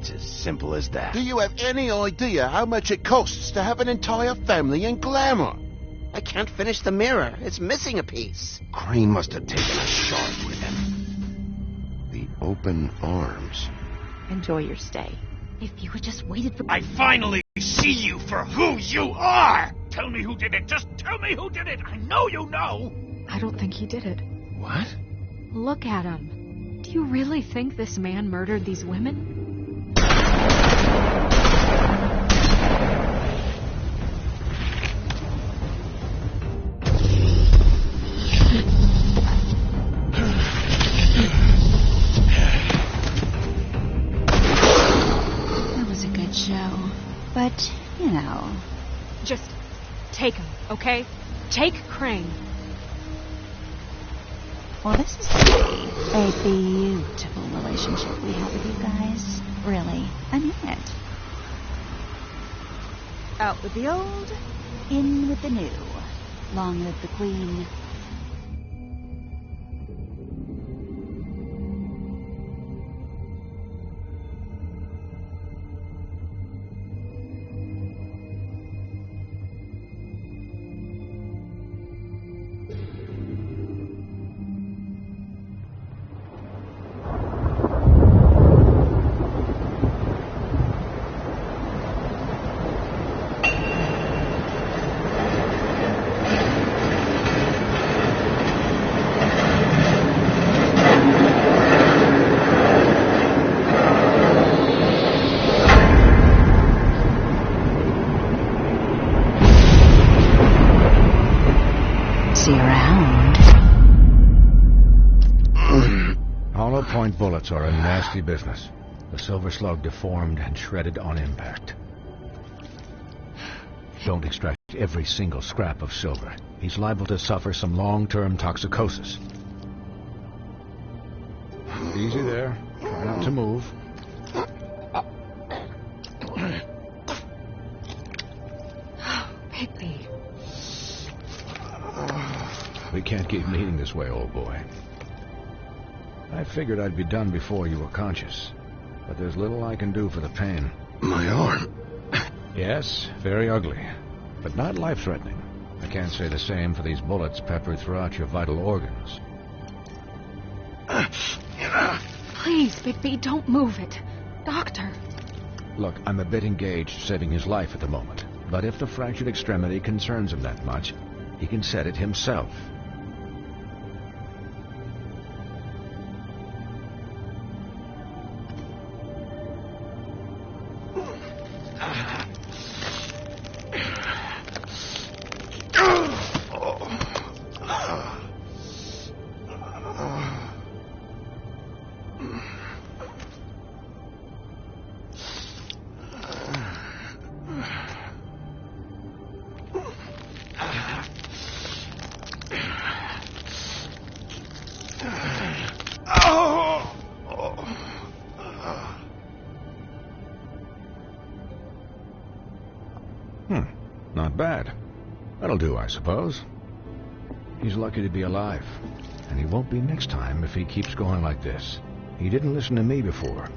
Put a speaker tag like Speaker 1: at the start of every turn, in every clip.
Speaker 1: It's as simple as that.
Speaker 2: Do you have any idea how much it costs to have an entire family in Glamour?
Speaker 3: I can't finish the mirror. It's missing a piece.
Speaker 1: Crane must have taken a shard with him. The open arms.
Speaker 4: Enjoy your stay.
Speaker 5: If you had just waited for...
Speaker 6: I finally see you for who you are! Tell me who did it! Just tell me who did it! I know you know!
Speaker 4: I don't think he did it.
Speaker 1: What?
Speaker 4: Look at him. Do you really think this man murdered these women?
Speaker 5: Show. But, you know...
Speaker 4: Just take him, okay? Take Crane.
Speaker 5: Well, this is a beautiful relationship we have with you guys. Really. I mean it. Out with the old, in with the new. Long live the Queen.
Speaker 7: Hollow-point bullets are a nasty business. The silver slug deformed and shredded on impact. Don't extract every single scrap of silver. He's liable to suffer some long-term toxicosis. Easy there. Try not to move.
Speaker 4: Bigby.
Speaker 7: We can't keep bleeding this way, old boy. I figured I'd be done before you were conscious, but there's little I can do for the pain.
Speaker 1: My arm.
Speaker 7: Yes, very ugly, but not life-threatening. I can't say the same for these bullets peppered throughout your vital organs.
Speaker 4: Please, Bigby, don't move it. Doctor.
Speaker 7: Look, I'm a bit engaged saving his life at the moment, but if the fractured extremity concerns him that much, he can set it himself. Not bad. That'll do, I suppose. He's lucky to be alive, and he won't be next time if he keeps going like this. He didn't listen to me before.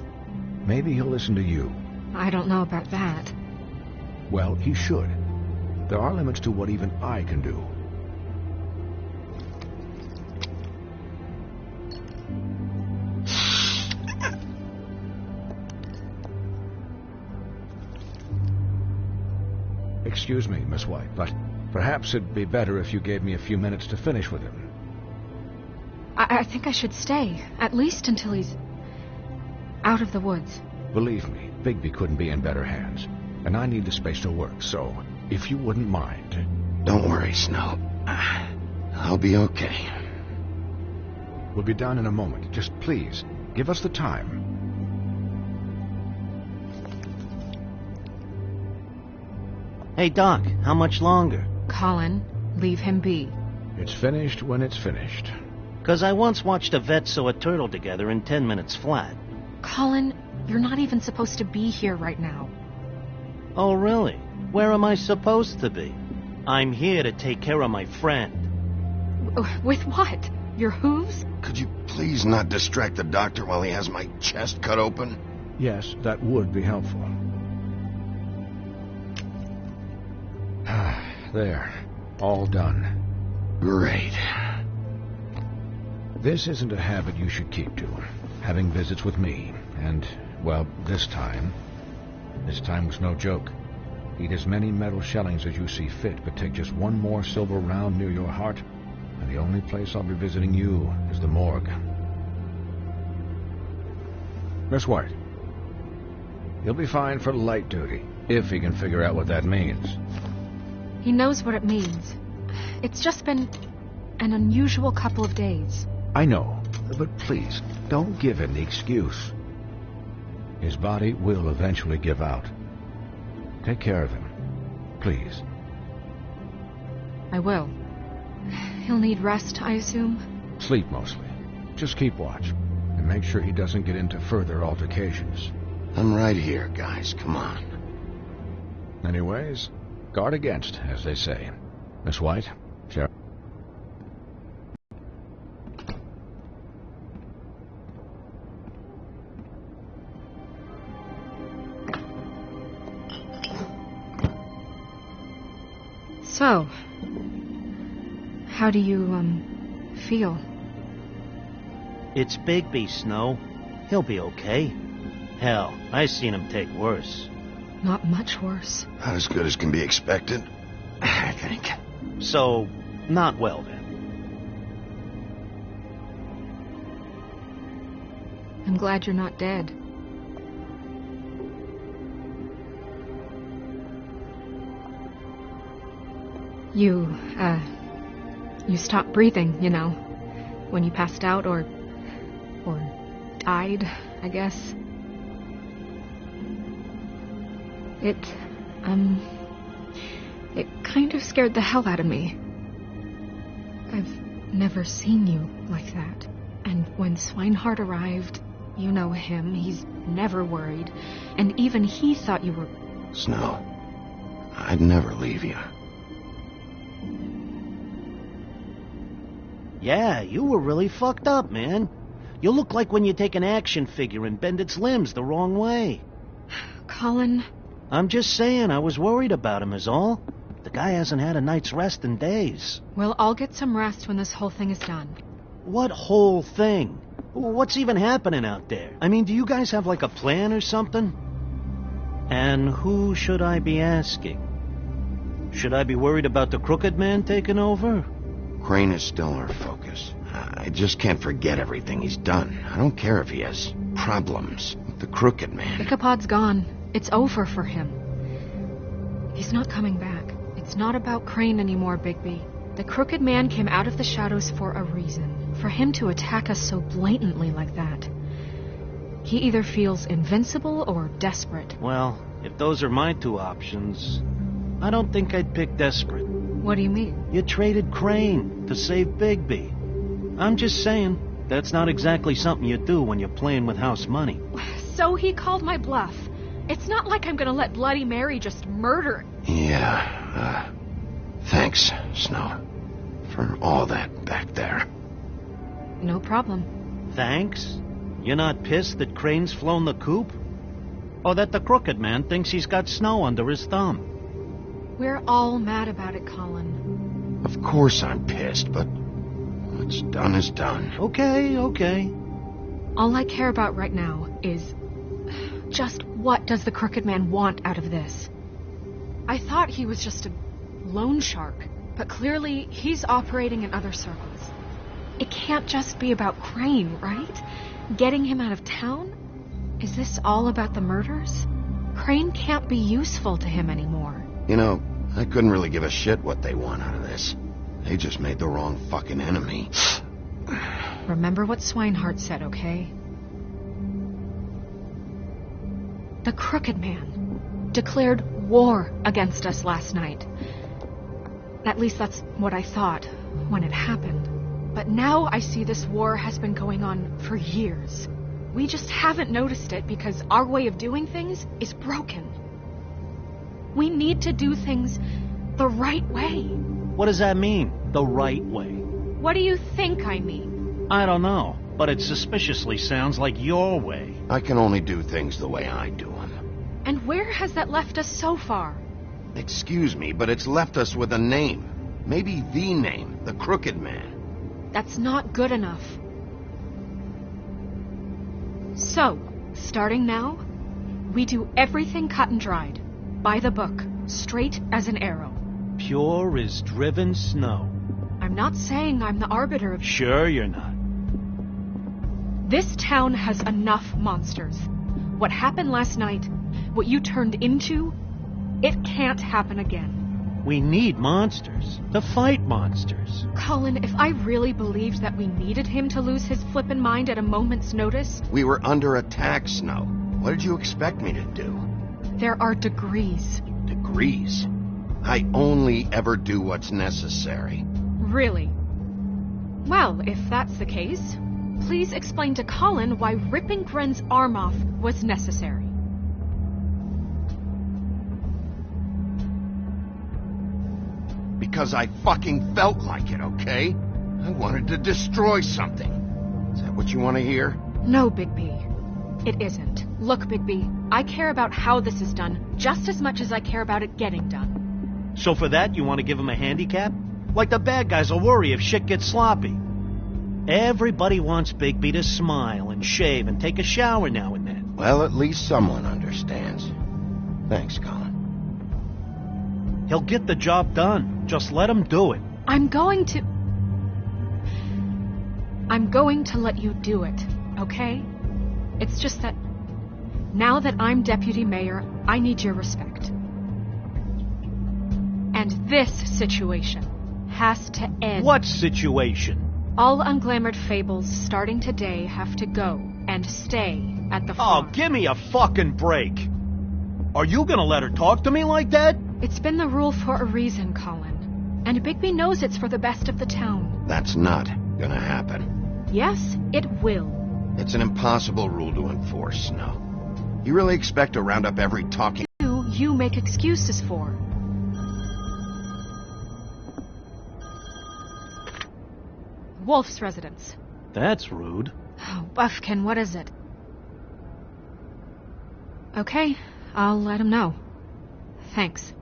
Speaker 7: Maybe he'll listen to you.
Speaker 4: I don't know about that.
Speaker 7: Well, he should. There are limits to what even I can do. Excuse me, Miss White, but perhaps it'd be better if you gave me a few minutes to finish with him.
Speaker 4: I think I should stay, at least until he's out of the woods.
Speaker 7: Believe me, Bigby couldn't be in better hands, and I need the space to work, so if you wouldn't mind...
Speaker 1: Don't worry, Snow. I'll be okay.
Speaker 7: We'll be down in a moment. Just please, give us the time.
Speaker 3: Hey, Doc, how much longer?
Speaker 4: Colin, leave him be.
Speaker 7: It's finished when it's finished.
Speaker 3: 'Cause I once watched a vet sew a turtle together in 10 minutes flat.
Speaker 4: Colin, you're not even supposed to be here right now.
Speaker 3: Oh, really? Where am I supposed to be? I'm here to take care of my friend.
Speaker 4: With what? Your hooves?
Speaker 1: Could you please not distract the doctor while he has my chest cut open?
Speaker 7: Yes, that would be helpful. There. All done.
Speaker 1: Great.
Speaker 7: This isn't a habit you should keep to. Having visits with me. And, well, this time was no joke. Eat as many metal shellings as you see fit, but take just one more silver round near your heart, and the only place I'll be visiting you is the morgue. Miss White, he'll be fine for light duty, if he can figure out what that means.
Speaker 4: He knows what it means. It's just been an unusual couple of days.
Speaker 7: I know, but please, don't give him the excuse. His body will eventually give out. Take care of him, please.
Speaker 4: I will. He'll need rest, I assume?
Speaker 7: Sleep mostly. Just keep watch, and make sure he doesn't get into further altercations.
Speaker 1: I'm right here, guys. Come on.
Speaker 7: Anyways, guard against, as they say. Miss White, Sheriff.
Speaker 4: So, how do you, feel?
Speaker 3: It's Bigby, Snow. He'll be okay. Hell, I seen him take worse.
Speaker 4: Not much worse.
Speaker 1: Not as good as can be expected, I think.
Speaker 3: So, not well then.
Speaker 4: I'm glad you're not dead. You stopped breathing, you know, when you passed out or died, I guess. It kind of scared the hell out of me. I've never seen you like that. And when Swinehart arrived, you know him, he's never worried. And even he thought you were...
Speaker 1: Snow, I'd never leave you.
Speaker 3: Yeah, you were really fucked up, man. You look like when you take an action figure and bend its limbs the wrong way.
Speaker 4: Colin...
Speaker 3: I'm just saying, I was worried about him is all. The guy hasn't had a night's rest in days.
Speaker 4: Well, I'll get some rest when this whole thing is done.
Speaker 3: What whole thing? What's even happening out there? I mean, do you guys have like a plan or something? And who should I be asking? Should I be worried about the Crooked Man taking over?
Speaker 1: Crane is still our focus. I just can't forget everything he's done. I don't care if he has problems with the Crooked Man.
Speaker 4: Ichabod's gone. It's over for him. He's not coming back. It's not about Crane anymore, Bigby. The Crooked Man came out of the shadows for a reason. For him to attack us so blatantly like that. He either feels invincible or desperate.
Speaker 3: Well, if those are my two options, I don't think I'd pick desperate.
Speaker 4: What do you mean?
Speaker 3: You traded Crane to save Bigby. I'm just saying, that's not exactly something you do when you're playing with house money.
Speaker 4: So he called my bluff. It's not like I'm gonna let Bloody Mary just murder...
Speaker 1: Yeah, thanks, Snow, for all that back there.
Speaker 4: No problem.
Speaker 3: Thanks? You're not pissed that Crane's flown the coop? Or that the Crooked Man thinks he's got Snow under his thumb?
Speaker 4: We're all mad about it, Colin.
Speaker 1: Of course I'm pissed, but what's done is done.
Speaker 3: Okay.
Speaker 4: All I care about right now is... just what does the Crooked Man want out of this? I thought he was just a loan shark, but clearly he's operating in other circles. It can't just be about Crane, right? Getting him out of town? Is this all about the murders? Crane can't be useful to him anymore.
Speaker 1: You know, I couldn't really give a shit what they want out of this. They just made the wrong fucking enemy.
Speaker 4: Remember what Swinehart said, okay? The Crooked Man declared war against us last night. At least that's what I thought when it happened. But now I see this war has been going on for years. We just haven't noticed it because our way of doing things is broken. We need to do things the right way.
Speaker 3: What does that mean, the right way?
Speaker 4: What do you think I mean?
Speaker 3: I don't know. but it suspiciously sounds like your way.
Speaker 1: I can only do things the way I do them.
Speaker 4: And where has that left us so far?
Speaker 1: Excuse me, but it's left us with a name. Maybe the name, the Crooked Man.
Speaker 4: That's not good enough. So, starting now, we do everything cut and dried. By the book, straight as an arrow.
Speaker 3: Pure as driven snow.
Speaker 4: I'm not saying I'm the arbiter of...
Speaker 3: Sure you're not.
Speaker 4: This town has enough monsters. What happened last night, what you turned into, it can't happen again.
Speaker 3: We need monsters. To fight monsters.
Speaker 4: Colin, if I really believed that we needed him to lose his flippin' mind at a moment's notice...
Speaker 1: We were under attack, Snow. What did you expect me to do?
Speaker 4: There are degrees.
Speaker 1: Degrees? I only ever do what's necessary.
Speaker 4: Really? Well, if that's the case, please explain to Colin why ripping Gren's arm off was necessary.
Speaker 1: Because I fucking felt like it, okay? I wanted to destroy something. Is that what you want to hear?
Speaker 4: No, Bigby. It isn't. Look, Bigby, I care about how this is done just as much as I care about it getting done.
Speaker 3: So for that, you want to give him a handicap? Like the bad guys will worry if shit gets sloppy. Everybody wants Bigby to smile and shave and take a shower now and then.
Speaker 1: Well, at least someone understands. Thanks, Colin.
Speaker 3: He'll get the job done. Just let him do it.
Speaker 4: I'm going to let you do it, okay? It's just that now that I'm deputy mayor, I need your respect. And this situation has to end.
Speaker 3: What situation?
Speaker 4: All unglamored fables starting today have to go and stay at the farm.
Speaker 3: Oh, give me a fucking break. Are you gonna let her talk to me like that?
Speaker 4: It's been the rule for a reason, Colin. And Bigby knows it's for the best of the town.
Speaker 1: That's not gonna happen.
Speaker 4: Yes, it will.
Speaker 1: It's an impossible rule to enforce, Snow. You really expect to round up every talking...
Speaker 4: You make excuses for. Wolf's residence.
Speaker 3: That's rude.
Speaker 4: Oh, Buffkin, what is it? Okay, I'll let him know. Thanks.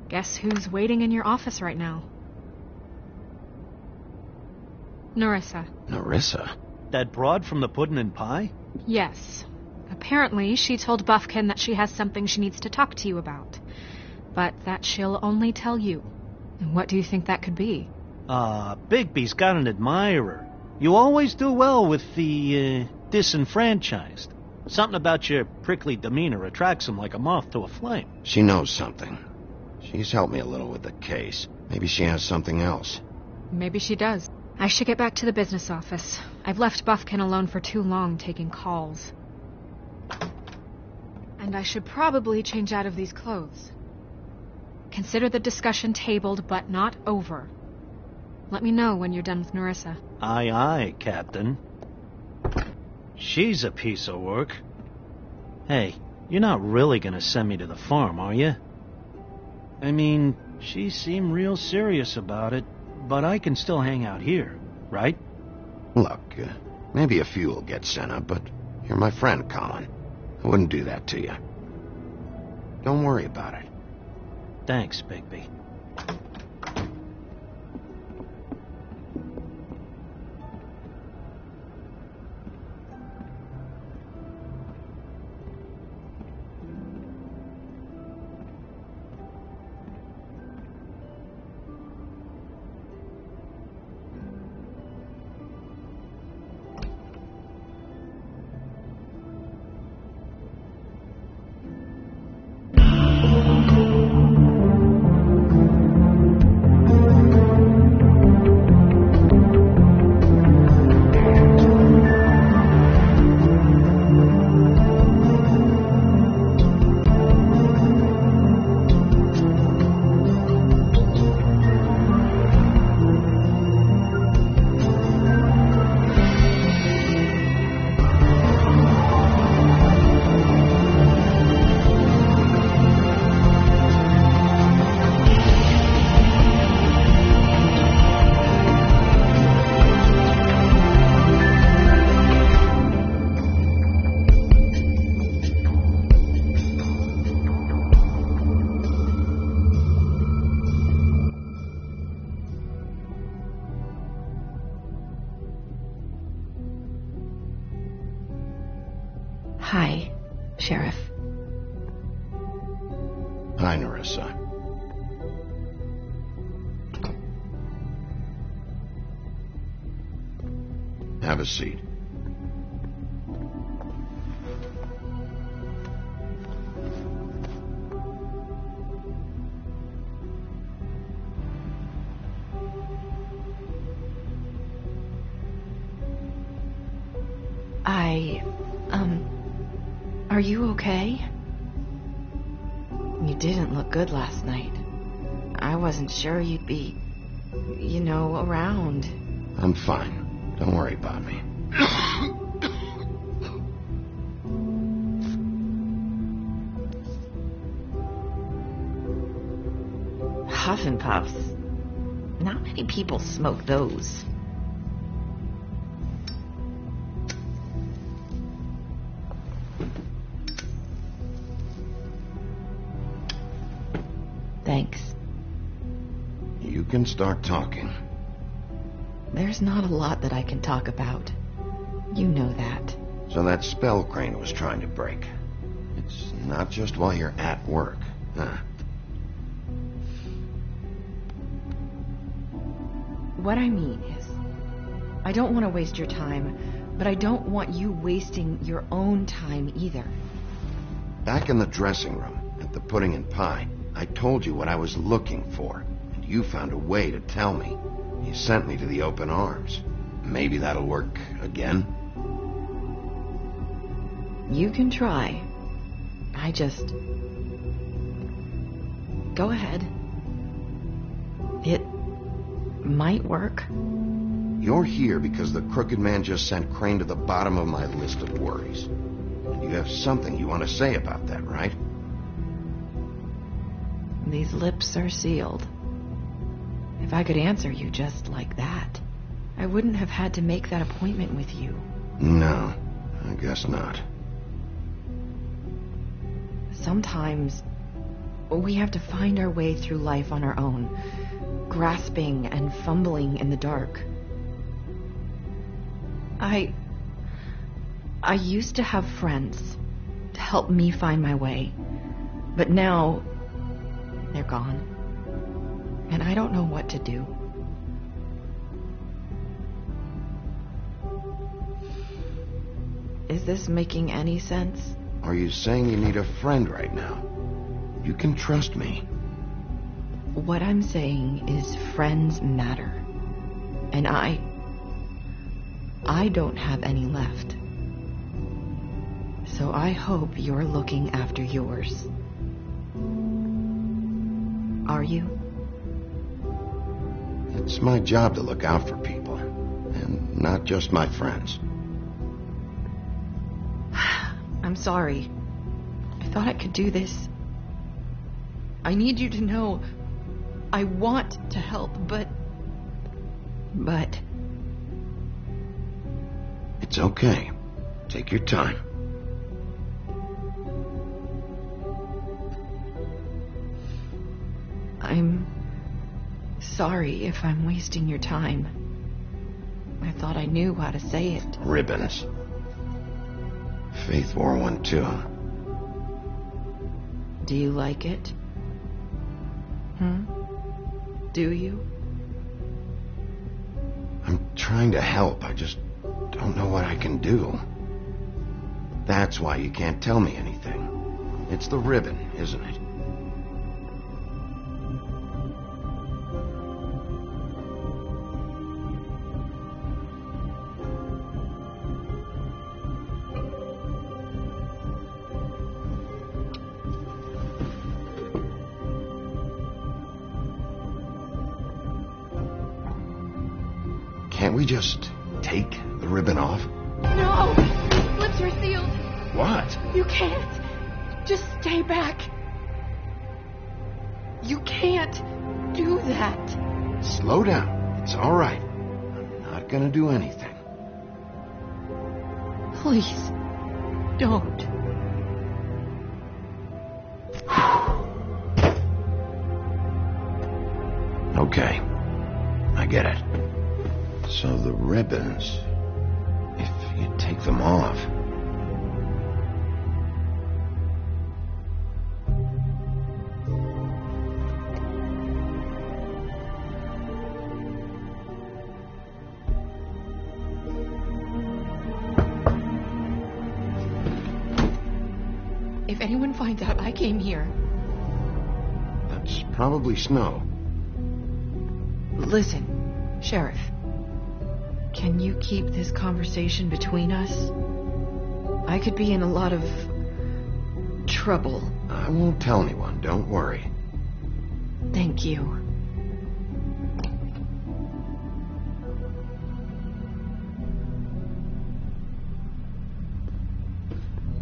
Speaker 4: Guess who's waiting in your office right now? Narissa.
Speaker 1: Narissa?
Speaker 3: That broad from the Puddin' and Pie?
Speaker 4: Yes. Apparently, she told Buffkin that she has something she needs to talk to you about. But that she'll only tell you. And what do you think that could be?
Speaker 3: Bigby's got an admirer. You always do well with the, disenfranchised. Something about your prickly demeanor attracts him like a moth to a flame.
Speaker 1: She knows something. She's helped me a little with the case. Maybe she has something else.
Speaker 4: Maybe she does. I should get back to the business office. I've left Buffkin alone for too long taking calls. And I should probably change out of these clothes. Consider the discussion tabled, but not over. Let me know when you're done with Narissa.
Speaker 3: Aye, aye, Captain. She's a piece of work. Hey, you're not really gonna send me to the farm, are you? I mean, she seemed real serious about it, but I can still hang out here, right?
Speaker 1: Look, maybe a few will get sent up, but you're my friend, Colin. I wouldn't do that to you. Don't worry about it.
Speaker 3: Thanks, Bigby.
Speaker 5: Sheriff.
Speaker 1: Hi, Nerissa. Have a seat.
Speaker 5: Are you okay? You didn't look good last night. I wasn't sure you'd be, around.
Speaker 1: I'm fine. Don't worry about me.
Speaker 5: Huff and puffs. Not many people smoke those. Thanks.
Speaker 1: You can start talking.
Speaker 5: There's not a lot that I can talk about. You know that.
Speaker 1: So that spell Crane was trying to break. It's not just while you're at work, huh?
Speaker 5: What I mean is, I don't want to waste your time, but I don't want you wasting your own time either.
Speaker 1: Back in the dressing room, at the pudding and pie, I told you what I was looking for, and you found a way to tell me. You sent me to the open arms. Maybe that'll work again?
Speaker 5: You can try. Go ahead. It might work.
Speaker 1: You're here because the Crooked Man just sent Crane to the bottom of my list of worries. And you have something you want to say about that, right?
Speaker 5: These lips are sealed. If I could answer you just like that, I wouldn't have had to make that appointment with you.
Speaker 1: No, I guess not.
Speaker 5: Sometimes we have to find our way through life on our own, grasping and fumbling in the dark. I used to have friends to help me find my way, but now they're gone, and I don't know what to do. Is this making any sense?
Speaker 1: Are you saying you need a friend right now? You can trust me.
Speaker 5: What I'm saying is friends matter, and I don't have any left. So I hope you're looking after yours. Are you?
Speaker 1: It's my job to look out for people, and not just my friends.
Speaker 5: I'm sorry. I thought I could do this. I need you to know I want to help, but...
Speaker 1: It's okay. Take your time.
Speaker 5: I'm sorry if I'm wasting your time. I thought I knew how to say it.
Speaker 1: Ribbons. Faith wore one too.
Speaker 5: Do you like it? Do you?
Speaker 1: I'm trying to help. I just don't know what I can do. That's why you can't tell me anything. It's the ribbon, isn't it? Can't we just take the ribbon off?
Speaker 4: No! Lips are sealed.
Speaker 1: What?
Speaker 4: You can't. Just stay back. You can't do that.
Speaker 1: Slow down. It's all right. I'm not gonna do anything.
Speaker 5: Please, don't.
Speaker 1: Okay. I get it. So the ribbons, if you take them off,
Speaker 5: If anyone finds out I came here...
Speaker 1: That's probably Snow.
Speaker 5: Listen, Sheriff. Can you keep this conversation between us? I could be in a lot of... trouble.
Speaker 1: I won't tell anyone, don't worry.
Speaker 5: Thank you.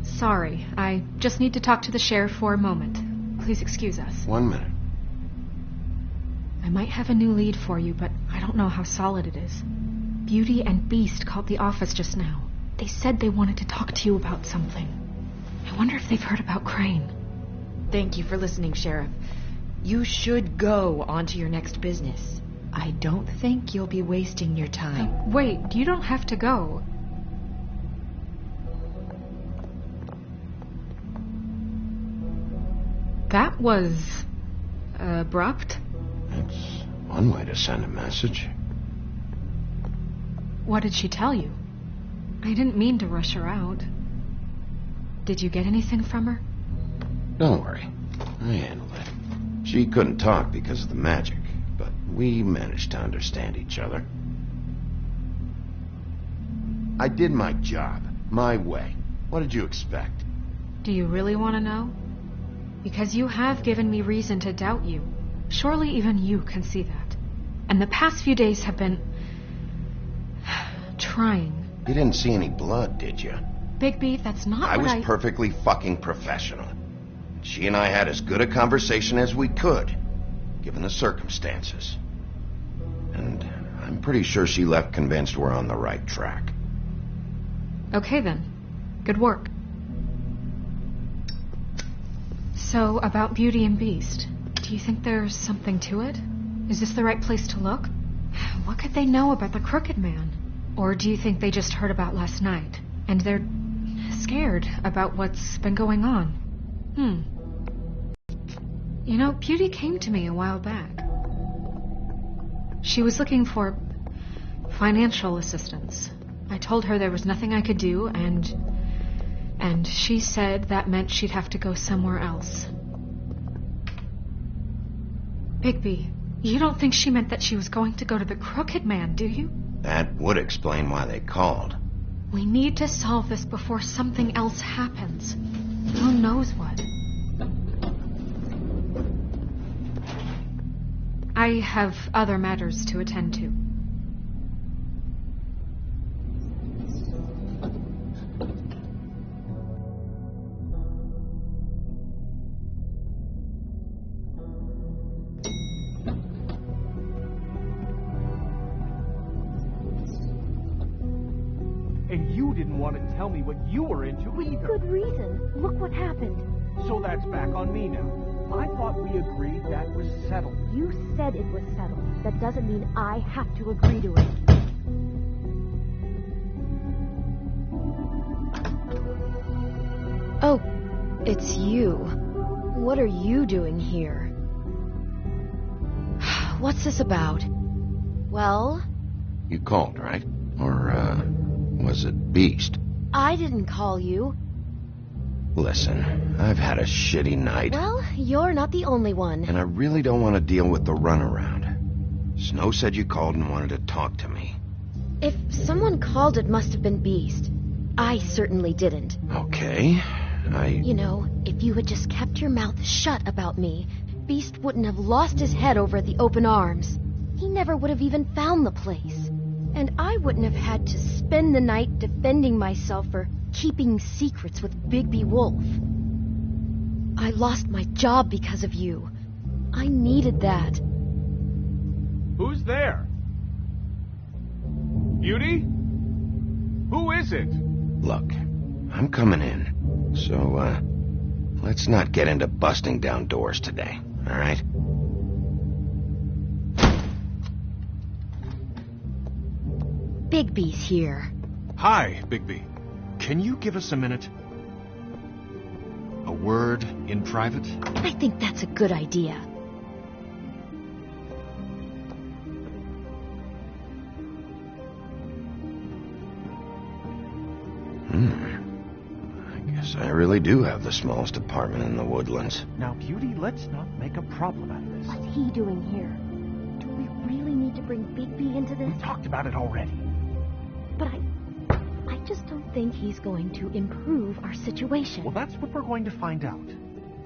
Speaker 4: Sorry, I just need to talk to the sheriff for a moment. Please excuse us.
Speaker 1: 1 minute.
Speaker 4: I might have a new lead for you, but I don't know how solid it is. Beauty and Beast called the office just now. They said they wanted to talk to you about something. I wonder if they've heard about Crane.
Speaker 5: Thank you for listening, Sheriff. You should go on to your next business. I don't think you'll be wasting your time.
Speaker 4: Wait, you don't have to go. That was... abrupt.
Speaker 1: That's one way to send a message.
Speaker 4: What did she tell you? I didn't mean to rush her out. Did you get anything from her?
Speaker 1: Don't worry. I handled it. She couldn't talk because of the magic, but we managed to understand each other. I did my job, my way. What did you expect?
Speaker 4: Do you really want to know? Because you have given me reason to doubt you. Surely even you can see that. And the past few days have been... trying.
Speaker 1: You didn't see any blood, did you?
Speaker 4: Bigby, that's not
Speaker 1: I
Speaker 4: what
Speaker 1: was perfectly fucking professional. She and I had as good a conversation as we could, given the circumstances. And I'm pretty sure she left convinced we're on the right track.
Speaker 4: Okay then. Good work. So, about Beauty and Beast, do you think there's something to it? Is this the right place to look? What could they know about the Crooked Man? Or do you think they just heard about last night, and they're scared about what's been going on? You know, Beauty came to me a while back. She was looking for financial assistance. I told her there was nothing I could do, and she said that meant she'd have to go somewhere else. Bigby, you don't think she meant that she was going to go to the Crooked Man, do you?
Speaker 1: That would explain why they called.
Speaker 4: We need to solve this before something else happens. Who knows what? I have other matters to attend to.
Speaker 8: And you didn't want to tell me what you were into either.
Speaker 9: Good reason. Look what happened.
Speaker 8: So that's back on me now. I thought we agreed that was settled.
Speaker 9: You said it was settled. That doesn't mean I have to agree to it.
Speaker 10: Oh, it's you. What are you doing here? What's this about? Well?
Speaker 1: You called, right? Or, was it Beast?
Speaker 10: I didn't call you.
Speaker 1: Listen, I've had a shitty night.
Speaker 10: Well, you're not the only one.
Speaker 1: And I really don't want to deal with the runaround. Snow said you called and wanted to talk to me.
Speaker 10: If someone called, it must have been Beast. I certainly didn't.
Speaker 1: Okay,
Speaker 10: You know, if you had just kept your mouth shut about me, Beast wouldn't have lost his head over at the Open Arms. He never would have even found the place. And I wouldn't have had to spend the night defending myself for keeping secrets with Bigby Wolf. I lost my job because of you. I needed that.
Speaker 8: Who's there? Beauty? Who is it?
Speaker 1: Look, I'm coming in. So, let's not get into busting down doors today, all right?
Speaker 10: Bigby's here.
Speaker 11: Hi, Bigby. Can you give us a minute? A word in private?
Speaker 10: I think that's a good idea.
Speaker 1: I guess I really really do have the smallest apartment in the Woodlands.
Speaker 8: Now, Beauty, let's not make a problem out of this.
Speaker 9: What's he doing here? Do we really need to bring Bigby into this?
Speaker 8: We talked about it already.
Speaker 9: But I just don't think he's going to improve our situation.
Speaker 8: Well, that's what we're going to find out.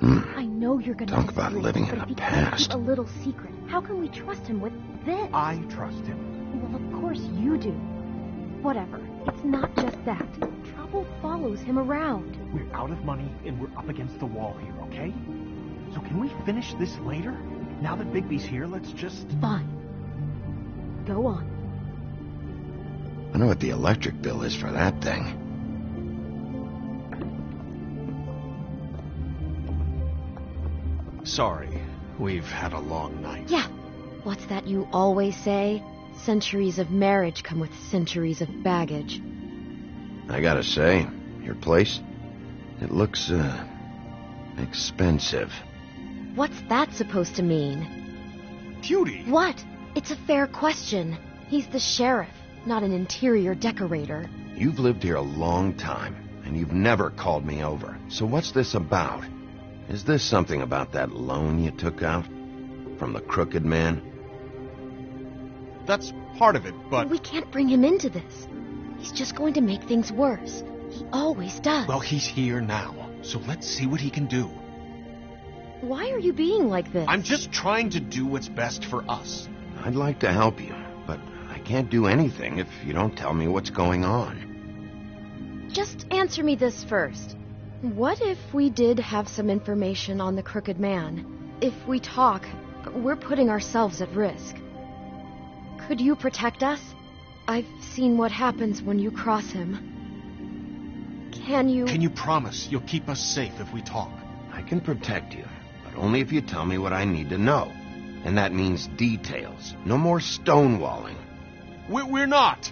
Speaker 9: I know you're going to
Speaker 1: Talk about living in the past.
Speaker 9: A little secret. How can we trust him with this?
Speaker 8: I trust him.
Speaker 9: Well, of course you do. Whatever. It's not just that. Trouble follows him around.
Speaker 8: We're out of money and we're up against the wall here, okay? So can we finish this later? Now that Bigby's here, let's just...
Speaker 9: Fine. Go on.
Speaker 1: I know what the electric bill is for that thing.
Speaker 11: Sorry, we've had a long night.
Speaker 10: Yeah. What's that you always say? Centuries of marriage come with centuries of baggage.
Speaker 1: I gotta say, your place, it looks, expensive.
Speaker 10: What's that supposed to mean?
Speaker 11: Beauty!
Speaker 10: What? It's a fair question. He's the sheriff, not an interior decorator.
Speaker 1: You've lived here a long time, and you've never called me over. So what's this about? Is this something about that loan you took out? From the crooked man?
Speaker 11: That's part of it, but...
Speaker 10: We can't bring him into this. He's just going to make things worse. He always does.
Speaker 11: Well, he's here now, so let's see what he can do.
Speaker 10: Why are you being like this?
Speaker 11: I'm just trying to do what's best for us.
Speaker 1: I'd like to help you, but I can't do anything if you don't tell me what's going on.
Speaker 10: Just answer me this first. What if we did have some information on the crooked man? If we talk, we're putting ourselves at risk. Could you protect us? I've seen what happens when you cross him. Can you
Speaker 11: promise you'll keep us safe if we talk?
Speaker 1: I can protect you, but only if you tell me what I need to know. And that means details. No more stonewalling.
Speaker 11: We're not!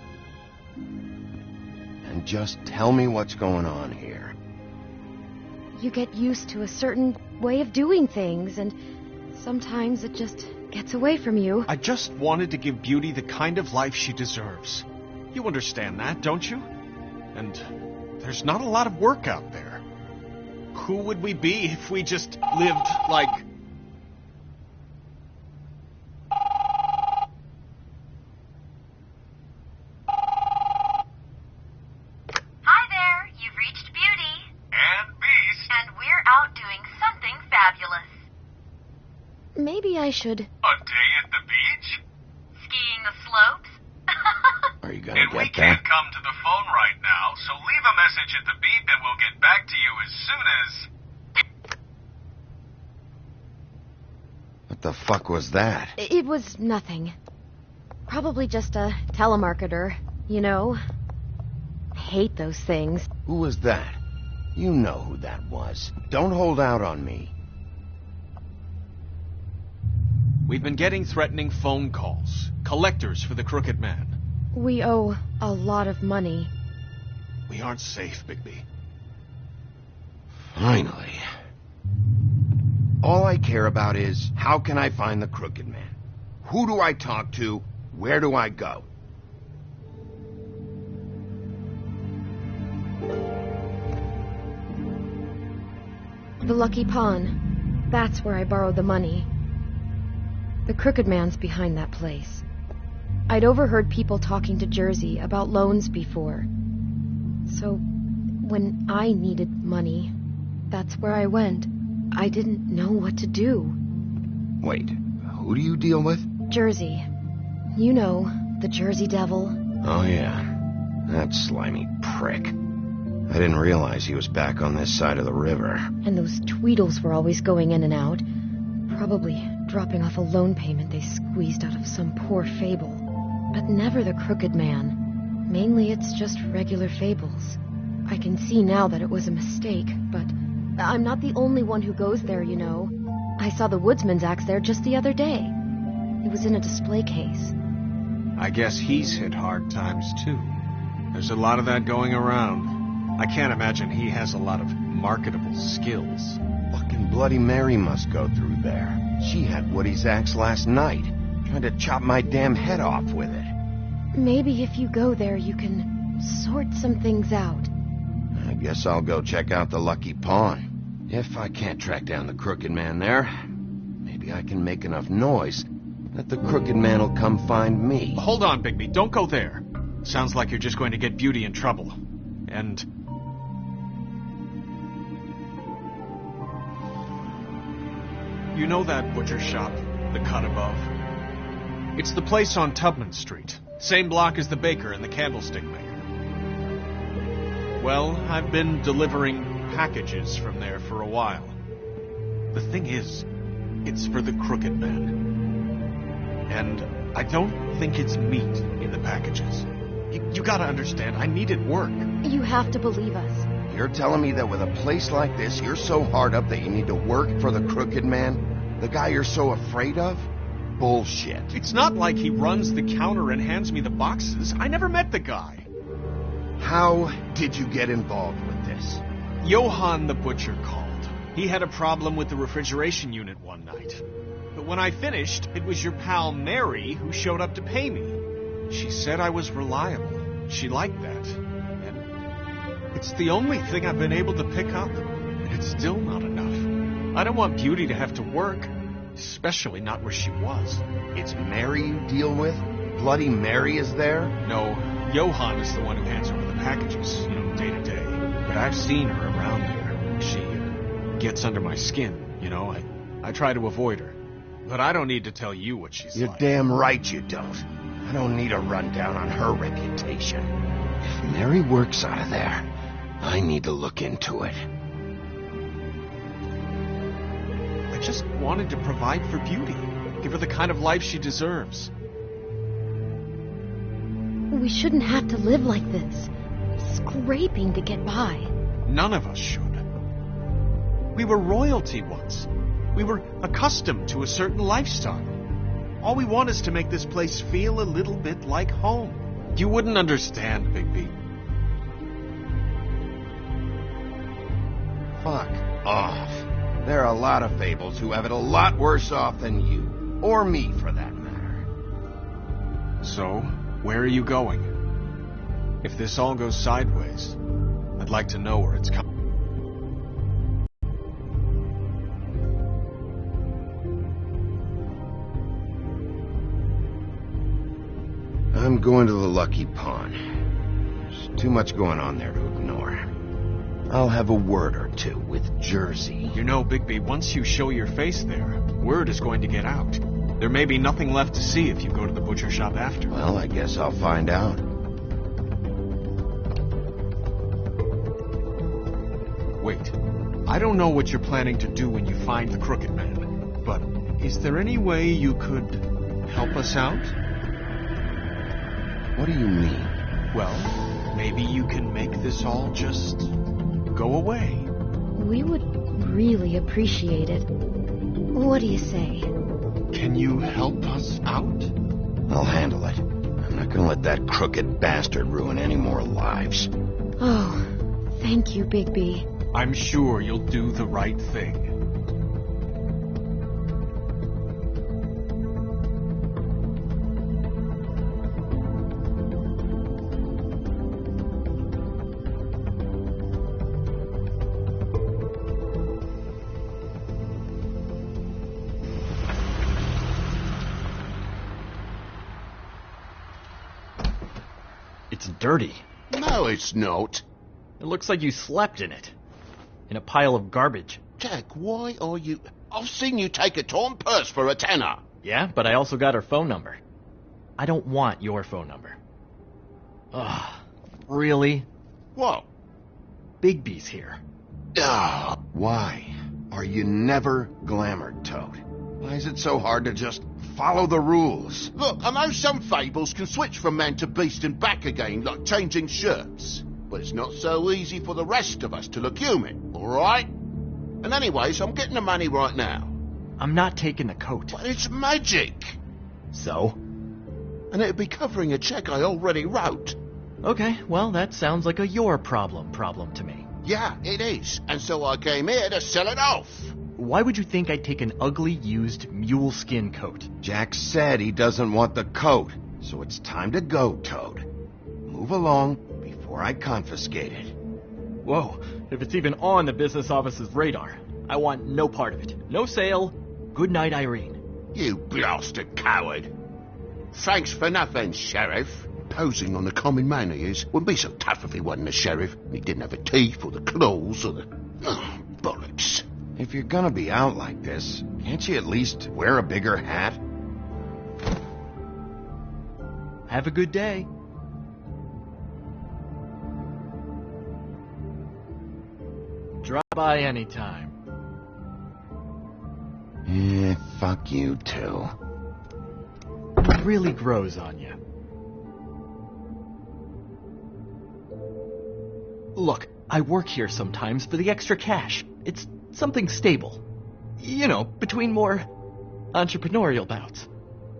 Speaker 1: And just tell me what's going on here.
Speaker 10: You get used to a certain way of doing things, and sometimes it just gets away from you.
Speaker 11: I just wanted to give Beauty the kind of life she deserves. You understand that, don't you? And there's not a lot of work out there. Who would we be if we just lived like...
Speaker 12: Hi there, you've reached Beauty.
Speaker 6: And Beast.
Speaker 12: And we're out doing something fabulous.
Speaker 10: Maybe I should...
Speaker 6: A day at the beach?
Speaker 12: Skiing the slopes?
Speaker 1: Are you gonna
Speaker 6: And we
Speaker 1: get
Speaker 6: can't
Speaker 1: that?
Speaker 6: come to the phone right now, so leave a message at the beep and we'll get back to you as soon as...
Speaker 1: What the fuck was that?
Speaker 10: It was nothing. Probably just a telemarketer, you know. I hate those things.
Speaker 1: Who was that? You know who that was. Don't hold out on me.
Speaker 11: We've been getting threatening phone calls. Collectors for the crooked man.
Speaker 10: We owe a lot of money.
Speaker 11: We aren't safe, Bigby.
Speaker 1: Finally. All I care about is, how can I find the crooked man? Who do I talk to? Where do I go?
Speaker 10: The Lucky Pawn. That's where I borrowed the money. The crooked man's behind that place. I'd overheard people talking to Jersey about loans before. So, when I needed money, that's where I went. I didn't know what to do.
Speaker 1: Wait, who do you deal with?
Speaker 10: Jersey. You know, the Jersey Devil.
Speaker 1: Oh yeah, that slimy prick. I didn't realize he was back on this side of the river.
Speaker 10: And those Tweedles were always going in and out. Probably dropping off a loan payment they squeezed out of some poor fable. But never the crooked man. Mainly it's just regular fables. I can see now that it was a mistake, but I'm not the only one who goes there, you know. I saw the woodsman's axe there just the other day. It was in a display case.
Speaker 11: I guess he's hit hard times, too. There's a lot of that going around. I can't imagine he has a lot of marketable skills.
Speaker 1: Fucking Bloody Mary must go through there. She had Woody's axe last night, trying to chop my damn head off with it.
Speaker 10: Maybe if you go there, you can sort some things out.
Speaker 1: I guess I'll go check out the Lucky Pawn. If I can't track down the Crooked Man there, maybe I can make enough noise that the Crooked Man will come find me.
Speaker 11: Hold on, Bigby. Don't go there. Sounds like you're just going to get Beauty in trouble. And... you know that butcher shop, the cut above? It's the place on Tubman Street. Same block as the baker and the candlestick maker. Well, I've been delivering packages from there for a while. The thing is, it's for the Crooked Man. And I don't think it's meat in the packages. You gotta understand, I needed work.
Speaker 10: You have to believe us.
Speaker 1: You're telling me that with a place like this, you're so hard up that you need to work for the Crooked Man? The guy you're so afraid of? Bullshit.
Speaker 11: It's not like he runs the counter and hands me the boxes. I never met the guy.
Speaker 1: How did you get involved with this?
Speaker 11: Johann the butcher called. He had a problem with the refrigeration unit one night. But when I finished, it was your pal Mary who showed up to pay me. She said I was reliable. She liked that. And it's the only thing I've been able to pick up. And it's still not enough. I don't want Beauty to have to work, especially not where she was.
Speaker 1: It's Mary you deal with? Bloody Mary is there?
Speaker 11: No, Johann is the one who hands over the packages, day to day. But I've seen her around there. She gets under my skin, I try to avoid her. But I don't need to tell you what she's
Speaker 1: You're
Speaker 11: like.
Speaker 1: damn right you don't. I don't need a rundown on her reputation. If Mary works out of there, I need to look into it.
Speaker 11: I just wanted to provide for Beauty. Give her the kind of life she deserves.
Speaker 10: We shouldn't have to live like this, scraping to get by.
Speaker 11: None of us should. We were royalty once. We were accustomed to a certain lifestyle. All we want is to make this place feel a little bit like home. You wouldn't understand, Bigby.
Speaker 1: Fuck off. There are a lot of fables who have it a lot worse off than you. Or me, for that matter.
Speaker 11: So, where are you going? If this all goes sideways, I'd like to know where it's coming.
Speaker 1: I'm going to the Lucky Pawn. There's too much going on there to ignore. I'll have a word or two with Jersey.
Speaker 11: You know, Bigby, once you show your face there, word is going to get out. There may be nothing left to see if you go to the butcher shop after.
Speaker 1: Well, I guess I'll find out.
Speaker 11: Wait. I don't know what you're planning to do when you find the Crooked Man, but is there any way you could help us out?
Speaker 1: What do you mean?
Speaker 11: Well, maybe you can make this all just go away.
Speaker 10: We would really appreciate it. What do you say?
Speaker 11: Can you help us out?
Speaker 1: I'll handle it. I'm not gonna let that crooked bastard ruin any more lives.
Speaker 10: Oh, thank you, Bigby.
Speaker 11: I'm sure you'll do the right thing.
Speaker 3: It's dirty.
Speaker 2: No, it's not.
Speaker 3: It looks like you slept in it. In a pile of garbage.
Speaker 2: Jack, why are you... I've seen you take a torn purse for a tenner.
Speaker 3: Yeah, but I also got her phone number. I don't want your phone number. Ugh, really?
Speaker 2: What?
Speaker 3: Bigby's here.
Speaker 1: Ah, why are you never glamored, Toad? Why is it so hard to just follow the rules?
Speaker 2: Look, I know some fables can switch from man to beast and back again, like changing shirts. But it's not so easy for the rest of us to look human, all right? And anyways, I'm getting the money right now.
Speaker 3: I'm not taking the coat.
Speaker 2: But it's magic.
Speaker 3: So?
Speaker 2: And it'd be covering a check I already wrote.
Speaker 3: Okay, well, that sounds like a your problem to me.
Speaker 2: Yeah, it is. And so I came here to sell it off.
Speaker 3: Why would you think I'd take an ugly, used mule skin coat?
Speaker 1: Jack said he doesn't want the coat, so it's time to go, Toad. Move along before I confiscate it.
Speaker 11: Whoa, if it's even on the business office's radar, I want no part of it. No sale. Good night, Irene.
Speaker 2: You blasted coward. Thanks for nothing, Sheriff. Posing on the common man he is wouldn't be so tough if he wasn't a sheriff. He didn't have the teeth or the claws or the... Oh, bollocks.
Speaker 1: If you're gonna be out like this, can't you at least wear a bigger hat?
Speaker 11: Have a good day. Drop by anytime.
Speaker 1: Fuck you too.
Speaker 11: It really grows on you. Look, I work here sometimes for the extra cash. It's something stable. You know, between more entrepreneurial bouts.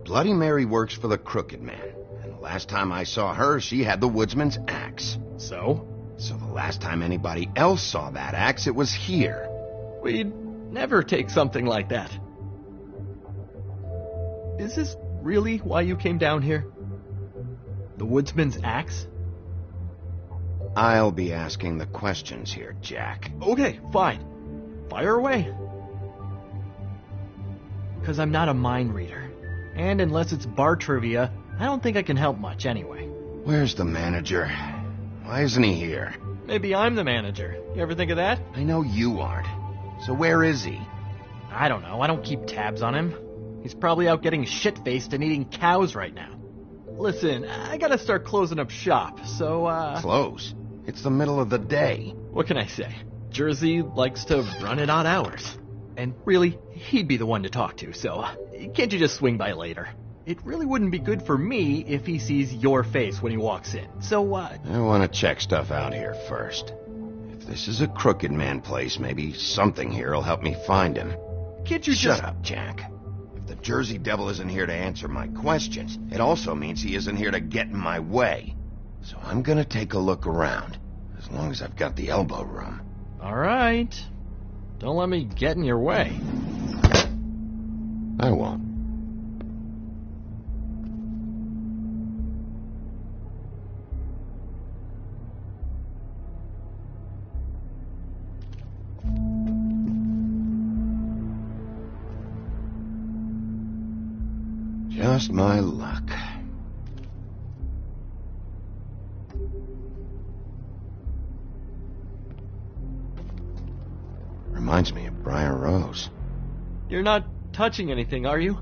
Speaker 1: Bloody Mary works for the Crooked Man. And the last time I saw her, she had the woodsman's axe.
Speaker 11: So?
Speaker 1: So the last time anybody else saw that axe, it was here.
Speaker 11: We'd never take something like that. Is this really why you came down here? The woodsman's axe?
Speaker 1: I'll be asking the questions here, Jack.
Speaker 11: Okay, fine. Fire away. Because I'm not a mind reader. And unless it's bar trivia, I don't think I can help much anyway.
Speaker 1: Where's the manager? Why isn't he here?
Speaker 11: Maybe I'm the manager. You ever think of that?
Speaker 1: I know you aren't. So where is he?
Speaker 11: I don't know. I don't keep tabs on him. He's probably out getting shit-faced and eating cows right now. Listen, I gotta start closing up shop, so,
Speaker 1: Close? It's the middle of the day.
Speaker 11: What can I say? Jersey likes to run at odd hours. And really, he'd be the one to talk to, so can't you just swing by later? It really wouldn't be good for me if he sees your face when he walks in, so,
Speaker 1: I want to check stuff out here first. If this is a Crooked Man place, maybe something here will help me find him.
Speaker 11: Can't you
Speaker 1: Shut up, Jack. If the Jersey Devil isn't here to answer my questions, it also means he isn't here to get in my way. So I'm gonna take a look around, as long as I've got the elbow room.
Speaker 11: Alright. Don't let me get in your way.
Speaker 1: I won't. Just my luck. Reminds me of Briar Rose.
Speaker 11: You're not touching anything, are you?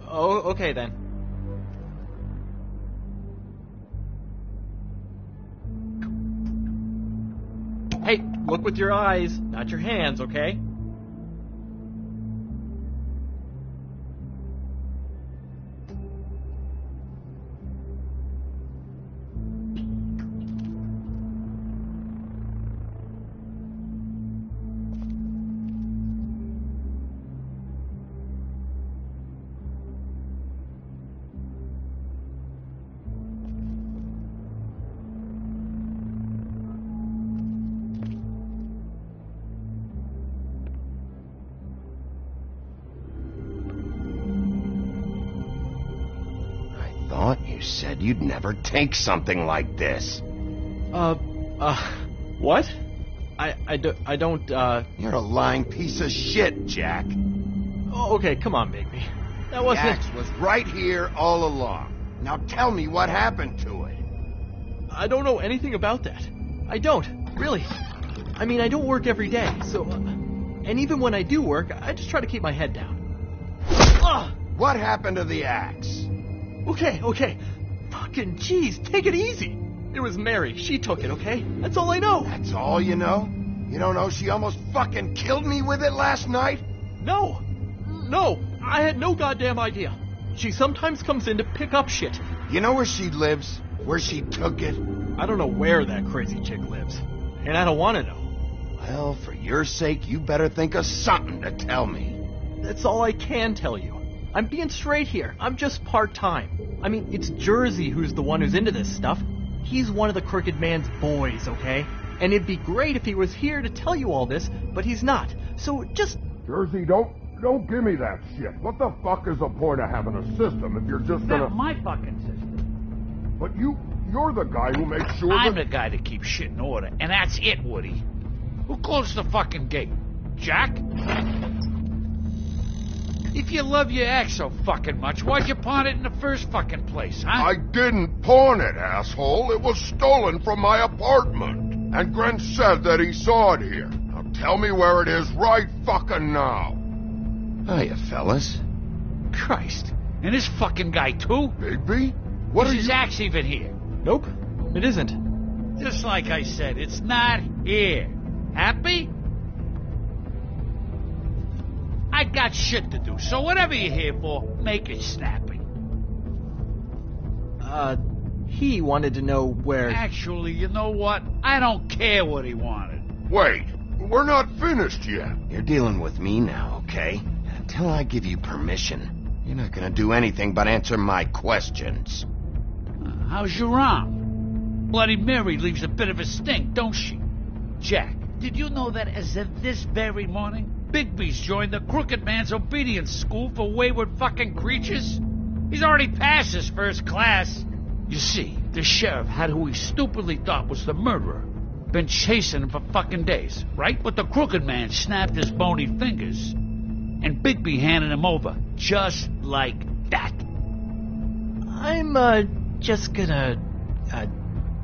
Speaker 11: Oh, okay then. Hey, look with your eyes, not your hands, okay?
Speaker 1: You said you'd never take something like this.
Speaker 11: What? I don't,
Speaker 1: You're a lying piece of shit, Jack.
Speaker 11: Oh, okay, come on, baby. That wasn't...
Speaker 1: The axe was right here all along. Now tell me what happened to it.
Speaker 11: I don't know anything about that. I don't, really. I mean, I don't work every day, so... and even when I do work, I just try to keep my head down.
Speaker 1: What happened to the axe?
Speaker 11: Okay. Fucking jeez, take it easy. It was Mary. She took it, okay? That's all I know.
Speaker 1: That's all you know? You don't know she almost fucking killed me with it last night?
Speaker 11: No, I had no goddamn idea. She sometimes comes in to pick up shit.
Speaker 1: You know where she lives? Where she took it?
Speaker 11: I don't know where that crazy chick lives. And I don't want to know.
Speaker 1: Well, for your sake, you better think of something to tell me.
Speaker 11: That's all I can tell you. I'm being straight here. I'm just part-time. I mean, it's Jersey who's the one who's into this stuff. He's one of the Crooked Man's boys, okay? And it'd be great if he was here to tell you all this, but he's not. So just...
Speaker 13: Jersey, don't give me that shit. What the fuck is the point of having a system if you're just gonna...
Speaker 6: That's my fucking system.
Speaker 13: But you You're the guy who makes sure
Speaker 6: I'm the guy that keeps shit in order, and that's it, Woody. Who closed the fucking gate? Jack? If you love your ex so fucking much, why'd you pawn it in the first fucking place, huh?
Speaker 13: I didn't pawn it, asshole. It was stolen from my apartment. And Grant said that he saw it here. Now tell me where it is right fucking now.
Speaker 1: Hiya, fellas.
Speaker 6: Christ. And this fucking guy, too?
Speaker 13: Bigby? What
Speaker 6: Is
Speaker 13: are
Speaker 6: his
Speaker 13: you...
Speaker 6: axe even here?
Speaker 8: Nope, it isn't.
Speaker 6: Just like I said, it's not here. Happy? I got shit to do, so whatever you're here for, make it snappy.
Speaker 8: He wanted to know where...
Speaker 6: Actually, you know what? I don't care what he wanted.
Speaker 13: Wait, we're not finished yet.
Speaker 1: You're dealing with me now, okay? Until I give you permission, you're not gonna do anything but answer my questions.
Speaker 6: How's your arm? Bloody Mary leaves a bit of a stink, don't she? Jack, did you know that as of this very morning, Bigby's joined the Crooked Man's Obedience School for Wayward Fucking Creatures? He's already passed his first class. You see, the sheriff had who he stupidly thought was the murderer. Been chasing him for fucking days, right? But the Crooked Man snapped his bony fingers. And Bigby handed him over, just like that.
Speaker 8: I'm, just gonna,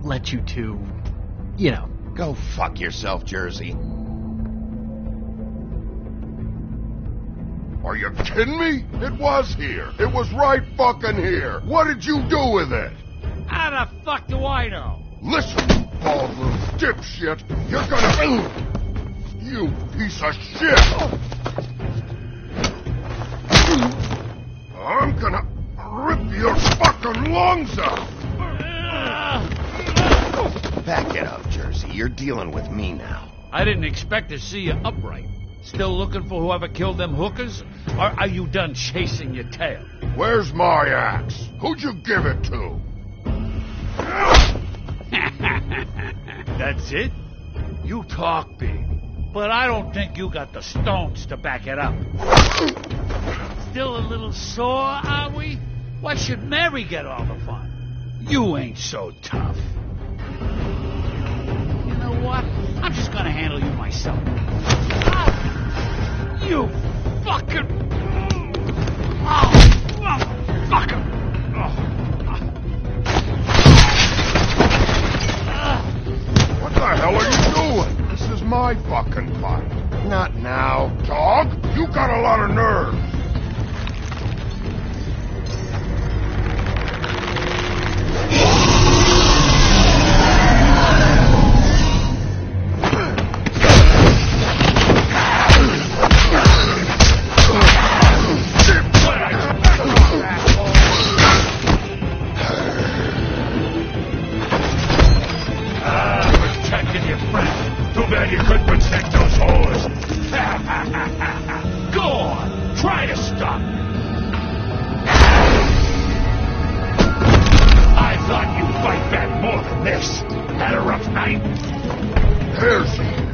Speaker 8: let you two, you know.
Speaker 1: Go fuck yourself, Jersey.
Speaker 13: Are you kidding me? It was here. It was right fucking here. What did you do with it?
Speaker 6: How the fuck do I know?
Speaker 13: Listen, bald little dipshit. You're gonna... You piece of shit. I'm gonna rip your fucking lungs out.
Speaker 1: Back it up, Jersey. You're dealing with me now.
Speaker 6: I didn't expect to see you upright. Still looking for whoever killed them hookers? Or are you done chasing your tail?
Speaker 13: Where's my axe? Who'd you give it to?
Speaker 6: That's it? You talk big, but I don't think you got the stones to back it up. Still a little sore, are we? Why should Mary get all the fun? You ain't so tough. You know what? I'm just gonna handle you myself. You fucking... Fucker!
Speaker 13: What the hell are you doing? This is my fucking fight.
Speaker 1: Not now.
Speaker 13: Dog, you got a lot of nerve.
Speaker 6: You couldn't protect those whores. Go on, try to stop me. I thought you'd fight back more than this. Had a rough night.
Speaker 13: There she is.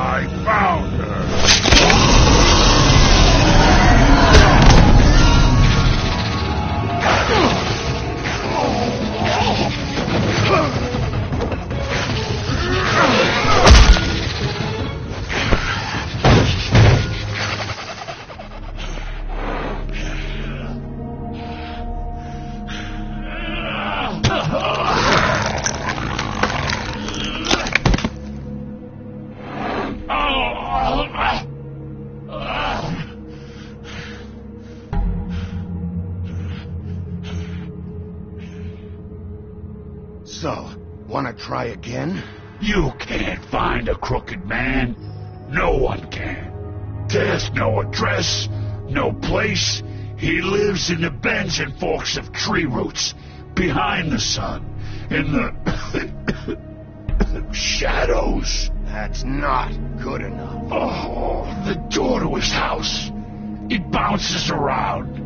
Speaker 13: I found her.
Speaker 2: So, wanna try again?
Speaker 6: You can't find a crooked man. No one can. There's no address, no place. He lives in the bends and forks of tree roots, behind the sun, in the shadows.
Speaker 2: That's not good enough.
Speaker 6: Oh, the door to his house. It bounces around.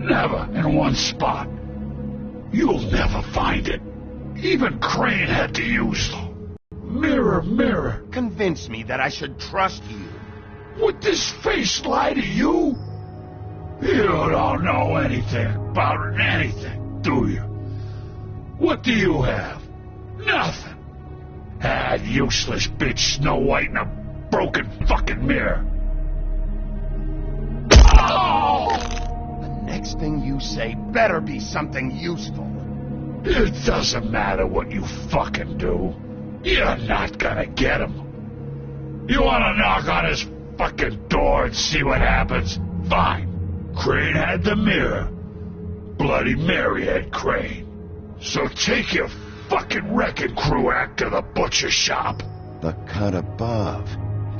Speaker 6: Never in one spot. You'll never find it. Even Crane had to use mirror, mirror.
Speaker 2: Convince me that I should trust you.
Speaker 6: Would this face lie to you? You don't know anything about anything, do you? What do you have? Nothing. Ah, useless bitch Snow White in a broken fucking mirror. Oh!
Speaker 2: The next thing you say better be something useful.
Speaker 6: It doesn't matter what you fucking do. You're not gonna get him. You wanna knock on his fucking door and see what happens? Fine. Crane had the mirror. Bloody Mary had Crane. So take your fucking wrecking crew act to the butcher shop.
Speaker 2: The cut above.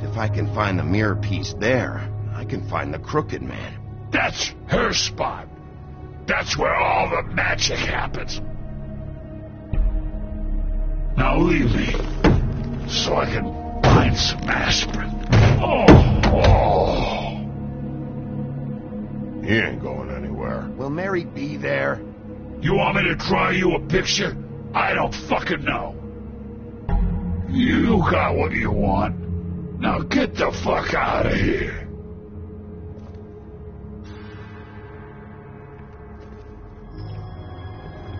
Speaker 2: If I can find the mirror piece there, I can find the crooked man.
Speaker 6: That's her spot. That's where all the magic happens. Now leave me, so I can find some aspirin. Oh.
Speaker 13: He ain't going anywhere.
Speaker 2: Will Mary be there?
Speaker 6: You want me to draw you a picture? I don't fucking know. You got what you want. Now get the fuck out of here.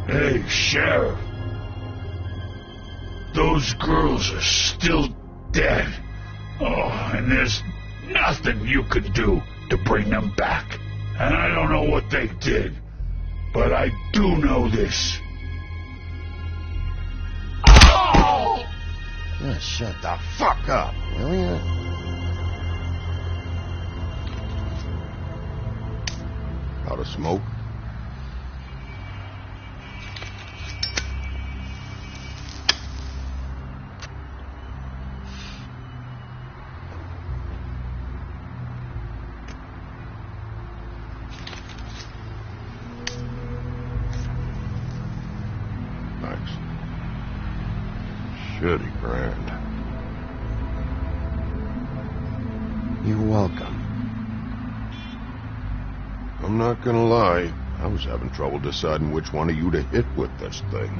Speaker 6: Hey, Sheriff. Those girls are still dead. Oh, and there's nothing you can do to bring them back. And I don't know what they did, but I do know this. Oh!
Speaker 2: Shut the fuck up, will you?
Speaker 13: Out of smoke? Shitty grand.
Speaker 2: You're welcome.
Speaker 13: I'm not gonna lie, I was having trouble deciding which one of you to hit with this thing.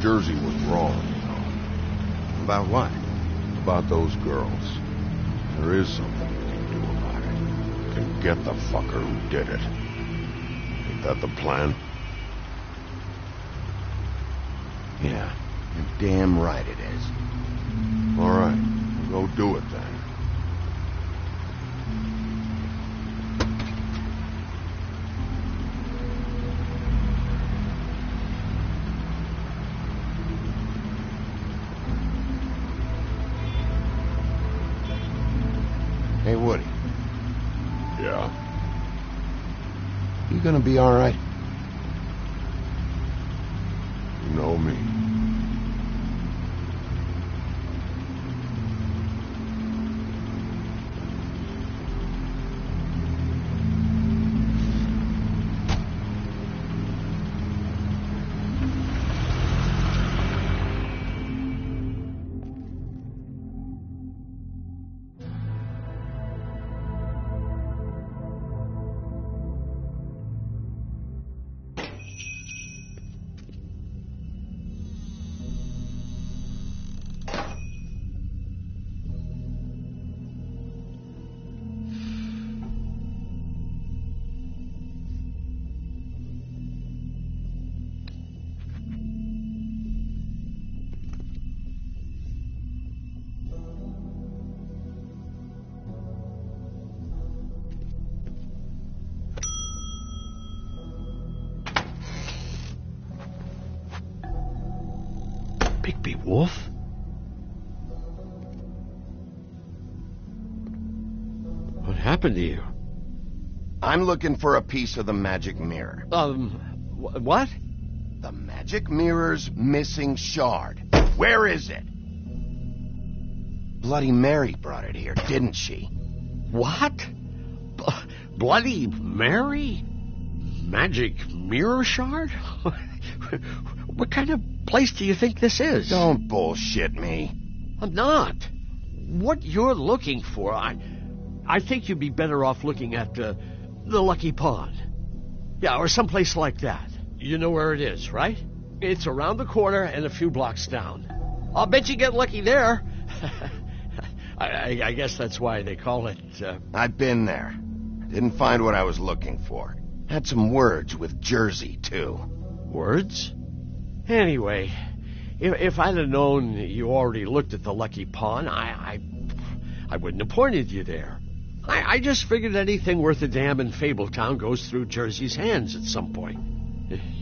Speaker 13: Jersey was wrong, you know.
Speaker 2: About what?
Speaker 13: About those girls. There is something we can do about it. We can get the fucker who did it. Ain't that the plan?
Speaker 2: Yeah, you're damn right it is.
Speaker 13: All right, we'll go do it then.
Speaker 2: Hey, Woody.
Speaker 13: Yeah?
Speaker 2: You gonna be all right?
Speaker 13: You know me.
Speaker 14: Puppy wolf? What happened to you?
Speaker 1: I'm looking for a piece of the magic mirror.
Speaker 14: What?
Speaker 1: The magic mirror's missing shard. Where is it? Bloody Mary brought it here, didn't she?
Speaker 14: What? Bloody Mary? Magic mirror shard? What kind of place do you think this is?
Speaker 1: Don't bullshit me.
Speaker 14: I'm not. What you're looking for, I think you'd be better off looking at the Lucky Pond. Yeah, or someplace like that. You know where it is, right? It's around the corner and a few blocks down. I'll bet you get lucky there. I guess that's why they call it...
Speaker 1: I've been there. Didn't find what I was looking for. Had some words with Jersey, too.
Speaker 14: Words? Anyway, if I'd have known you already looked at the Lucky Pond, I wouldn't have pointed you there. I just figured anything worth a damn in Fabletown goes through Jersey's hands at some point.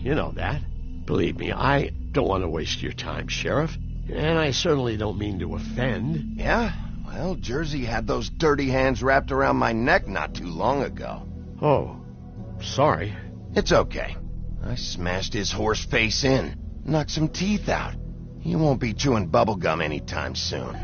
Speaker 14: You know that. Believe me, I don't want to waste your time, Sheriff. And I certainly don't mean to offend.
Speaker 1: Yeah? Well, Jersey had those dirty hands wrapped around my neck not too long ago.
Speaker 14: Oh, sorry.
Speaker 1: It's okay. I smashed his horse face in, knocked some teeth out. He won't be chewing bubblegum anytime soon.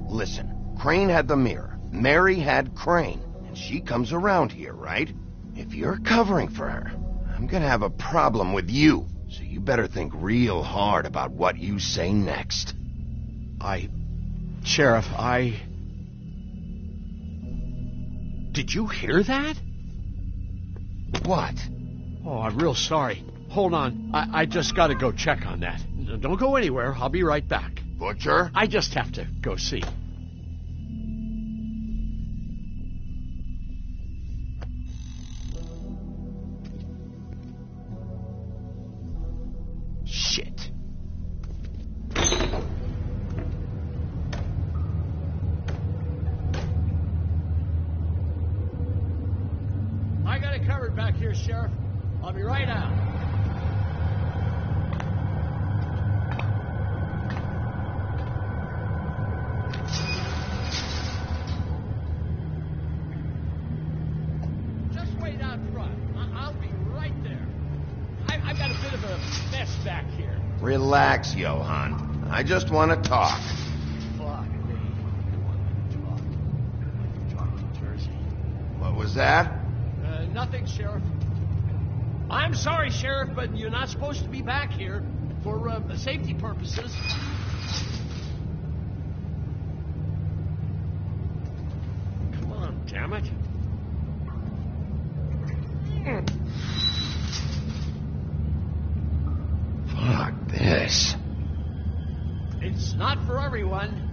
Speaker 1: Listen, Crane had the mirror. Mary had Crane. And she comes around here, right? If you're covering for her, I'm gonna have a problem with you. So you better think real hard about what you say next.
Speaker 14: Sheriff, Did you hear that?
Speaker 1: What?
Speaker 14: Oh, I'm real sorry. Hold on. I just gotta go check on that. Don't go anywhere. I'll be right back.
Speaker 13: Butcher?
Speaker 14: I just have to go see.
Speaker 1: Shit.
Speaker 14: I got it covered back here, Sheriff. I'll be right out. Just wait out front. I'll be right there. I've got a bit of a mess back here.
Speaker 1: Relax, Johann. I just want to talk.
Speaker 14: Fuck me. I want to talk to Jersey.
Speaker 1: What was that?
Speaker 14: Nothing, Sheriff. I'm sorry, Sheriff, but you're not supposed to be back here for safety purposes. Come on, damn it.
Speaker 1: Fuck this.
Speaker 14: It's not for everyone.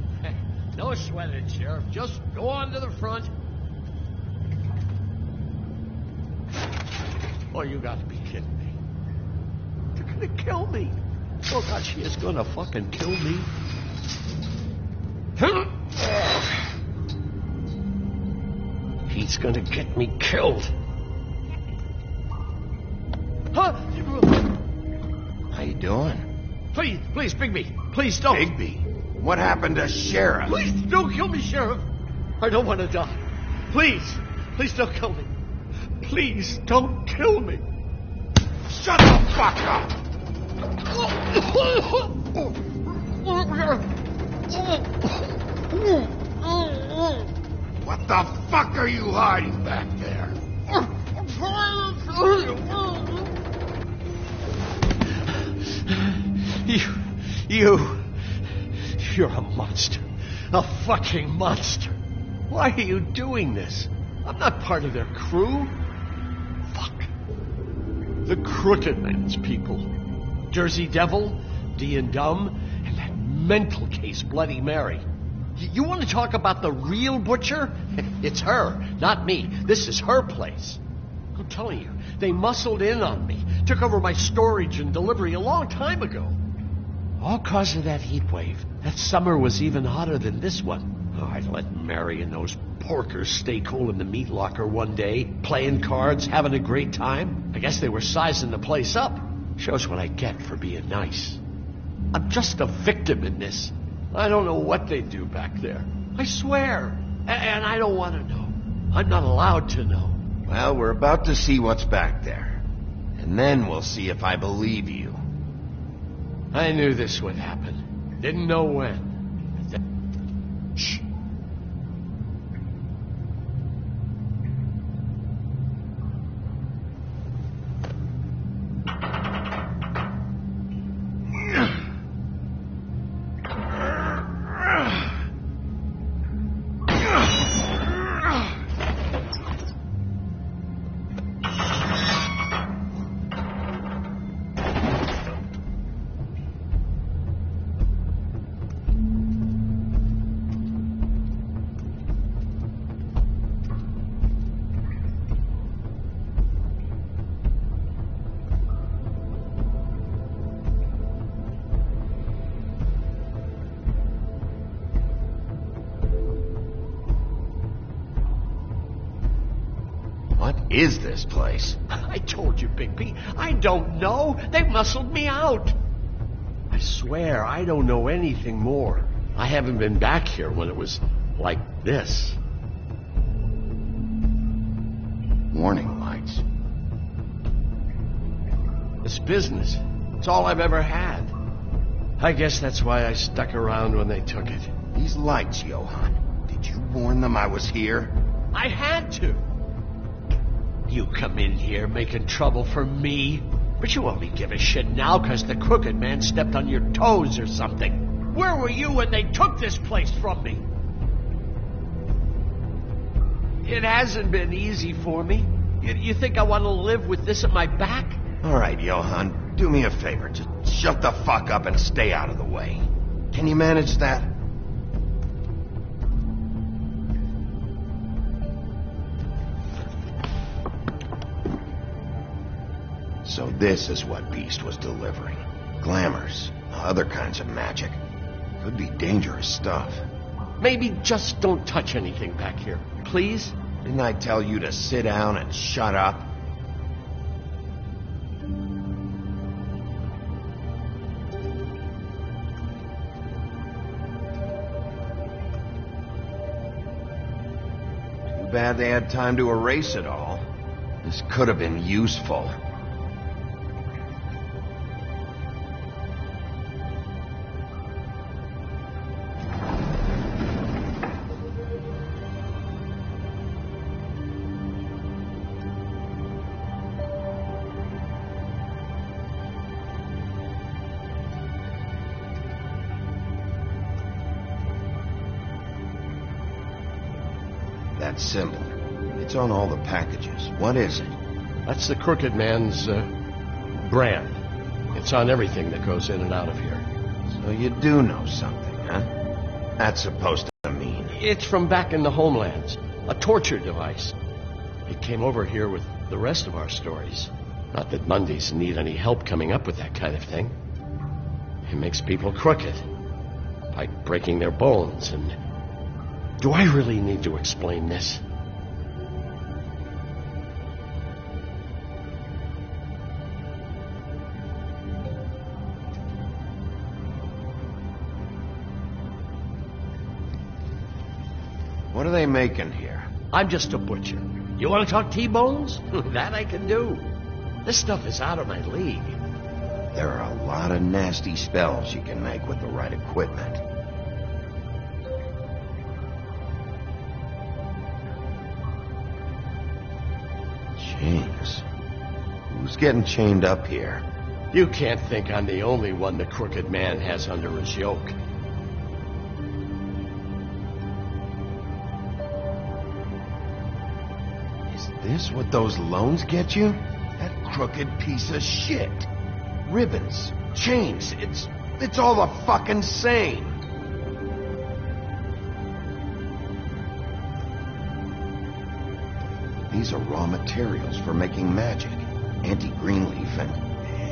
Speaker 14: No sweating, Sheriff. Just go on to the front. Oh, you got to be kidding me. You're going to kill me. Oh, God, she is going to fucking kill me. He's going to get me killed.
Speaker 1: How you doing?
Speaker 14: Please, Bigby. Please don't.
Speaker 1: Bigby? What happened to Sheriff?
Speaker 14: Please don't kill me, Sheriff. I don't want to die. Please don't kill me. Please don't kill me.
Speaker 13: Shut the fuck up! What the fuck are you hiding back there?
Speaker 14: You're a monster. A fucking monster. Why are you doing this? I'm not part of their crew. Fuck. The Crooked Man's people. Jersey Devil, D and Dumb, and that mental case, Bloody Mary. You want to talk about the real butcher? It's her, not me. This is her place. I'm telling you, they muscled in on me, took over my storage and delivery a long time ago. All cause of that heat wave. That summer was even hotter than this one. Oh, I'd let Mary and those porkers stay cool in the meat locker one day, playing cards, having a great time. I guess they were sizing the place up. Shows what I get for being nice. I'm just a victim in this. I don't know what they do back there. I swear. And I don't want to know. I'm not allowed to know.
Speaker 1: Well, we're about to see what's back there. And then we'll see if I believe you.
Speaker 14: I knew this would happen. Didn't know when. Shh.
Speaker 1: What is this place?
Speaker 14: I told you, Bigby. I don't know. They muscled me out. I swear I don't know anything more. I haven't been back here when it was like this.
Speaker 1: Warning lights.
Speaker 14: This business. It's all I've ever had. I guess that's why I stuck around when they took it.
Speaker 1: These lights, Johann. Did you warn them I was here?
Speaker 14: I had to. You come in here making trouble for me, but you only give a shit now because the crooked man stepped on your toes or something. Where were you when they took this place from me? It hasn't been easy for me. You think I want to live with this at my back?
Speaker 1: All right, Johann, do me a favor. Just shut the fuck up and stay out of the way. Can you manage that? So this is what Beast was delivering. Glamours, other kinds of magic. Could be dangerous stuff.
Speaker 14: Maybe just don't touch anything back here, please?
Speaker 1: Didn't I tell you to sit down and shut up? Too bad they had time to erase it all. This could have been useful. That symbol. It's on all the packages. What is it?
Speaker 14: That's the Crooked Man's, brand. It's on everything that goes in and out of here.
Speaker 1: So you do know something, huh? That's supposed to mean...
Speaker 14: It's from back in the homelands. A torture device. It came over here with the rest of our stories. Not that Mondays need any help coming up with that kind of thing. It makes people crooked. By breaking their bones and... Do I really need to explain this?
Speaker 1: What are they making here?
Speaker 14: I'm just a butcher. You want to talk T-bones? That I can do. This stuff is out of my league.
Speaker 1: There are a lot of nasty spells you can make with the right equipment. Chains. Who's getting chained up here?
Speaker 14: You can't think I'm the only one the Crooked Man has under his yoke.
Speaker 1: Is this what those loans get you? That crooked piece of shit. Ribbons, chains, it's all the fucking same. These are raw materials for making magic. Auntie Greenleaf and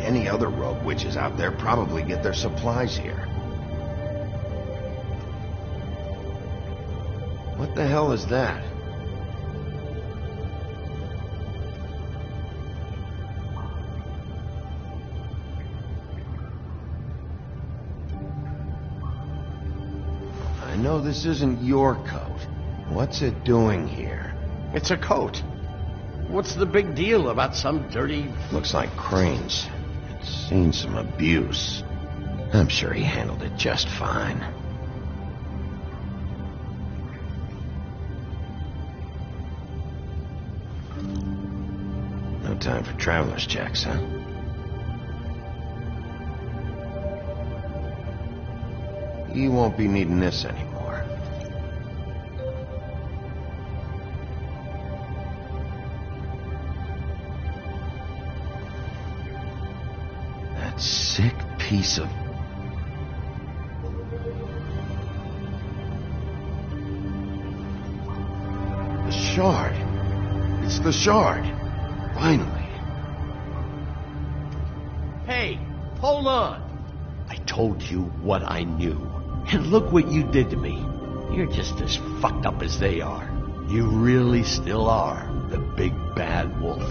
Speaker 1: any other rogue witches out there probably get their supplies here. What the hell is that? know this isn't your coat. What's it doing here?
Speaker 14: It's a coat. What's the big deal about some dirty...
Speaker 1: Looks like Crane's. It's seen some abuse. I'm sure he handled it just fine. No time for traveler's checks, huh? You won't be needing this anymore. That sick piece of... The shard. It's the shard. Finally.
Speaker 14: Hey, hold on. I told you what I knew. And look what you did to me. You're just as fucked up as they are. You really still are the big bad wolf.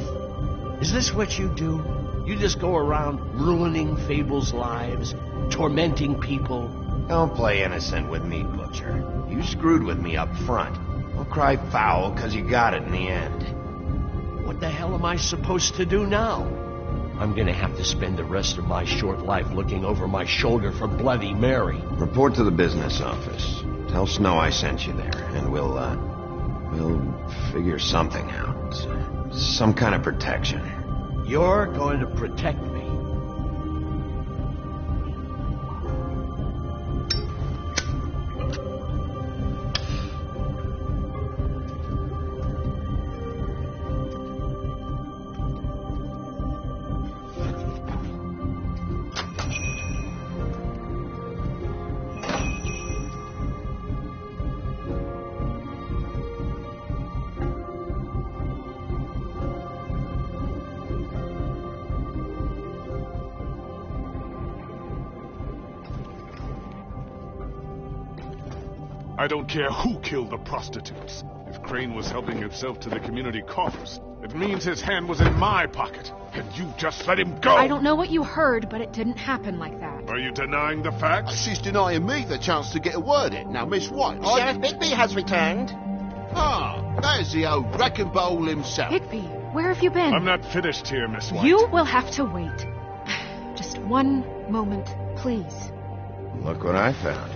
Speaker 14: Is this what you do? You just go around ruining Fable's lives, tormenting people?
Speaker 1: Don't play innocent with me, Butcher. You screwed with me up front. Don't cry foul, 'cause you got it in the end.
Speaker 14: What the hell am I supposed to do now? I'm gonna have to spend the rest of my short life looking over my shoulder for Bloody Mary.
Speaker 1: Report to the business office. Tell Snow I sent you there, and we'll figure something out. Some kind of protection.
Speaker 14: You're going to protect me.
Speaker 15: I don't care who killed the prostitutes. If Crane was helping himself to the community coffers, it means his hand was in my pocket, and you just let him go!
Speaker 4: I don't know what you heard, but it didn't happen like that.
Speaker 15: Are you denying the facts?
Speaker 2: She's denying me the chance to get a word in. Now, Miss White...
Speaker 16: Sheriff Bigby has returned.
Speaker 2: Ah, there's the old wrecking bowl himself.
Speaker 4: Bigby, where have you been?
Speaker 15: I'm not finished here, Miss White.
Speaker 4: You will have to wait. Just one moment, please.
Speaker 1: Look what I found.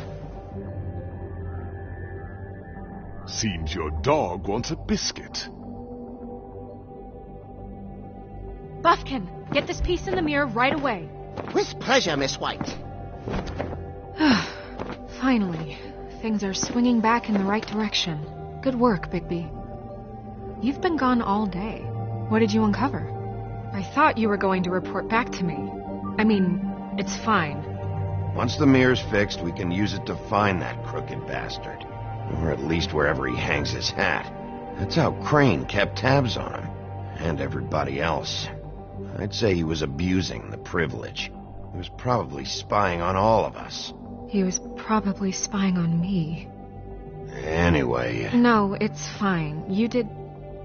Speaker 15: Seems your dog wants a biscuit.
Speaker 4: Buffkin, get this piece in the mirror right away.
Speaker 16: With pleasure, Miss White.
Speaker 4: Finally, things are swinging back in the right direction. Good work, Bigby. You've been gone all day. What did you uncover? I thought you were going to report back to me. I mean, it's fine.
Speaker 1: Once the mirror's fixed, we can use it to find that crooked bastard. Or at least wherever he hangs his hat. That's how Crane kept tabs on him. And everybody else. I'd say he was abusing the privilege. He was probably spying on all of us.
Speaker 4: He was probably spying on me.
Speaker 1: Anyway...
Speaker 4: No, it's fine. You did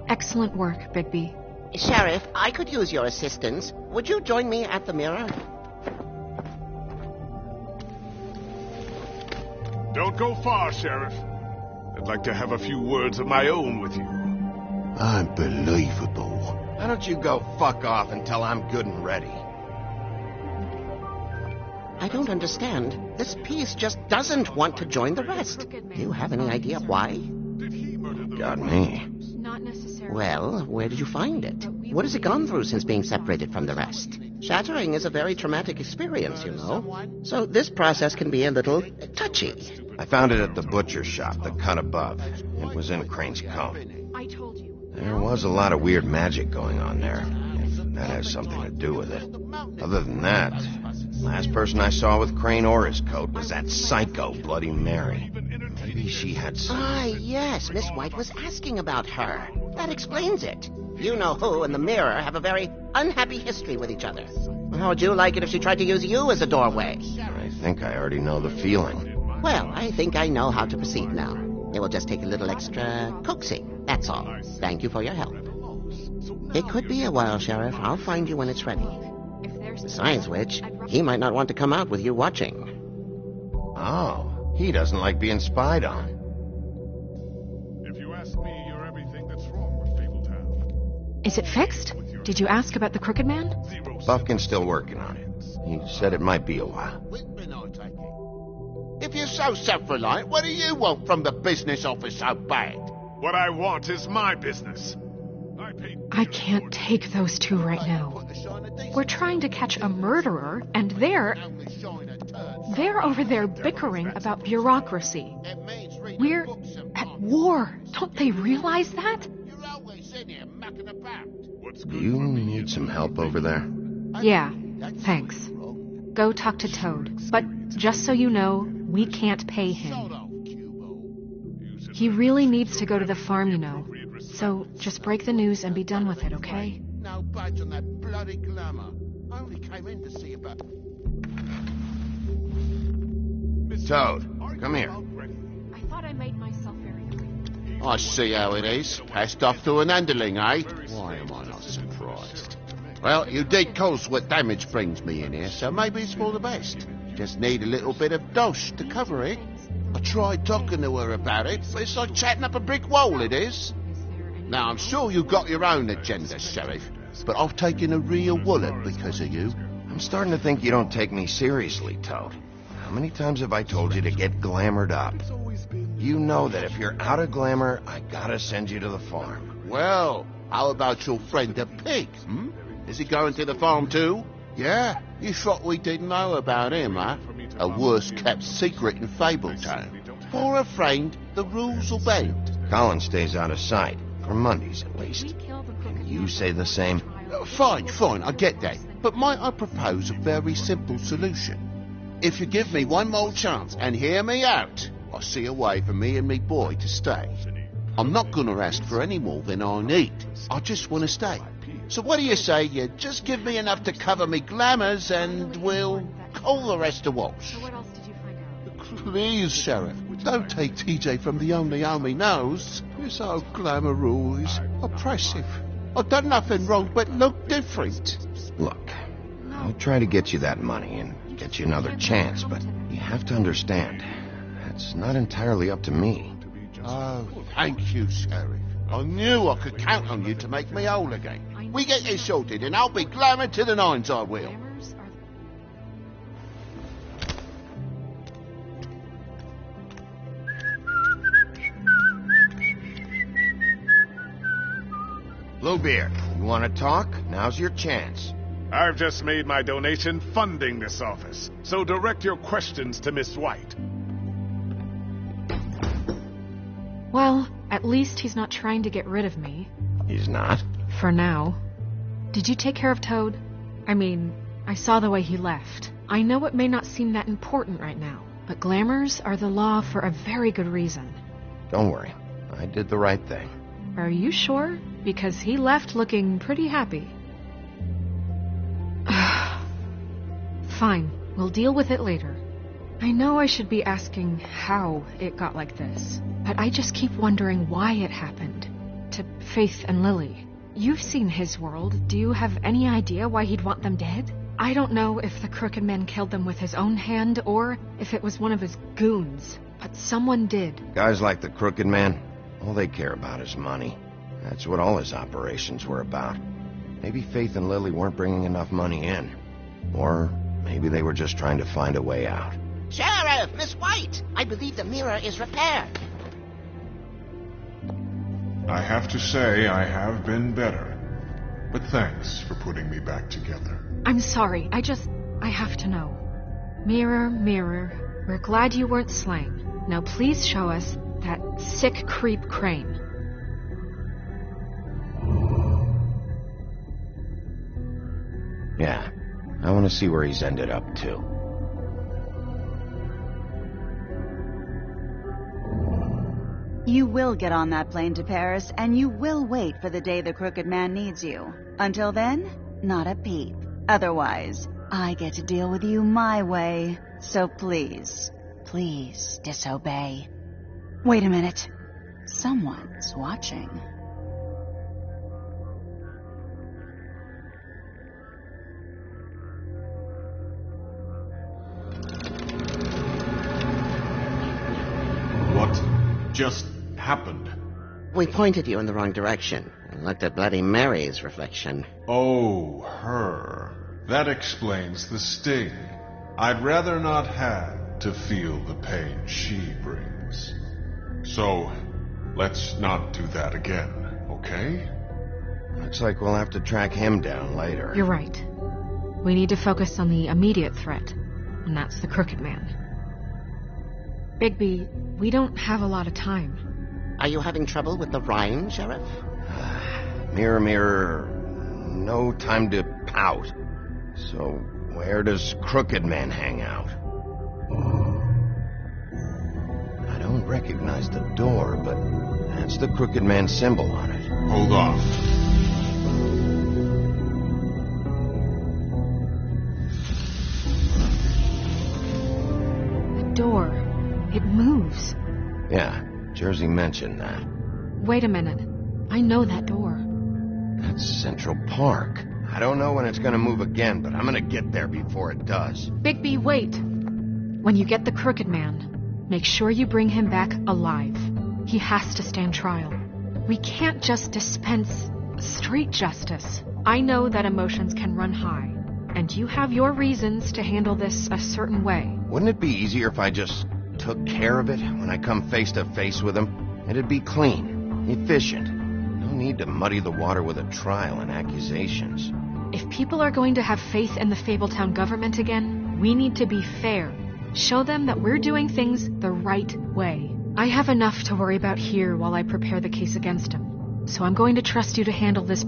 Speaker 4: excellent work, Bigby.
Speaker 16: Sheriff, I could use your assistance. Would you join me at the mirror?
Speaker 15: Don't go far, Sheriff. I'd like to have a few words of my own with you.
Speaker 2: Unbelievable.
Speaker 1: Why don't you go fuck off until I'm good and ready?
Speaker 16: I don't understand. This piece just doesn't want to join the rest. Do you have any idea why?
Speaker 1: Got me.
Speaker 4: Not necessarily.
Speaker 16: Well, where did you find it? What has it gone through since being separated from the rest? Shattering is a very traumatic experience, you know. So this process can be a little touchy.
Speaker 1: I found it at the butcher shop, the cut above. It was in Crane's comb.
Speaker 4: I told you.
Speaker 1: There was a lot of weird magic going on there, if that has something to do with it. Other than that, last person I saw with Crane or his coat was that psycho Bloody Mary. Maybe she had some...
Speaker 16: Ah, yes, Miss White was asking about her. That explains it. You know who and the mirror have a very unhappy history with each other. How would you like it if she tried to use you as a doorway?
Speaker 1: I think I already know the feeling.
Speaker 16: Well, I think I know how to proceed now. It will just take a little extra coaxing, that's all. Thank you for your help. It could be a while, Sheriff. I'll find you when it's ready. Besides which, he might not want to come out with you watching.
Speaker 1: Oh, He doesn't like being spied on.
Speaker 15: If you ask me, you're everything that's wrong with Fabletown.
Speaker 4: Is it fixed? Did you ask about the Crooked Man?
Speaker 1: Buffkin's still working on it. He said it might be a while.
Speaker 2: If you're so self-reliant, what do you want from the business office so bad?
Speaker 15: What I want is my business.
Speaker 4: I can't take those two right now. We're trying to catch a murderer, and they're over there bickering about bureaucracy. We're at war. Don't they realize that?
Speaker 1: Do you need some help over there?
Speaker 4: Yeah, thanks. Go talk to Toad. But just so you know, we can't pay him. He really needs to go to the farm, you know. So just break the news and be done with it, okay?
Speaker 2: No budge on that bloody glamour. I only came in to see about...
Speaker 1: Toad, come here.
Speaker 4: I thought I made myself very clear.
Speaker 2: I see how it is. Passed off to an underling, eh? Why am I not surprised? Well, you did cause what damage brings me in here, so maybe it's for the best. Just need a little bit of dosh to cover it. I tried talking to her about it, but it's like chatting up a brick wall, it is. Now, I'm sure you've got your own agenda, Sheriff, but I've taken a real wallet because of you.
Speaker 1: I'm starting to think you don't take me seriously, Toad. How many times have I told you to get glamored up? You know that if you're out of glamour, I gotta send you to the farm.
Speaker 2: Well, how about your friend the pig, hmm? Is he going to the farm too? Yeah? You thought we didn't know about him, huh? A worst-kept secret in Fabletown. For a friend, the rules will bend.
Speaker 1: Colin stays out of sight. For Mondays, at least. Can you say the same?
Speaker 2: Fine, I get that. But might I propose a very simple solution? If you give me one more chance and hear me out, I'll see a way for me and me boy to stay. I'm not gonna ask for any more than I need. I just want to stay. So what do you say you just give me enough to cover me glamours and we'll call the rest a wash?
Speaker 4: So what else did you find out?
Speaker 2: Please, Sheriff, don't take TJ from the only home he knows. You're so glamorous, oppressive. I've done nothing wrong but look different.
Speaker 1: Look, I'll try to get you that money and get you another chance, but you have to understand, that's not entirely up to me.
Speaker 2: Oh, thank you, Sheriff. I knew I could count on you to make me whole again. We get this sorted and I'll be glamour to the nines, I will.
Speaker 1: Bluebeard, you want to talk? Now's your chance.
Speaker 15: I've just made my donation funding this office, so direct your questions to Miss White.
Speaker 4: Well, at least he's not trying to get rid of me.
Speaker 1: He's not?
Speaker 4: For now. Did you take care of Toad? I mean, I saw the way he left. I know it may not seem that important right now, but glamours are the law for a very good reason.
Speaker 1: Don't worry. I did the right thing.
Speaker 4: Are you sure? Because he left looking pretty happy. Fine, we'll deal with it later. I know I should be asking how it got like this, but I just keep wondering why it happened. To Faith and Lily. You've seen his world. Do you have any idea why he'd want them dead? I don't know if the Crooked Man killed them with his own hand or if it was one of his goons, but someone did.
Speaker 1: Guys like the Crooked Man, all they care about is money. That's what all his operations were about. Maybe Faith and Lily weren't bringing enough money in. Or maybe they were just trying to find a way out.
Speaker 16: Sheriff, Miss White, I believe the mirror is repaired.
Speaker 15: I have to say I have been better. But thanks for putting me back together.
Speaker 4: I'm sorry, I have to know. Mirror, mirror, we're glad you weren't slain. Now please show us that sick creep Crane.
Speaker 1: Yeah, I want to see where he's ended up, too.
Speaker 17: You will get on that plane to Paris, and you will wait for the day the Crooked Man needs you. Until then, not a peep. Otherwise, I get to deal with you my way. So please, please disobey. Wait a minute. Someone's watching.
Speaker 14: just happened?
Speaker 16: We pointed you in the wrong direction and looked at Bloody Mary's reflection.
Speaker 15: Oh, her. That explains the sting. I'd rather not have to feel the pain she brings. So, let's not do that again, okay?
Speaker 1: Looks like we'll have to track him down later.
Speaker 4: You're right. We need to focus on the immediate threat, and that's the Crooked Man. Bigby, we don't have a lot of time.
Speaker 16: Are you having trouble with the rhyme, Sheriff?
Speaker 1: Mirror, mirror, no time to pout. So, where does Crooked Man hang out? I don't recognize the door, but that's the Crooked Man symbol on it.
Speaker 15: Hold on.
Speaker 4: The door. It moves.
Speaker 1: Yeah, Jersey mentioned that.
Speaker 4: Wait a minute. I know that door.
Speaker 1: That's Central Park. I don't know when it's gonna move again, but I'm gonna get there before it does.
Speaker 4: Bigby, wait. When you get the Crooked Man, make sure you bring him back alive. He has to stand trial. We can't just dispense street justice. I know that emotions can run high, and you have your reasons to handle this a certain way.
Speaker 1: Wouldn't it be easier if I just took care of it when I come face to face with him? It'd be clean, efficient. No need to muddy the water with a trial and accusations.
Speaker 4: If people are going to have faith in the Fabletown government again, we need to be fair. Show them that we're doing things the right way. I have enough to worry about here while I prepare the case against him. So I'm going to trust you to handle this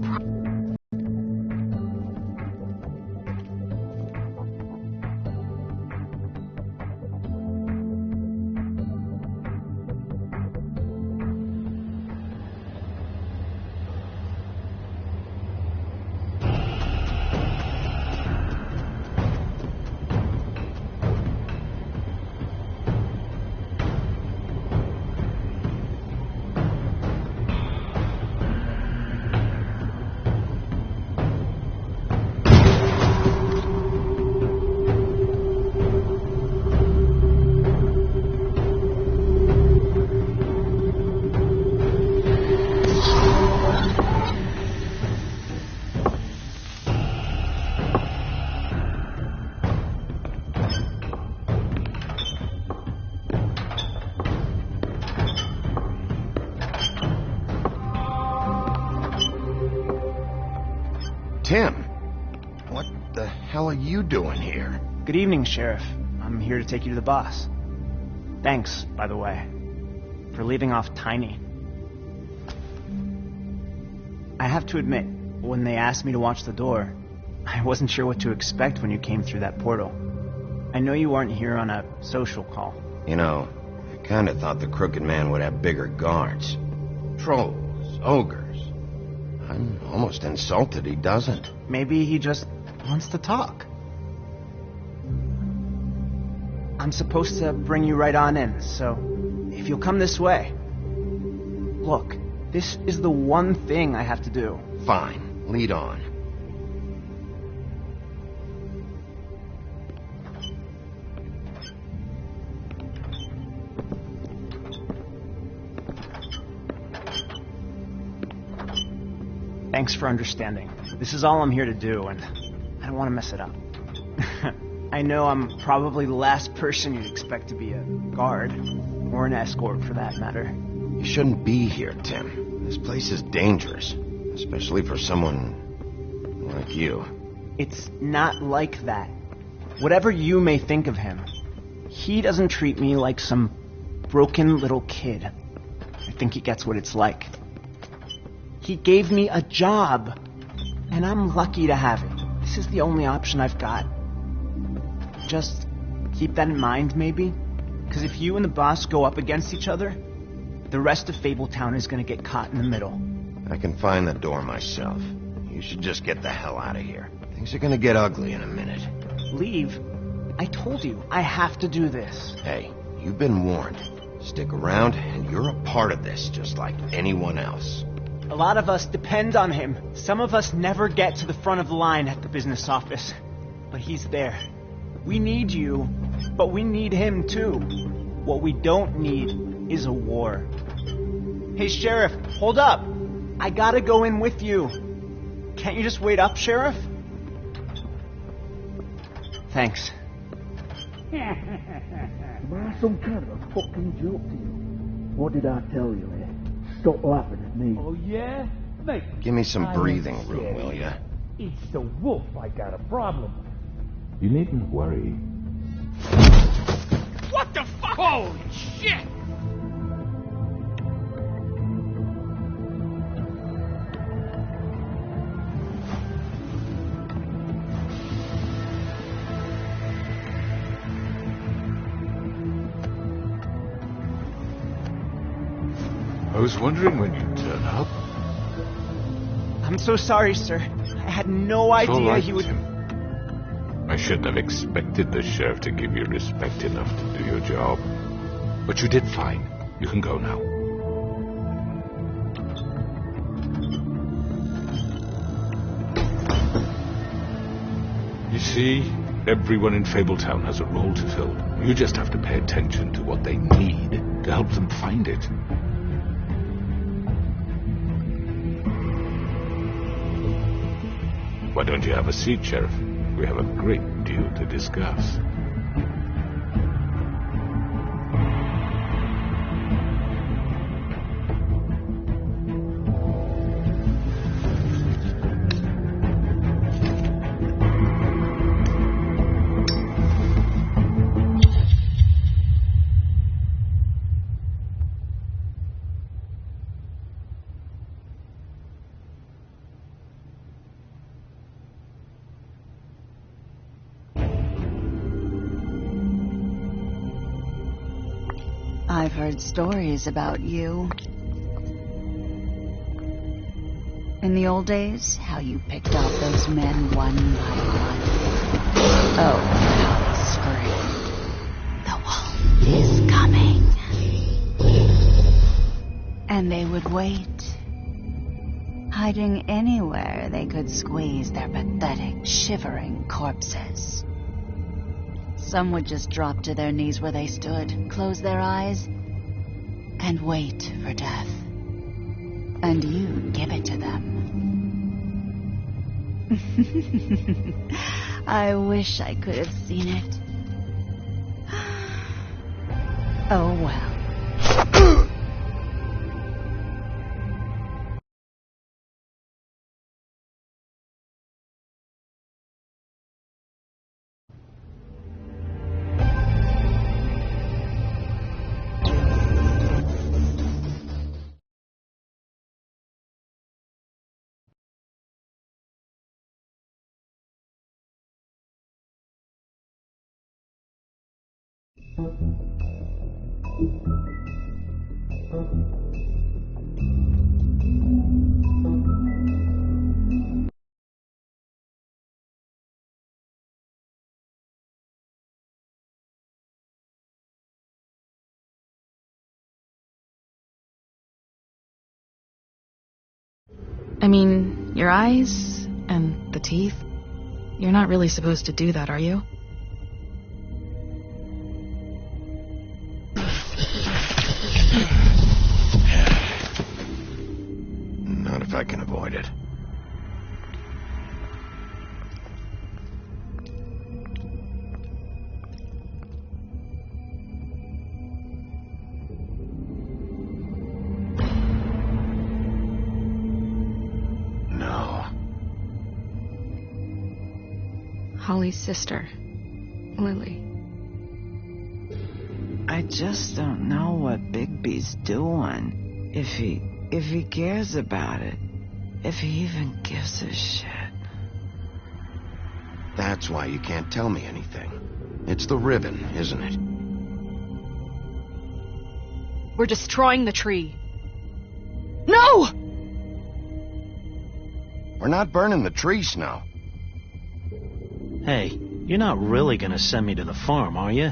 Speaker 1: Tim, what the hell are you doing here?
Speaker 8: Good evening, Sheriff. I'm here to take you to the boss. Thanks, by the way, for leaving off Tiny. I have to admit, when they asked me to watch the door, I wasn't sure what to expect when you came through that portal. I know you aren't here on a social call.
Speaker 1: You know, I kinda thought the Crooked Man would have bigger guards. Trolls, ogres. I'm almost insulted he doesn't.
Speaker 8: Maybe he just wants to talk. I'm supposed to bring you right on in, so if you'll come this way. Look, this is the one thing I have to do.
Speaker 1: Fine, lead on.
Speaker 8: Thanks for understanding. This is all I'm here to do, and I don't want to mess it up. I know I'm probably the last person you'd expect to be a guard, or an escort for that matter.
Speaker 1: You shouldn't be here, Tim. This place is dangerous, especially for someone like you.
Speaker 8: It's not like that. Whatever you may think of him, he doesn't treat me like some broken little kid. I think he gets what it's like. He gave me a job, and I'm lucky to have it. This is the only option I've got. Just keep that in mind, maybe? Because if you and the boss go up against each other, the rest of Fabletown is going to get caught in the middle.
Speaker 1: I can find the door myself. You should just get the hell out of here. Things are going to get ugly in a minute.
Speaker 8: Leave? I told you, I have to do this.
Speaker 1: Hey, you've been warned. Stick around, and you're a part of this, just like anyone else.
Speaker 8: A lot of us depend on him. Some of us never get to the front of the line at the business office. But he's there. We need you, but we need him too. What we don't need is a war. Hey, Sheriff, hold up. I gotta go in with you. Can't you just wait up, Sheriff? Thanks.
Speaker 18: Am I some kind of a fucking joke to you? What did I tell you, eh? Stop laughing at me.
Speaker 14: Oh, yeah? Mate,
Speaker 1: Give me some
Speaker 18: I
Speaker 1: breathing
Speaker 18: am
Speaker 1: room,
Speaker 18: scared.
Speaker 1: will ya?
Speaker 18: It's the wolf I got a problem.
Speaker 7: You needn't worry.
Speaker 6: What the fuck? Holy shit!
Speaker 7: I was wondering when you'd turn up.
Speaker 8: I'm so sorry, sir. I had no
Speaker 7: It's all
Speaker 8: idea
Speaker 7: right,
Speaker 8: he would...
Speaker 7: Tim. I shouldn't have expected the sheriff to give you respect enough to do your job. But you did fine. You can go now. You see, everyone in Fabletown has a role to fill. You just have to pay attention to what they need to help them find it. Why don't you have a seat, Sheriff? We have a great deal to discuss.
Speaker 17: I've heard stories about you. In the old days, how you picked off those men one by one. Oh, how they screamed. The wolf is coming. And they would wait, hiding anywhere they could squeeze their pathetic, shivering corpses. Some would just drop to their knees where they stood, close their eyes, and wait for death. And you'd give it to them. I wish I could have seen it. Oh well.
Speaker 5: I mean, your eyes and the teeth. You're not really supposed to do that, are you?
Speaker 1: Not if I can avoid it.
Speaker 4: Holly's sister, Lily.
Speaker 19: I just don't know what Bigby's doing. If he cares about it. If he even gives a shit.
Speaker 1: That's why you can't tell me anything. It's the ribbon, isn't it?
Speaker 4: We're destroying the tree. No!
Speaker 1: We're not burning the tree, Snow.
Speaker 3: Hey, you're not really gonna send me to the farm, are you?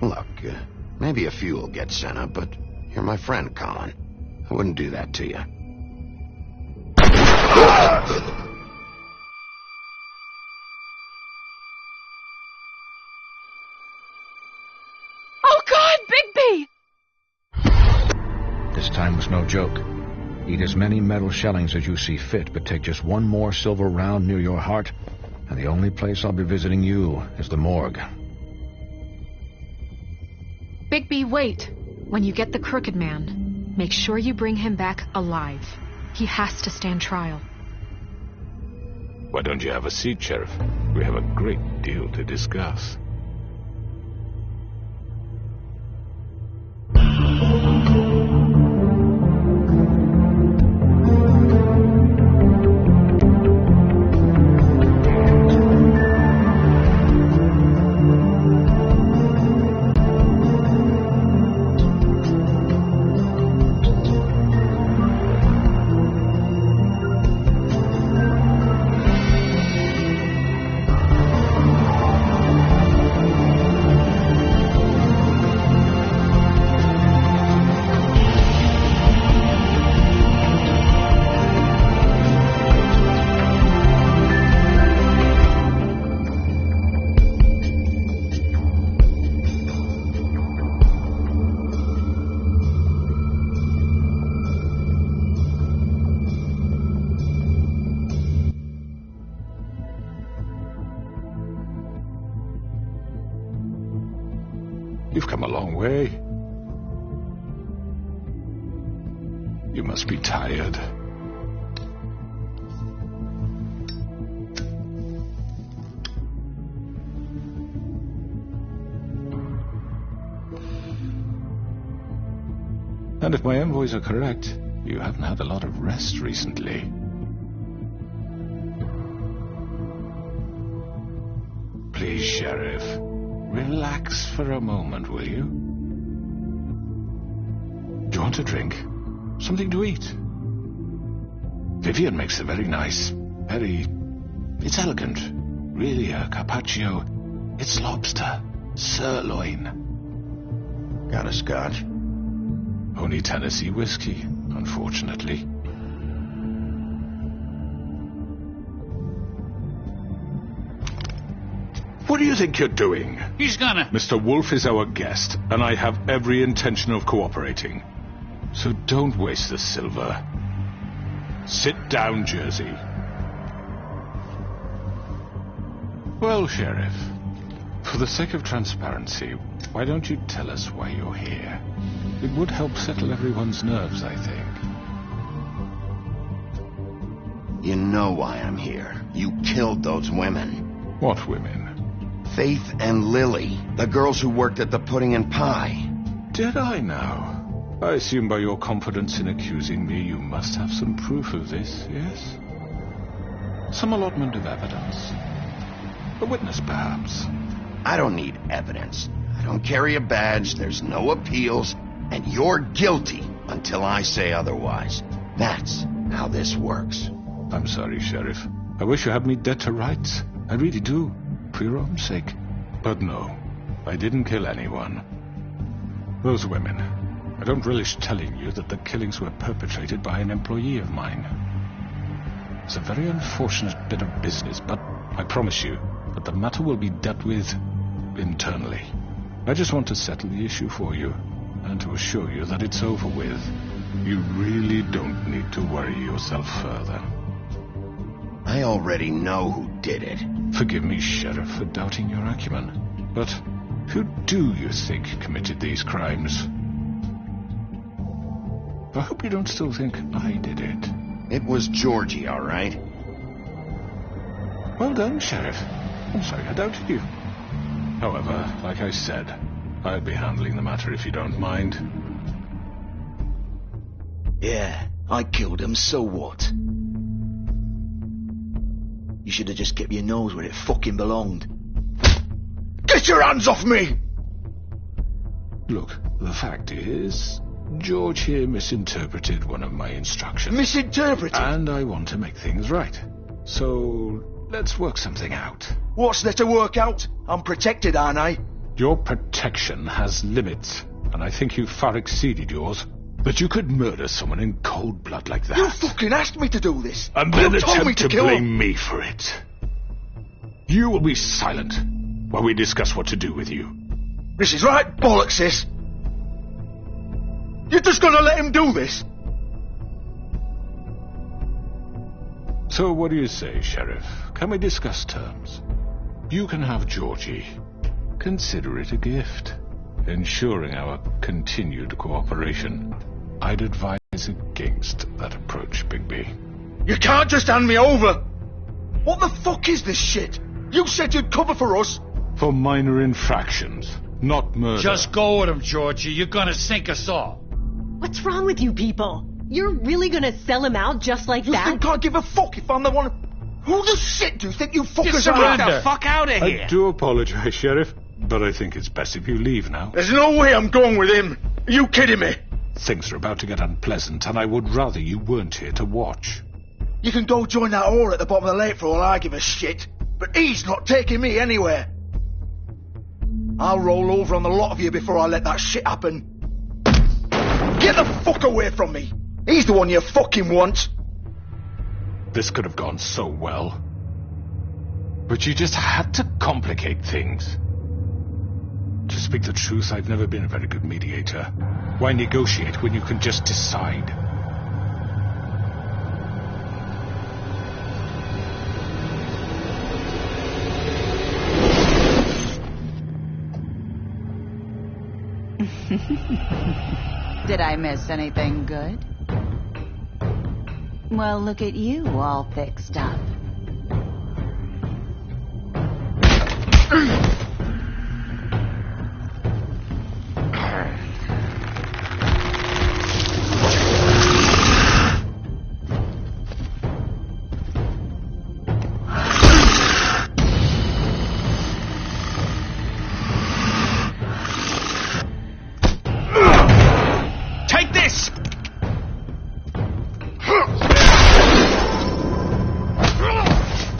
Speaker 1: Look, maybe a few will get sent up, but you're my friend, Colin. I wouldn't do that to you.
Speaker 4: Oh, God
Speaker 7: was no joke. Eat as many metal shellings as you see fit, but take just one more silver round near your heart, and the only place I'll be visiting you is the morgue.
Speaker 4: Bigby, wait. When you get the Crooked Man, make sure you bring him back alive. He has to stand trial.
Speaker 20: Why don't you have a seat, Sheriff? We have a great deal to discuss. You've come a long way. You must be tired. And if my envoys are correct, you haven't had a lot of rest recently. Please, Sheriff, relax for a moment, will you? Do you want a drink? Something to eat? Vivian makes a very nice, it's elegant. Really a carpaccio. It's lobster, sirloin.
Speaker 1: Got a scotch?
Speaker 20: Only Tennessee whiskey, unfortunately. What do you think you're doing?
Speaker 6: He's gonna...
Speaker 20: Mr. Wolf is our guest, and I have every intention of cooperating. So don't waste the silver. Sit down, Jersey. Well, Sheriff, for the sake of transparency, why don't you tell us why you're here? It would help settle everyone's nerves, I think.
Speaker 1: You know why I'm here. You killed those women.
Speaker 20: What women?
Speaker 1: Faith and Lily, the girls who worked at the Pudding and Pie.
Speaker 20: Did I now? I assume by your confidence in accusing me, you must have some proof of this, yes? Some allotment of evidence. A witness, perhaps.
Speaker 1: I don't need evidence. I don't carry a badge, there's no appeals, and you're guilty until I say otherwise. That's how this works.
Speaker 20: I'm sorry, Sheriff. I wish you had me dead to rights. I really do. For your own sake. But no, I didn't kill anyone. Those women. I don't relish telling you that the killings were perpetrated by an employee of mine. It's a very unfortunate bit of business, but I promise you that the matter will be dealt with internally. I just want to settle the issue for you, and to assure you that it's over with. You really don't need to worry yourself further.
Speaker 1: I already know who did it.
Speaker 20: Forgive me, Sheriff, for doubting your acumen, but who do you think committed these crimes? I hope you don't still think I did it.
Speaker 1: It was Georgie, all right?
Speaker 20: Well done, Sheriff. I'm sorry I doubted you. However, like I said, I'll be handling the matter if you don't mind.
Speaker 21: Yeah, I killed him, so what? You should have just kept your nose where it fucking belonged. Get your hands off me!
Speaker 20: Look, the fact is, George here misinterpreted one of my instructions.
Speaker 21: Misinterpreted?
Speaker 20: And I want to make things right. So, let's work something out.
Speaker 21: What's there to work out? I'm protected, aren't I?
Speaker 20: Your protection has limits, and I think you've far exceeded yours. But you could murder someone in cold blood like that.
Speaker 21: You fucking asked me to do this.
Speaker 20: And then
Speaker 21: you told me
Speaker 20: attempt to
Speaker 21: kill
Speaker 20: blame
Speaker 21: him.
Speaker 20: me for it. You will be silent while we discuss what to do with you.
Speaker 21: This is right bollocks, sis. You're just gonna let him do this?
Speaker 20: So what do you say, Sheriff? Can we discuss terms? You can have Georgie. Consider it a gift, ensuring our continued cooperation. I'd advise against that approach, Bigby.
Speaker 21: You can't just hand me over! What the fuck is this shit? You said you'd cover for us!
Speaker 20: For minor infractions, not murder.
Speaker 6: Just go with him, Georgie. You're gonna sink us all.
Speaker 9: What's wrong with you people? You're really gonna sell him out just like that?
Speaker 21: You think I give a fuck if I'm the one... Who the shit do you think you fuckers
Speaker 6: are?
Speaker 21: Get
Speaker 6: the fuck out of here!
Speaker 20: I do apologize, Sheriff, but I think it's best if you leave now.
Speaker 21: There's no way I'm going with him. Are you kidding me?
Speaker 20: Things are about to get unpleasant, and I would rather you weren't here to watch.
Speaker 21: You can go join that whore at the bottom of the lake for all I give a shit, but he's not taking me anywhere. I'll roll over on the lot of you before I let that shit happen. Get the fuck away from me! He's the one you fucking want!
Speaker 20: This could have gone so well. But you just had to complicate things. To speak the truth, I've never been a very good mediator. Why negotiate when you can just decide?
Speaker 17: Did I miss anything good? Well, look at you, all fixed up.
Speaker 21: Take this!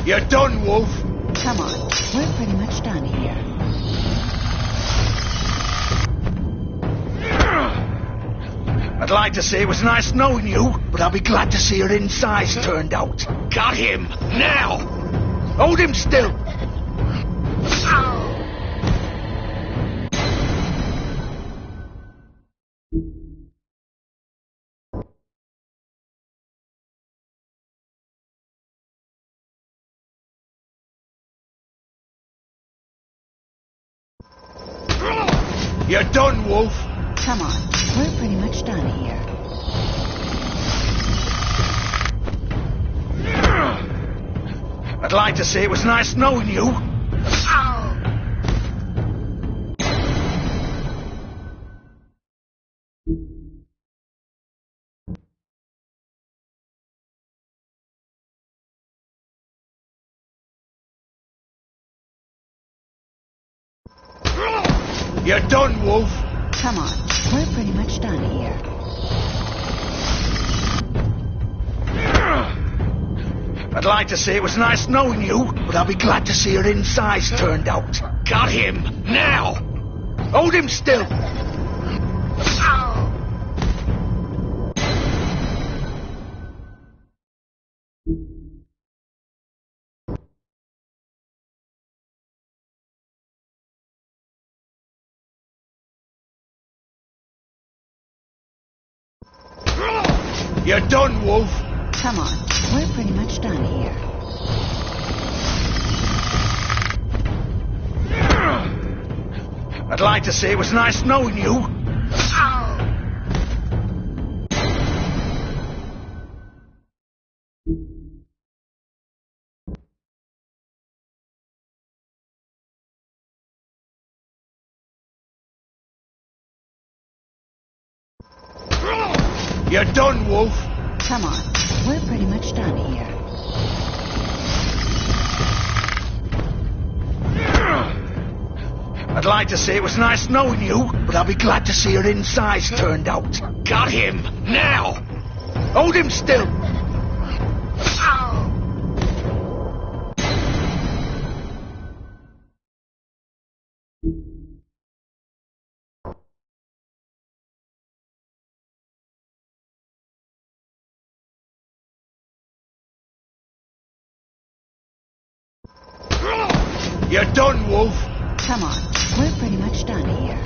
Speaker 21: You're done, Wolf.
Speaker 17: Come on, we're pretty much done here.
Speaker 21: I'd like to say it was nice knowing you, but I'll be glad to see your insides turned out. Got him! Now! Hold him still! You're done, Wolf.
Speaker 17: Come on, we're pretty much done here.
Speaker 21: I'd like to say it was nice knowing you. You're done, Wolf.
Speaker 17: Come on, we're pretty much done here.
Speaker 21: I'd like to say it was nice knowing you, but I'll be glad to see your insides turned out. Got him! Now! Hold him still! You're done, Wolf.
Speaker 17: Come on, we're pretty much done here.
Speaker 21: I'd like to say it was nice knowing you. You're done, Wolf.
Speaker 17: Come on, we're pretty much done here.
Speaker 21: I'd like to say it was nice knowing you, but I'll be glad to see your insides turned out. Got him! Now! Hold him still! You're done, Wolf.
Speaker 17: Come on, we're pretty much done here.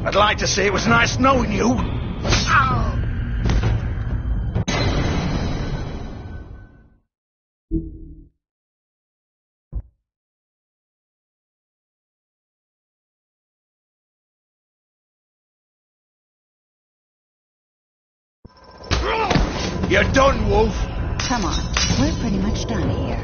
Speaker 21: I'd like to say it was nice knowing you. You're done, Wolf.
Speaker 17: Come on, we're pretty much done here.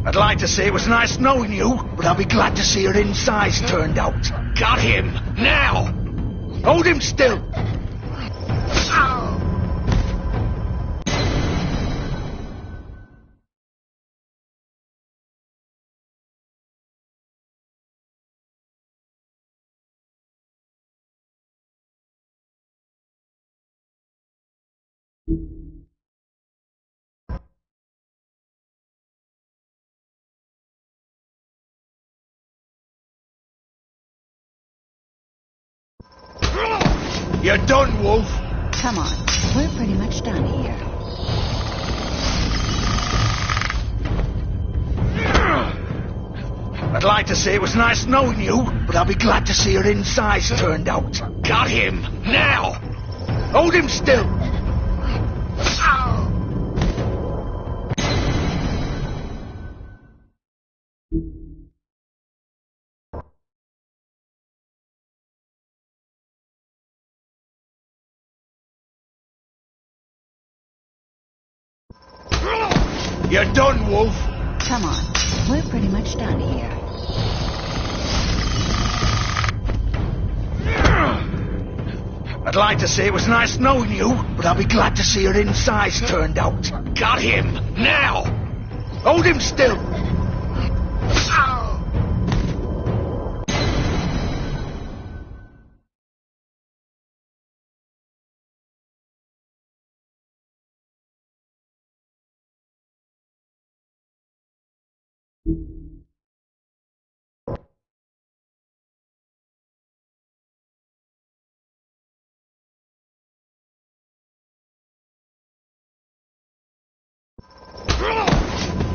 Speaker 21: I'd like to say it was nice knowing you, but I'll be glad to see your insides turned out. Got him! Now! Hold him still! You're done, Wolf.
Speaker 17: Come on, we're pretty much done here.
Speaker 21: I'd like to say it was nice knowing you, but I'll be glad to see your insides turned out. Got him! Now! Hold him still! You're done, Wolf.
Speaker 17: Come on, we're pretty much done here.
Speaker 21: I'd like to say it was nice knowing you, but I'll be glad to see your insides turned out. Got him! Now! Hold him still!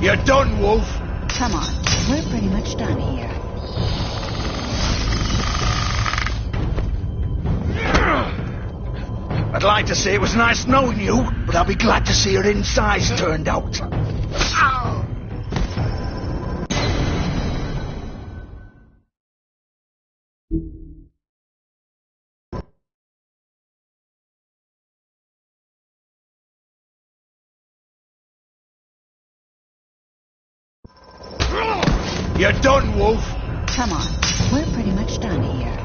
Speaker 21: You're done, Wolf.
Speaker 17: Come on, we're pretty much done here.
Speaker 21: I'd like to say it was nice knowing you, but I'll be glad to see your insides turned out. You're done, Wolf.
Speaker 17: Come on, we're pretty much done here.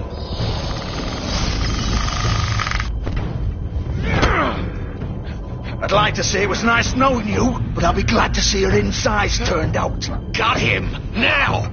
Speaker 21: I'd like to say it was nice knowing you, but I'll be glad to see your insides turned out. Got him! Now!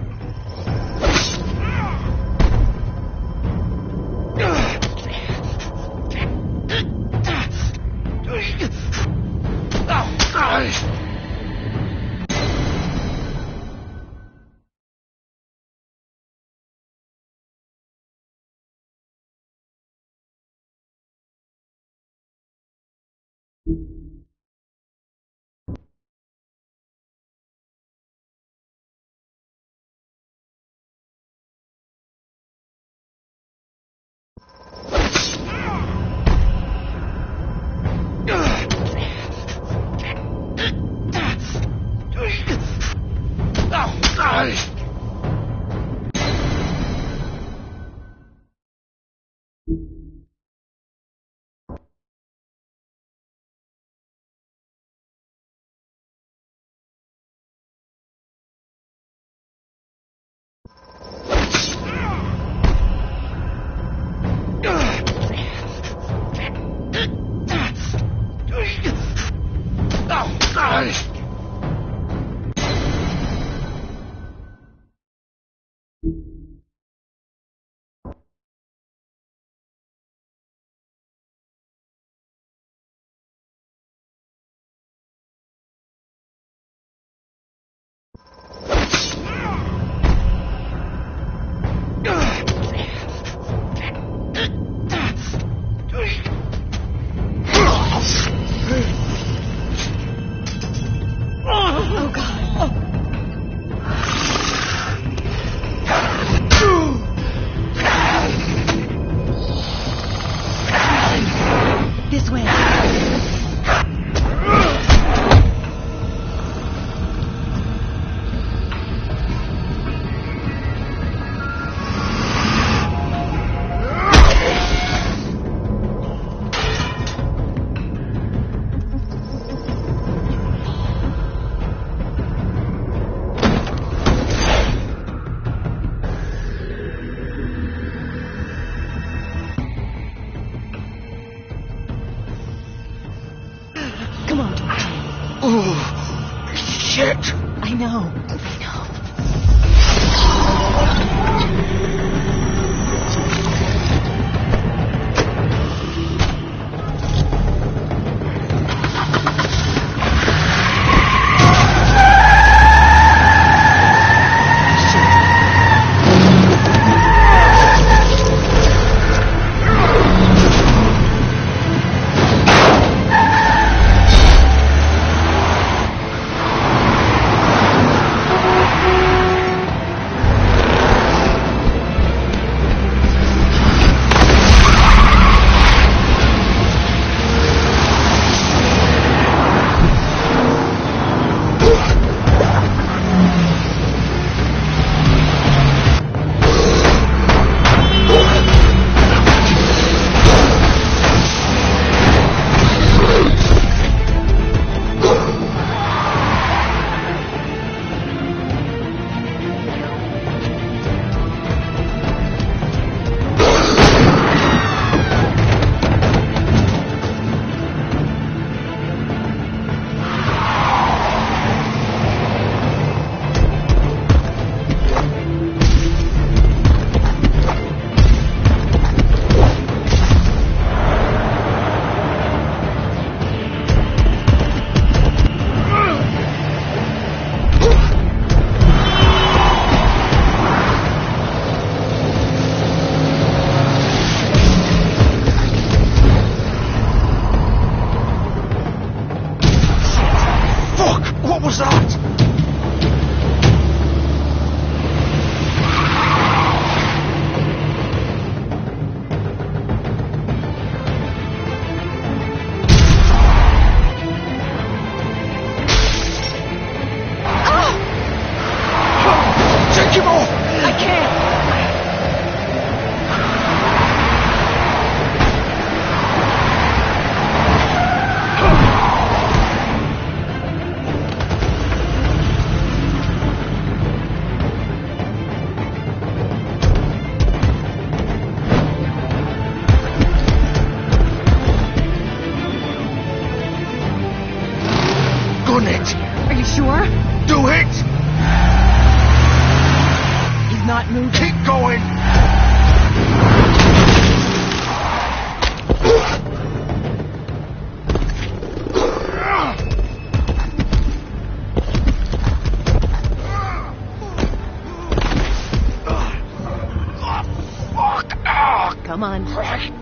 Speaker 9: Come on.
Speaker 21: Right.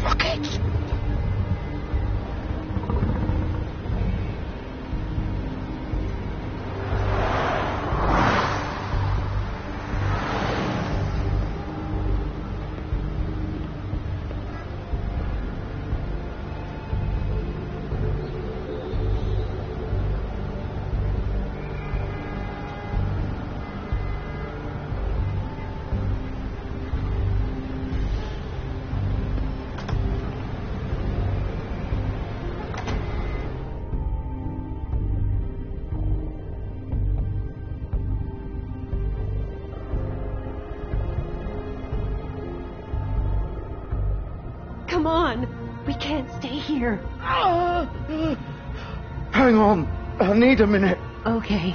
Speaker 21: Fuck it.
Speaker 9: Come on. We can't stay here.
Speaker 21: Hang on. I need a minute.
Speaker 9: Okay.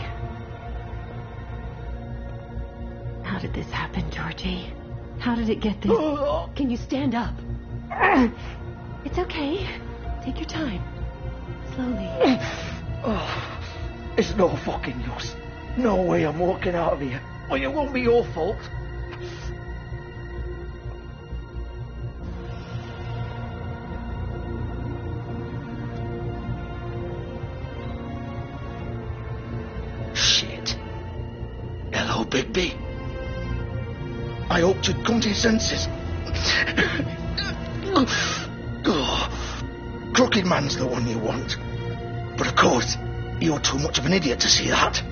Speaker 9: How did this happen, Georgie? How did it get this? Can you stand up? It's okay. Take your time. Slowly.
Speaker 21: It's no fucking use. No way I'm walking out of here. Well, it won't be your fault. Shit. Hello, Bigby. I hoped you'd come to your senses. Crooked Man's the one you want. But of course, you're too much of an idiot to see that.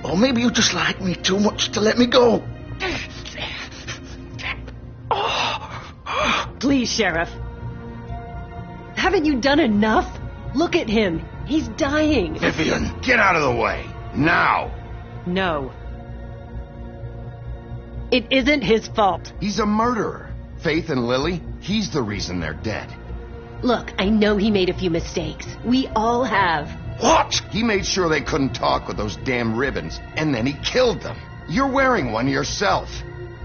Speaker 21: Or maybe you just like me too much to let me go.
Speaker 9: Please, Sheriff. Haven't you done enough? Look at him. He's dying.
Speaker 1: Vivian, get out of the way. Now.
Speaker 9: No. It isn't his fault.
Speaker 1: He's a murderer. Faith and Lily, he's the reason they're dead.
Speaker 9: Look, I know he made a few mistakes. We all have.
Speaker 1: What? He made sure they couldn't talk with those damn ribbons, and then he killed them. You're wearing one yourself.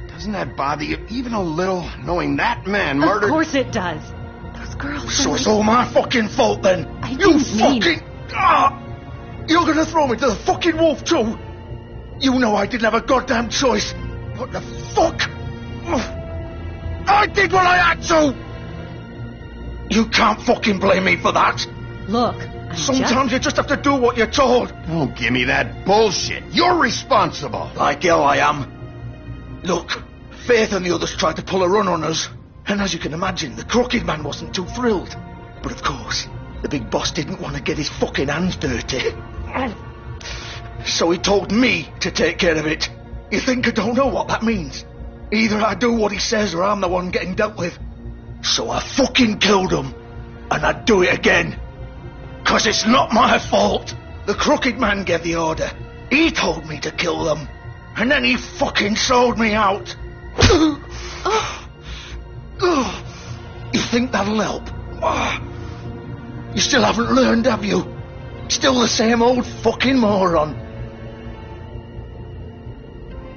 Speaker 1: Doesn't that bother you even a little, knowing that man murdered...
Speaker 9: Of course it does. Those girls...
Speaker 21: So it's all my fucking fault then? You fucking... You're gonna throw me to the fucking wolf too? You know I didn't have a goddamn choice. What the fuck? I did what I had to! You can't fucking blame me for that.
Speaker 9: Look,
Speaker 21: sometimes you just have to do what you're told.
Speaker 1: Don't give me that bullshit. You're responsible.
Speaker 21: Like hell I am. Look, Faith and the others tried to pull a run on us. And as you can imagine, the Crooked Man wasn't too thrilled. But of course, the big boss didn't want to get his fucking hands dirty. So he told me to take care of it. You think I don't know what that means? Either I do what he says or I'm the one getting dealt with. So I fucking killed him. And I'd do it again. 'Cause it's not my fault. The Crooked Man gave the order. He told me to kill them. And then he fucking sold me out. You think that'll help? You still haven't learned, have you? Still the same old fucking moron.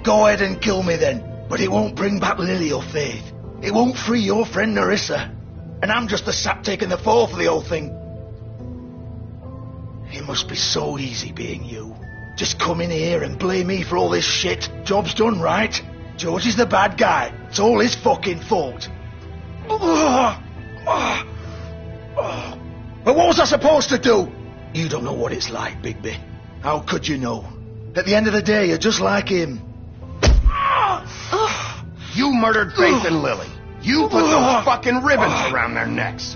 Speaker 21: Go ahead and kill me then. But it won't bring back Lily or Faith. It won't free your friend Nerissa. And I'm just the sap taking the fall for the whole thing. It must be so easy being you. Just come in here and blame me for all this shit. Job's done, right? George is the bad guy. It's all his fucking fault. But what was I supposed to do? You don't know what it's like, Bigby. How could you know? At the end of the day, you're just like him.
Speaker 1: You murdered Faith and Lily. You put those fucking ribbons around their necks.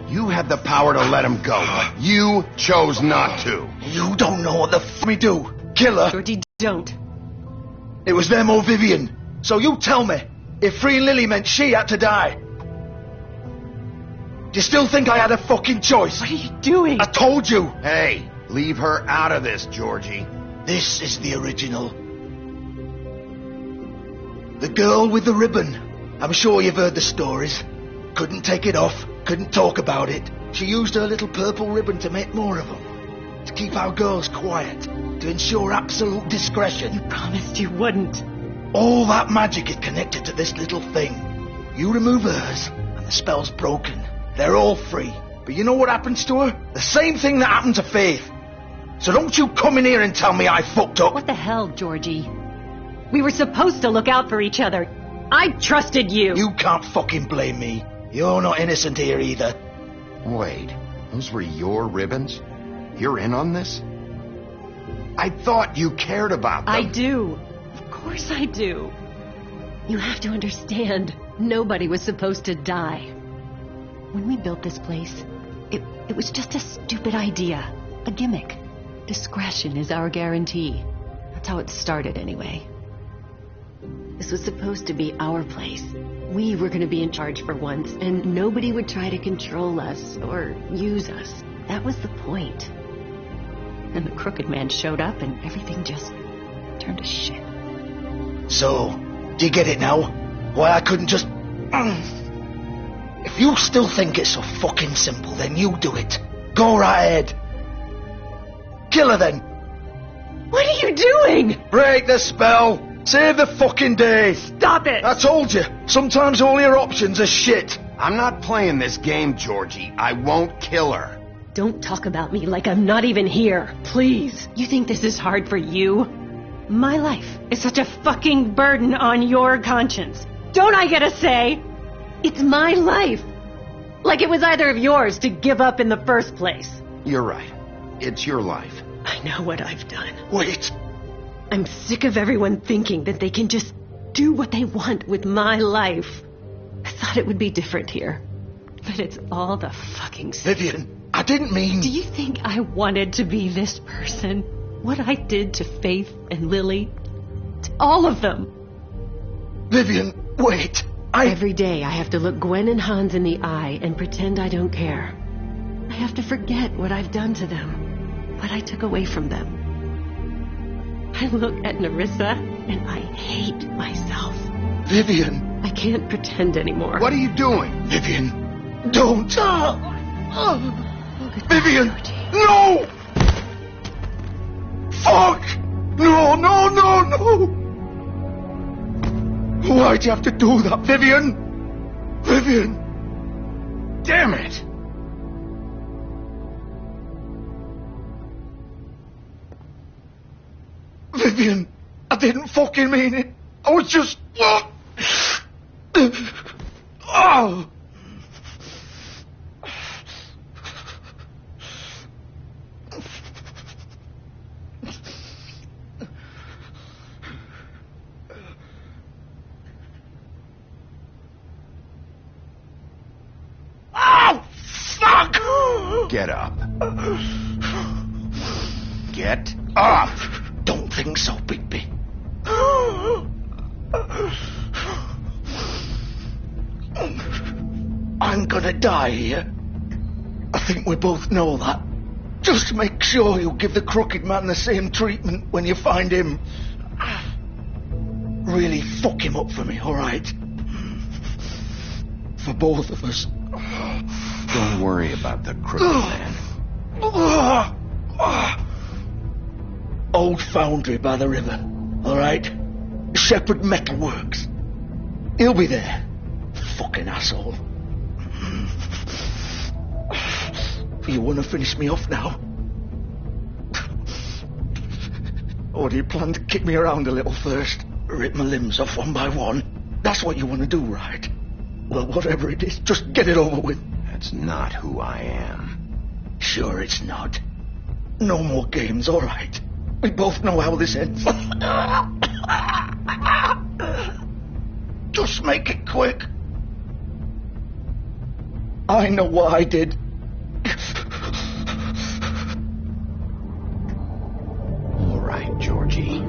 Speaker 1: You had the power to let them go, but you chose not to.
Speaker 21: You don't know what the f*** we do. Kill her.
Speaker 9: Georgie, don't.
Speaker 21: It was them or Vivian. So you tell me, if freeing Lily meant she had to die. Do you still think I had a fucking choice?
Speaker 9: What are you doing?
Speaker 21: I told you.
Speaker 1: Hey, leave her out of this, Georgie.
Speaker 21: This is the original. The girl with the ribbon. I'm sure you've heard the stories. Couldn't take it off, couldn't talk about it. She used her little purple ribbon to make more of them. To keep our girls quiet. To ensure absolute discretion.
Speaker 9: You promised you wouldn't.
Speaker 21: All that magic is connected to this little thing. You remove hers, and the spell's broken. They're all free. But you know what happens to her? The same thing that happened to Faith. So don't you come in here and tell me I fucked up.
Speaker 9: What the hell, Georgie? We were supposed to look out for each other. I trusted you.
Speaker 21: You can't fucking blame me. You're not innocent here either.
Speaker 1: Wait, those were your ribbons? You're in on this? I thought you cared about them.
Speaker 9: I do. Of course I do. You have to understand, nobody was supposed to die. When we built this place, it was just a stupid idea. A gimmick. Discretion is our guarantee. That's how it started anyway. This was supposed to be our place. We were going to be in charge for once, and nobody would try to control us or use us. That was the point. And the Crooked Man showed up, and everything just turned to shit.
Speaker 21: So, do you get it now? Why I couldn't just... If you still think it's so fucking simple, then you do it. Go right ahead. Kill her then.
Speaker 9: What are you doing?
Speaker 21: Break the spell. Save the fucking day.
Speaker 9: Stop it.
Speaker 21: I told you. Sometimes all your options are shit.
Speaker 1: I'm not playing this game, Georgie. I won't kill her.
Speaker 9: Don't talk about me like I'm not even here. Please. You think this is hard for you? My life is such a fucking burden on your conscience. Don't I get a say? It's my life. Like it was either of yours to give up in the first place.
Speaker 1: You're right. It's your life.
Speaker 9: I know what I've done.
Speaker 21: Wait.
Speaker 9: I'm sick of everyone thinking that they can just do what they want with my life. I thought it would be different here. But it's all the fucking same.
Speaker 21: Vivian, I didn't mean...
Speaker 9: Do you think I wanted to be this person? What I did to Faith and Lily? To all of them?
Speaker 21: Vivian, wait.
Speaker 9: Every day I have to look Gwen and Hans in the eye and pretend I don't care. I have to forget what I've done to them, what I took away from them. I look at Nerissa and I hate myself.
Speaker 21: Vivian.
Speaker 9: I can't pretend anymore.
Speaker 1: What are you doing?
Speaker 21: Vivian, don't. Vivian, no! Fuck! No, no, no, no! Why'd you have to do that, Vivian? Vivian! Damn it! Vivian, I didn't fucking mean it. I was just... Oh! Fuck!
Speaker 1: Get up. Get up!
Speaker 21: Don't think so, Bigby. I'm gonna die here. I think we both know that. Just make sure you give the Crooked Man the same treatment when you find him. Really fuck him up for me, alright? For both of us.
Speaker 1: Don't worry about the Crooked Man.
Speaker 21: Old foundry by the river, alright? Shepherd Metal Works. He'll be there. Fucking asshole. You want to finish me off now? Or do you plan to kick me around a little first? Rip my limbs off one by one? That's what you want to do, right? Well, whatever it is, just get it over with.
Speaker 1: That's not who I am.
Speaker 21: Sure it's not. No more games, alright? We both know how this ends. Just make it quick. I know what I did.
Speaker 1: All right, Georgie.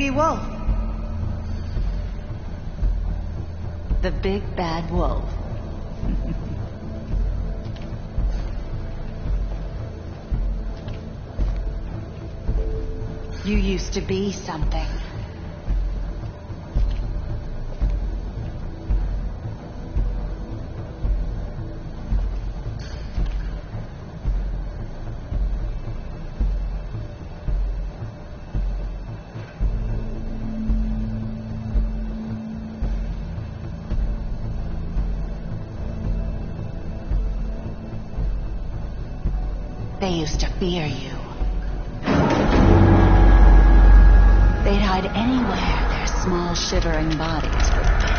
Speaker 17: baby wolf. The big bad wolf. You used to be something. They used to fear you. They'd hide anywhere their small shivering bodies would fit.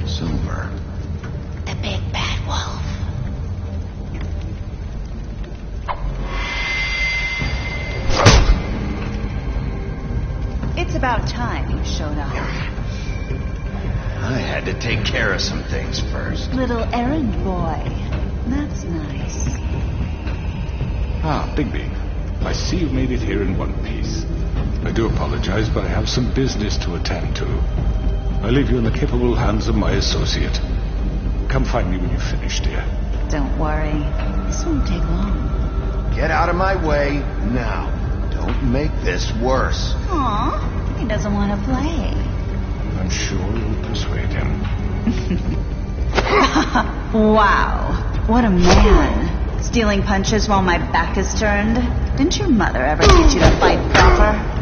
Speaker 1: Silver.
Speaker 17: The big bad wolf. It's about time you showed up.
Speaker 1: I had to take care of some things first.
Speaker 17: Little errand boy. That's nice.
Speaker 20: Ah, Bigby. I see you made it here in one piece. I do apologize, but I have some business to attend to. I leave you in the capable hands of my associate. Come find me when you've finished, dear.
Speaker 17: Don't worry. This won't take long.
Speaker 1: Get out of my way now. Don't make this worse.
Speaker 17: Aw, he doesn't want to play.
Speaker 20: I'm sure you'll persuade him.
Speaker 17: Wow, what a man. Stealing punches while my back is turned. Didn't your mother ever teach you to fight proper?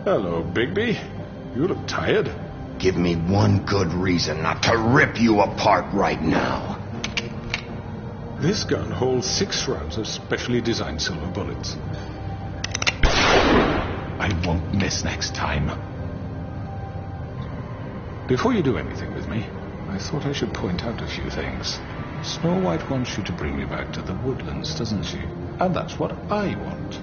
Speaker 20: Hello, Bigby. You look tired.
Speaker 1: Give me one good reason not to rip you apart right now.
Speaker 20: This gun holds 6 rounds of specially designed silver bullets. I won't miss next time. Before you do anything with me, I thought I should point out a few things. Snow White wants you to bring me back to the woodlands, doesn't she? And that's what I want.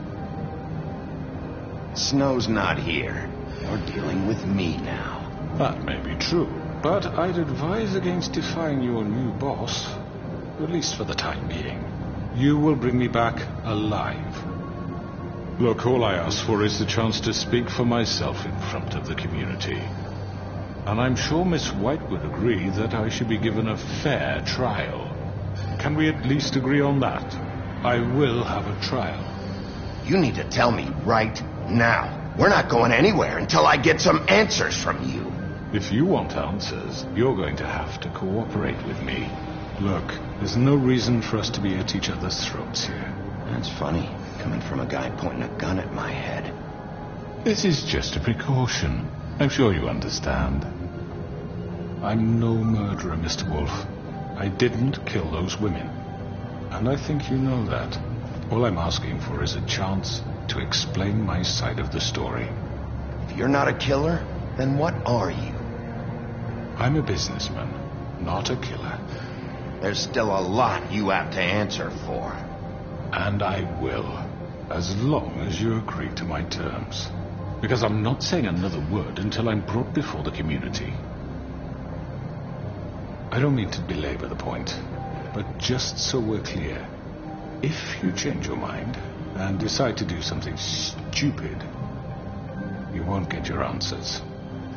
Speaker 1: Snow's not here. You're dealing with me now.
Speaker 20: That may be true, but I'd advise against defying your new boss, at least for the time being. You will bring me back alive. Look, all I ask for is the chance to speak for myself in front of the community. And I'm sure Miss White would agree that I should be given a fair trial. Can we at least agree on that? I will have a trial.
Speaker 1: You need to tell me right now. We're not going anywhere until I get some answers from you.
Speaker 20: If you want answers, you're going to have to cooperate with me. Look, there's no reason for us to be at each other's throats here.
Speaker 1: That's funny, coming from a guy pointing a gun at my head.
Speaker 20: This is just a precaution. I'm sure you understand. I'm no murderer, Mr. Wolf. I didn't kill those women. And I think you know that. All I'm asking for is a chance to explain my side of the story.
Speaker 1: If you're not a killer, then what are you?
Speaker 20: I'm a businessman, not a killer.
Speaker 1: There's still a lot you have to answer for.
Speaker 20: And I will, as long as you agree to my terms. Because I'm not saying another word until I'm brought before the community. I don't mean to belabor the point, but just so we're clear, if you change your mind and decide to do something stupid, you won't get your answers.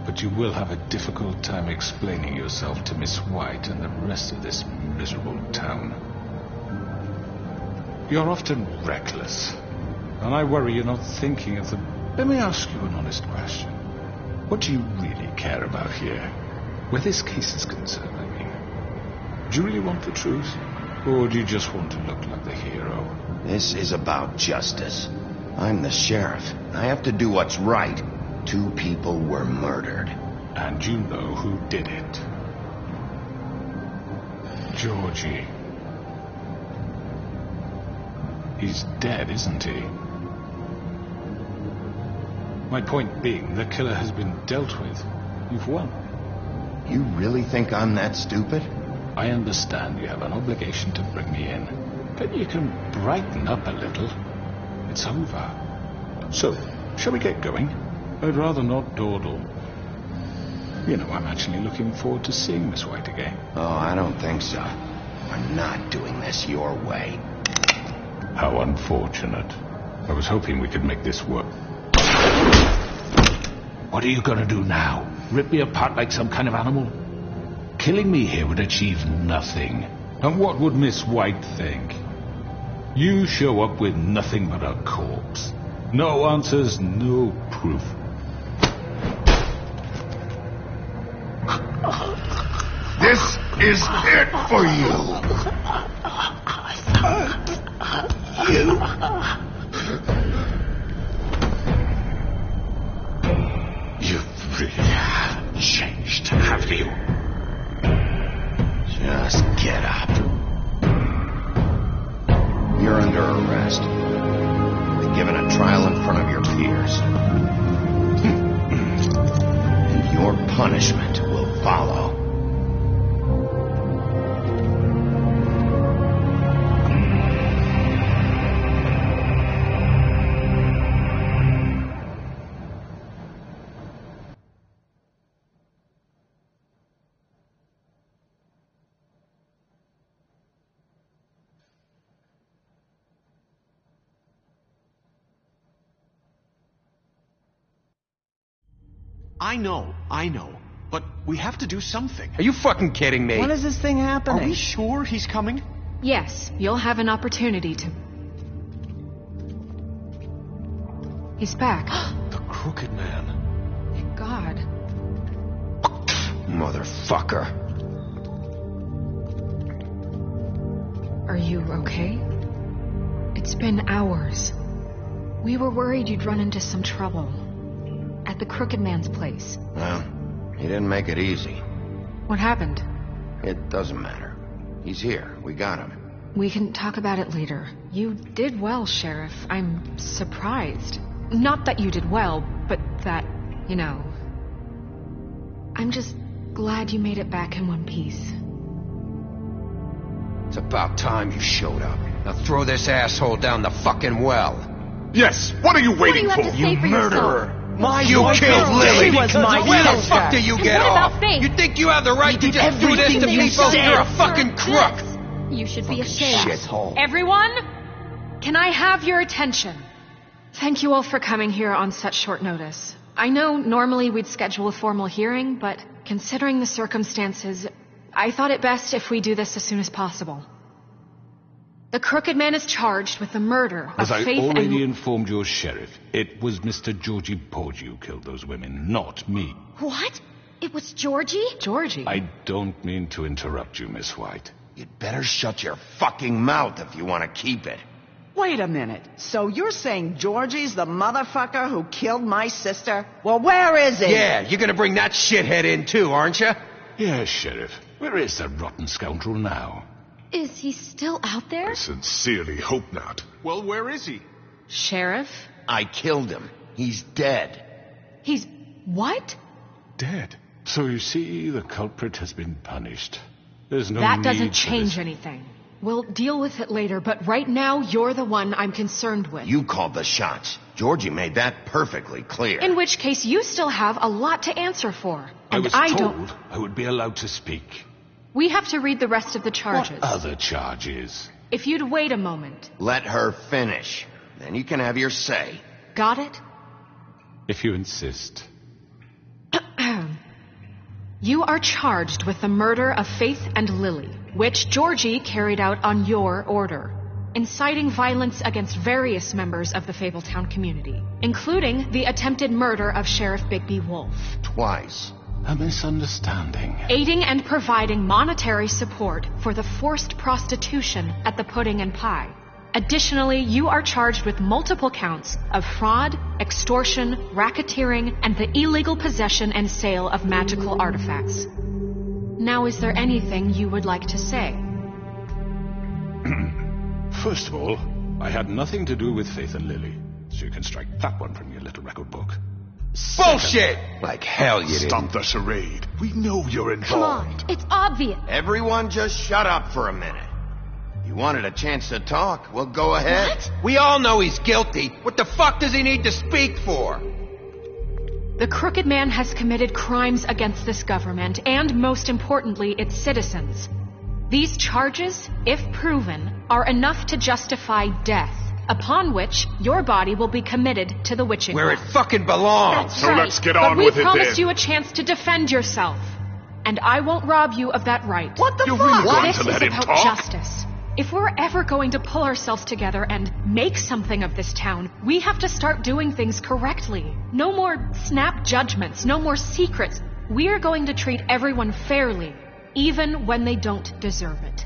Speaker 20: But you will have a difficult time explaining yourself to Miss White and the rest of this miserable town. You're often reckless, and I worry you're not thinking of the... Let me ask you an honest question. What do you really care about here? Where this case is concerned, I mean. Do you really want the truth? Or do you just want to look like the hero?
Speaker 1: This is about justice. I'm the sheriff. I have to do what's right. 2 people were murdered.
Speaker 20: And you know who did it. Georgie. He's dead, isn't he? My point being, the killer has been dealt with. You've won.
Speaker 1: You really think I'm that stupid?
Speaker 20: I understand you have an obligation to bring me in, but you can brighten up a little. It's over. So, shall we get going? I'd rather not dawdle. You know, I'm actually looking forward to seeing Miss White again.
Speaker 1: Oh, I don't think so. We're not doing this your way.
Speaker 20: How unfortunate. I was hoping we could make this work. What are you gonna do now? Rip me apart like some kind of animal? Killing me here would achieve nothing. And what would Miss White think? You show up with nothing but a corpse. No answers, no proof.
Speaker 13: This is it for you.
Speaker 20: You've really changed, have you?
Speaker 1: Just get up. You're under arrest. You'll be given a trial in front of your peers. And your punishment will follow.
Speaker 11: I know. But we have to do something.
Speaker 12: Are you fucking kidding me?
Speaker 8: When is this thing happening?
Speaker 11: Are we sure he's coming?
Speaker 4: Yes, you'll have an opportunity to... He's back.
Speaker 20: The Crooked Man.
Speaker 4: Thank God.
Speaker 12: Motherfucker.
Speaker 4: Are you okay? It's been hours. We were worried you'd run into some trouble. At the Crooked Man's place.
Speaker 1: Well, he didn't make it easy.
Speaker 4: What happened?
Speaker 1: It doesn't matter. He's here. We got him.
Speaker 4: We can talk about it later. You did well, Sheriff. I'm surprised. Not that you did well, but that, you know... I'm just glad you made it back in one piece.
Speaker 12: It's about time you showed up. Now throw this asshole down the fucking well.
Speaker 15: Yes, what are you waiting for?
Speaker 10: You murderer!
Speaker 12: You killed Lily!
Speaker 10: She was my
Speaker 12: Where the
Speaker 10: sister.
Speaker 12: fuck do you get
Speaker 10: What
Speaker 12: off?
Speaker 10: about Faith?
Speaker 12: You think you have the right to just do this to
Speaker 10: everything you
Speaker 12: people?
Speaker 10: said.
Speaker 12: You're a fucking crook!
Speaker 10: You should be ashamed.
Speaker 12: Shithole.
Speaker 4: Everyone, can I have your attention? Thank you all for coming here on such short notice. I know normally we'd schedule a formal hearing, but considering the circumstances, I thought it best if we do this as soon as possible. The Crooked Man is charged with the murder of
Speaker 20: As I
Speaker 4: Faith
Speaker 20: already
Speaker 4: and...
Speaker 20: informed your sheriff, it was Mr. Georgie Porgy who killed those women, not me.
Speaker 10: What? It was Georgie?
Speaker 4: Georgie?
Speaker 20: I don't mean to interrupt you, Miss White.
Speaker 1: You'd better shut your fucking mouth if you want to keep it.
Speaker 19: Wait a minute. So you're saying Georgie's the motherfucker who killed my sister? Well, where is he?
Speaker 12: Yeah, you're gonna bring that shithead in too, aren't you?
Speaker 20: Yes, Sheriff. Where is that rotten scoundrel now?
Speaker 10: Is he still out there?
Speaker 15: I sincerely hope not.
Speaker 11: Well, where is he?
Speaker 4: Sheriff?
Speaker 1: I killed him. He's dead.
Speaker 4: He's... what?
Speaker 20: Dead. So you see, the culprit has been punished. There's no
Speaker 4: That
Speaker 20: need
Speaker 4: doesn't
Speaker 20: for
Speaker 4: change
Speaker 20: this.
Speaker 4: anything. We'll deal with it later, but right now, you're the one I'm concerned with.
Speaker 1: You called the shots. Georgie made that perfectly clear.
Speaker 4: In which case, you still have a lot to answer for.
Speaker 20: I
Speaker 4: And
Speaker 20: was
Speaker 4: I
Speaker 20: told
Speaker 4: don't...
Speaker 20: I would be allowed to speak.
Speaker 4: We have to read the rest of the charges.
Speaker 20: What other charges?
Speaker 4: If you'd wait a moment.
Speaker 1: Let her finish. Then you can have your say.
Speaker 4: Got it?
Speaker 20: If you insist.
Speaker 4: You are charged with the murder of Faith and Lily, which Georgie carried out on your order, inciting violence against various members of the Fabletown community, including the attempted murder of Sheriff Bigby Wolf.
Speaker 1: Twice.
Speaker 20: A misunderstanding.
Speaker 4: Aiding and providing monetary support for the forced prostitution at the Pudding and Pie. Additionally, you are charged with multiple counts of fraud, extortion, racketeering, and the illegal possession and sale of magical artifacts. Now, is there anything you would like to say?
Speaker 20: First of all, I had nothing to do with Faith and Lily, so you can strike that one from your little record book.
Speaker 12: Bullshit! Like hell you didn't.
Speaker 15: Stop the charade. We know you're
Speaker 10: Come
Speaker 15: involved.
Speaker 10: on, it's obvious.
Speaker 1: Everyone just shut up for a minute. You wanted a chance to talk? Well, go ahead.
Speaker 10: What?
Speaker 12: We all know he's guilty. What the fuck does he need to speak for?
Speaker 4: The Crooked Man has committed crimes against this government and, most importantly, its citizens. These charges, if proven, are enough to justify death, upon which your body will be committed to the witching
Speaker 12: Where it
Speaker 4: well.
Speaker 12: fucking belongs.
Speaker 10: That's
Speaker 15: So
Speaker 10: right.
Speaker 15: let's get
Speaker 4: But
Speaker 15: on
Speaker 4: we
Speaker 15: with it
Speaker 4: promised
Speaker 15: then.
Speaker 4: you a chance to defend yourself, and I won't rob you of that right.
Speaker 19: What the
Speaker 15: You're
Speaker 19: fuck?
Speaker 15: really going
Speaker 4: This
Speaker 15: to
Speaker 4: is
Speaker 15: let him
Speaker 4: about
Speaker 15: talk?
Speaker 4: justice. If we're ever going to pull ourselves together and make something of this town, we have to start doing things correctly. No more snap judgments, no more secrets. We are going to treat everyone fairly, even when they don't deserve it.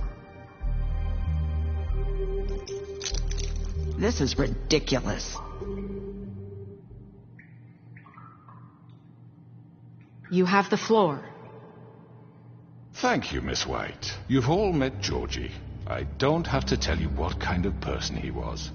Speaker 19: This is ridiculous.
Speaker 4: You have the floor.
Speaker 20: Thank you, Miss White. You've all met Georgie. I don't have to tell you what kind of person he was.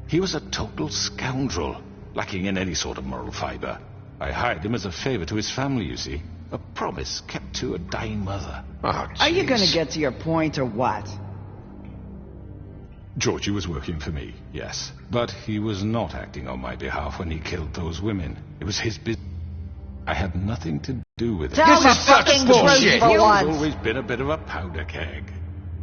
Speaker 20: He was a total scoundrel, lacking in any sort of moral fiber. I hired him as a favor to his family, you see. A promise kept to a dying mother.
Speaker 1: Oh,
Speaker 19: Are you
Speaker 1: jeez.
Speaker 19: gonna get to your point or what?
Speaker 20: Georgie was working for me, yes. But he was not acting on my behalf when he killed those women. It was his business. I had nothing to do with it.
Speaker 19: Tell the fucking truth
Speaker 20: He's
Speaker 19: for once.
Speaker 20: always been a bit of a powder keg.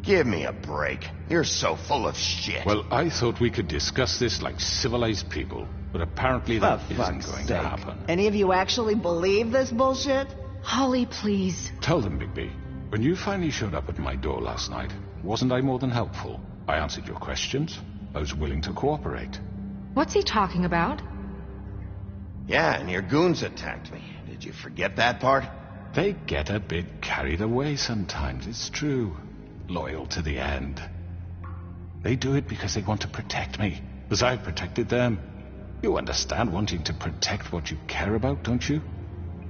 Speaker 1: Give me a break. You're so full of shit.
Speaker 20: Well, I thought we could discuss this like civilized people, but apparently that
Speaker 19: For
Speaker 20: isn't
Speaker 19: fuck's
Speaker 20: going
Speaker 19: sake.
Speaker 20: to happen.
Speaker 19: Any of you actually believe this bullshit?
Speaker 4: Holly, please.
Speaker 20: Tell them, Bigby. When you finally showed up at my door last night, wasn't I more than helpful? I answered your questions. I was willing to cooperate.
Speaker 4: What's he talking about?
Speaker 1: Yeah, and your goons attacked me. Did you forget that part?
Speaker 20: They get a bit carried away sometimes, it's true. Loyal to the end. They do it because they want to protect me, as I've protected them. You understand wanting to protect what you care about, don't you?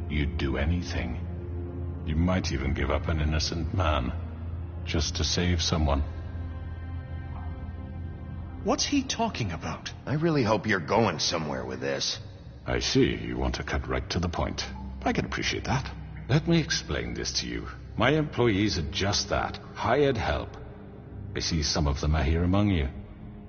Speaker 20: You'd do anything. You might even give up an innocent man, just to save someone.
Speaker 11: What's he talking about?
Speaker 1: I really hope you're going somewhere with this.
Speaker 20: I see, you want to cut right to the point. I can appreciate that. Let me explain this to you. My employees are just that, hired help. I see some of them are here among you.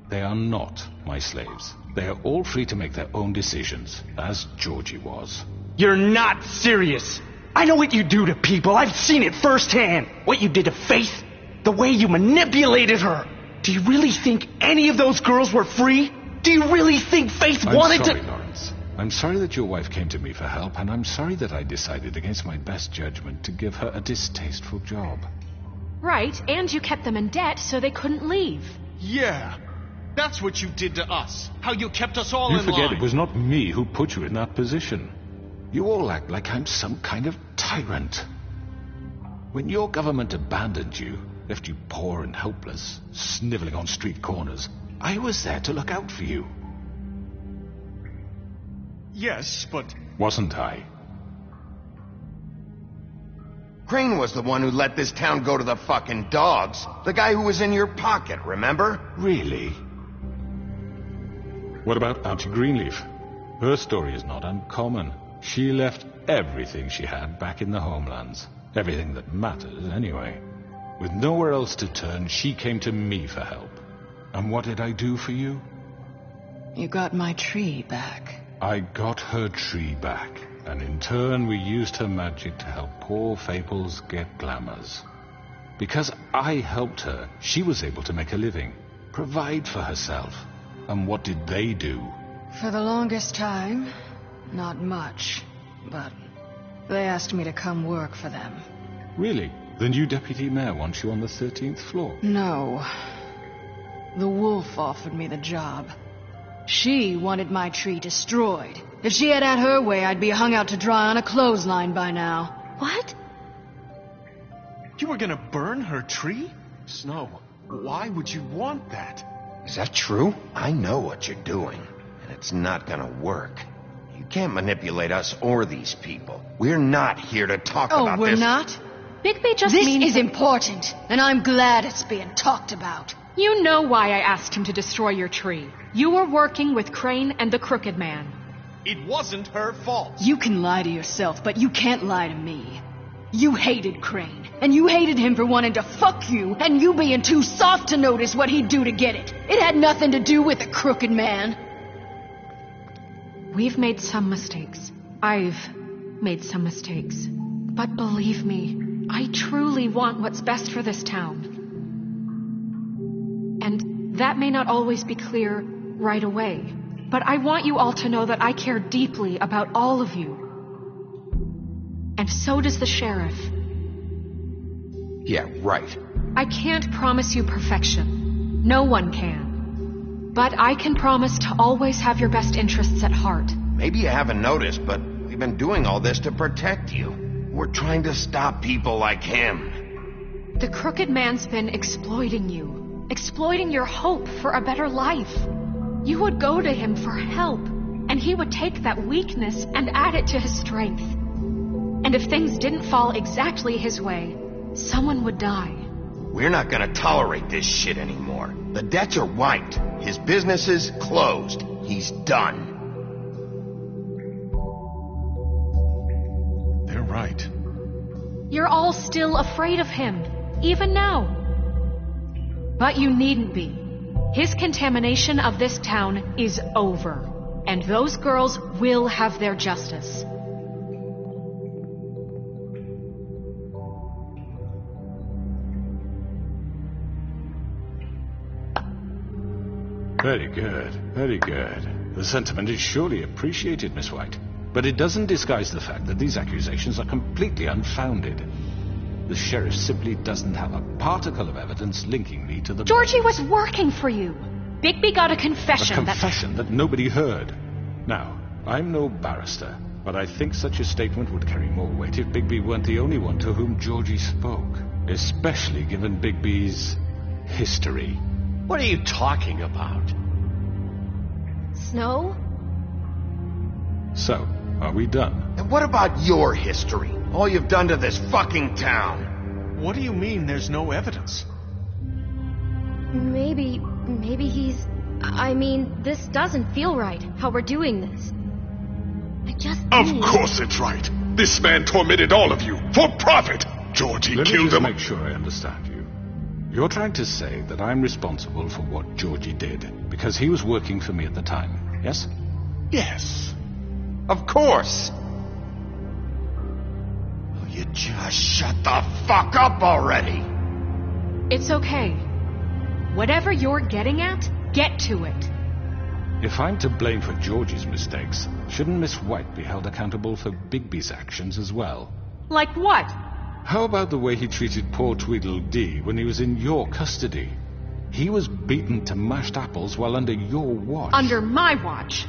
Speaker 20: They are not my slaves. They are all free to make their own decisions, as Georgie was.
Speaker 8: You're not serious. I know what you do to people. I've seen it firsthand. What you did to Faith. The way you manipulated her. Do you really think any of those girls were free? Do you really think Faith wanted to...
Speaker 20: I'm sorry, Lawrence. I'm sorry that your wife came to me for help, and I'm sorry that I decided against my best judgment to give her a distasteful job.
Speaker 4: Right, and you kept them in debt so they couldn't leave.
Speaker 11: Yeah, that's what you did to us. How you kept us all
Speaker 20: You
Speaker 11: in
Speaker 20: forget
Speaker 11: line.
Speaker 20: it was not me who put you in that position. You all act like I'm some kind of tyrant. When your government abandoned you, left you poor and helpless, sniveling on street corners, I was there to look out for you.
Speaker 11: Yes, but...
Speaker 20: Wasn't I?
Speaker 1: Crane was the one who let this town go to the fucking dogs. The guy who was in your pocket, remember?
Speaker 20: Really? What about Auntie Greenleaf? Her story is not uncommon. She left everything she had back in the homelands. Everything that matters, anyway. With nowhere else to turn, she came to me for help. And what did I do for you?
Speaker 5: You got my tree back.
Speaker 20: I got her tree back, and in turn we used her magic to help poor Fables get glamours. Because I helped her, she was able to make a living, provide for herself. And what did they do?
Speaker 5: For the longest time, not much, but they asked me to come work for them.
Speaker 20: Really? The new deputy mayor wants you on the 13th floor?
Speaker 5: No. The wolf offered me the job. She wanted my tree destroyed. If she had her way, I'd be hung out to dry on a clothesline by now.
Speaker 10: What?
Speaker 11: You were gonna burn her tree? Snow, why would you want that?
Speaker 1: Is that true? I know what you're doing, and it's not gonna work. You can't manipulate us or these people. We're not here to talk about this.
Speaker 5: Oh, we're not?
Speaker 4: Bigby just
Speaker 5: This
Speaker 4: means...
Speaker 5: is important, and I'm glad it's being talked about.
Speaker 4: You know why I asked him to destroy your tree. You were working with Crane and the Crooked Man.
Speaker 11: It wasn't her fault.
Speaker 5: You can lie to yourself, but you can't lie to me. You hated Crane, and you hated him for wanting to fuck you, and you being too soft to notice what he'd do to get it. It had nothing to do with the Crooked Man.
Speaker 4: We've made some mistakes. I've made some mistakes. But believe me, I truly want what's best for this town. And that may not always be clear right away. But I want you all to know that I care deeply about all of you. And so does the sheriff.
Speaker 1: Yeah, right.
Speaker 4: I can't promise you perfection. No one can. But I can promise to always have your best interests at heart.
Speaker 1: Maybe you haven't noticed, but we've been doing all this to protect you. We're trying to stop people like him.
Speaker 4: The Crooked Man's been exploiting you. Exploiting your hope for a better life. You would go to him for help, and he would take that weakness and add it to his strength. And if things didn't fall exactly his way, someone would die.
Speaker 1: We're not gonna tolerate this shit anymore. The debts are wiped. His business is closed. He's done.
Speaker 11: They're right.
Speaker 4: You're all still afraid of him, even now. But you needn't be. His contamination of this town is over, and those girls will have their justice.
Speaker 20: Very good, very good. The sentiment is surely appreciated, Miss White. But it doesn't disguise the fact that these accusations are completely unfounded. The sheriff simply doesn't have a particle of evidence linking me to the...
Speaker 4: Georgie was working for you. Bigby got a confession.
Speaker 20: A confession that nobody heard. Now, I'm no barrister, but I think such a statement would carry more weight if Bigby weren't the only one to whom Georgie spoke. Especially given Bigby's history.
Speaker 14: What are you talking about?
Speaker 10: Snow?
Speaker 20: So, are we done?
Speaker 1: And what about your history? All you've done to this fucking town.
Speaker 11: What do you mean there's no evidence?
Speaker 10: Maybe he's... I mean, this doesn't feel right, how we're doing this. I just
Speaker 2: Of course it's right. This man tormented all of you, for profit. Georgie
Speaker 20: Let me
Speaker 2: killed
Speaker 20: just
Speaker 2: him.
Speaker 20: make sure I understand you. You're trying to say that I'm responsible for what Georgie did, because he was working for me at the time, yes?
Speaker 2: Yes.
Speaker 1: Of course. Will you just shut the fuck up already?
Speaker 4: It's okay. Whatever you're getting at, get to it.
Speaker 20: If I'm to blame for Georgie's mistakes, shouldn't Miss White be held accountable for Bigby's actions as well?
Speaker 4: Like what?
Speaker 20: How about the way he treated poor Tweedledee when he was in your custody? He was beaten to mashed apples while under your watch.
Speaker 4: Under my watch.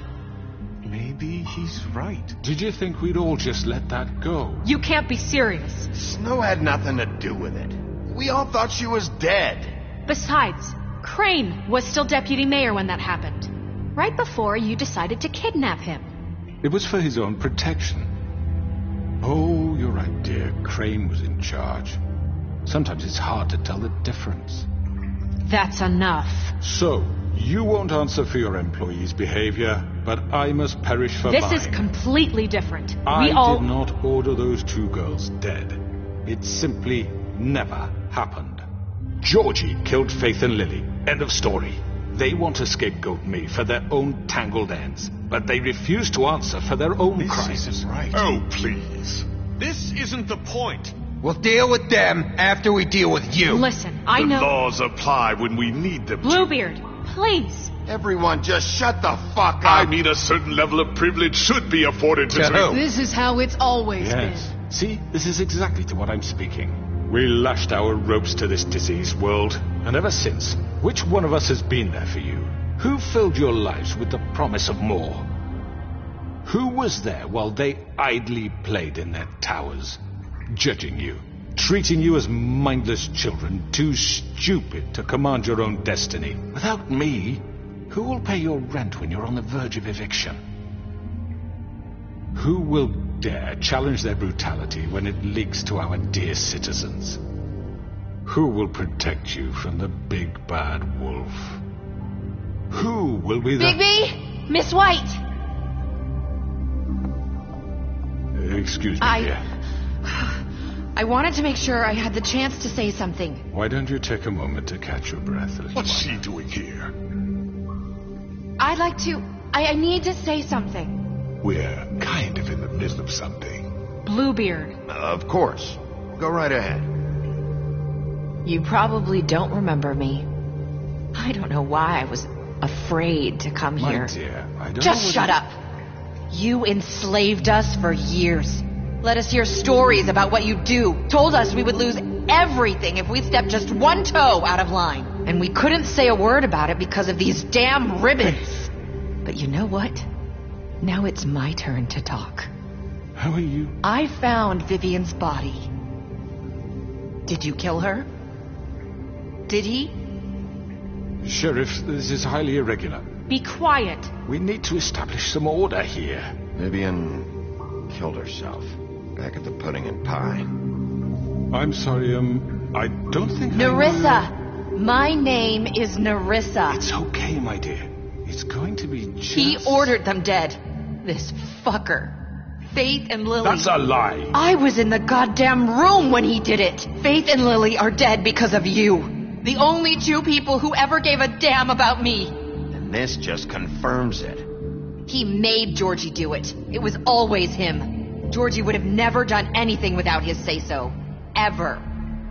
Speaker 11: Maybe he's right.
Speaker 20: Did you think we'd all just let that go?
Speaker 4: You can't be serious.
Speaker 1: Snow had nothing to do with it. We all thought she was dead.
Speaker 4: Besides, Crane was still deputy mayor when that happened. Right before you decided to kidnap him.
Speaker 20: It was for his own protection. Oh, you're right, dear. Crane was in charge. Sometimes it's hard to tell the difference.
Speaker 4: That's enough.
Speaker 20: So, you won't answer for your employees' behavior, but I must perish for mine.
Speaker 4: This is completely different.
Speaker 20: I
Speaker 4: We all...
Speaker 20: did not order those two girls dead. It simply never happened. Georgie killed Faith and Lily. End of story. They want to scapegoat me for their own tangled ends, but they refuse to answer for their own crimes.
Speaker 11: This isn't right.
Speaker 2: Oh, please.
Speaker 11: This isn't the point.
Speaker 12: We'll deal with them after we deal with you.
Speaker 4: Listen, I
Speaker 2: The
Speaker 4: know...
Speaker 2: laws apply when we need them to.
Speaker 4: Bluebeard, please.
Speaker 1: Everyone just shut the fuck up.
Speaker 2: I mean, a certain level of privilege should be afforded to me.
Speaker 4: This is how it's always
Speaker 20: Yes.
Speaker 4: been.
Speaker 20: See, this is exactly to what I'm speaking. We lashed our ropes to this diseased world, and ever since, which one of us has been there for you? Who filled your lives with the promise of more? Who was there while they idly played in their towers, judging you, treating you as mindless children, too stupid to command your own destiny? Without me, who will pay your rent when you're on the verge of eviction? Who will dare challenge their brutality when it leaks to our dear citizens? Who will protect you from the big bad wolf? Who will be the...
Speaker 10: Bigby! Miss White!
Speaker 20: Excuse me, dear.
Speaker 5: I wanted to make sure I had the chance to say something.
Speaker 20: Why don't you take a moment to catch your breath?
Speaker 2: What's she doing here?
Speaker 5: I'd like to... I need to say something.
Speaker 2: We're kind of in the middle of something.
Speaker 4: Bluebeard.
Speaker 1: Of course. Go right ahead.
Speaker 5: You probably don't remember me. I don't know why I was afraid to come
Speaker 20: My
Speaker 5: here.
Speaker 20: dear, I don't
Speaker 5: Just
Speaker 20: know
Speaker 5: shut up. You enslaved us for years. Let us hear stories about what you do. Told us we would lose everything if we stepped just one toe out of line. And we couldn't say a word about it because of these damn ribbons. But you know what? Now it's my turn to talk.
Speaker 20: How are you?
Speaker 5: I found Vivian's body. Did you kill her? Did he?
Speaker 20: Sheriff, this is highly irregular.
Speaker 4: Be quiet.
Speaker 20: We need to establish some order here.
Speaker 1: Vivian killed herself back at the pudding and pie.
Speaker 20: I'm sorry, I don't think
Speaker 5: Nerissa! My name is Nerissa.
Speaker 20: It's okay, my dear. It's going to be just...
Speaker 5: He ordered them dead. This fucker. Faith and Lily...
Speaker 20: That's a lie.
Speaker 5: I was in the goddamn room when he did it. Faith and Lily are dead because of you. The only two people who ever gave a damn about me.
Speaker 1: And this just confirms it.
Speaker 5: He made Georgie do it. It was always him. Georgie would have never done anything without his say-so. Ever.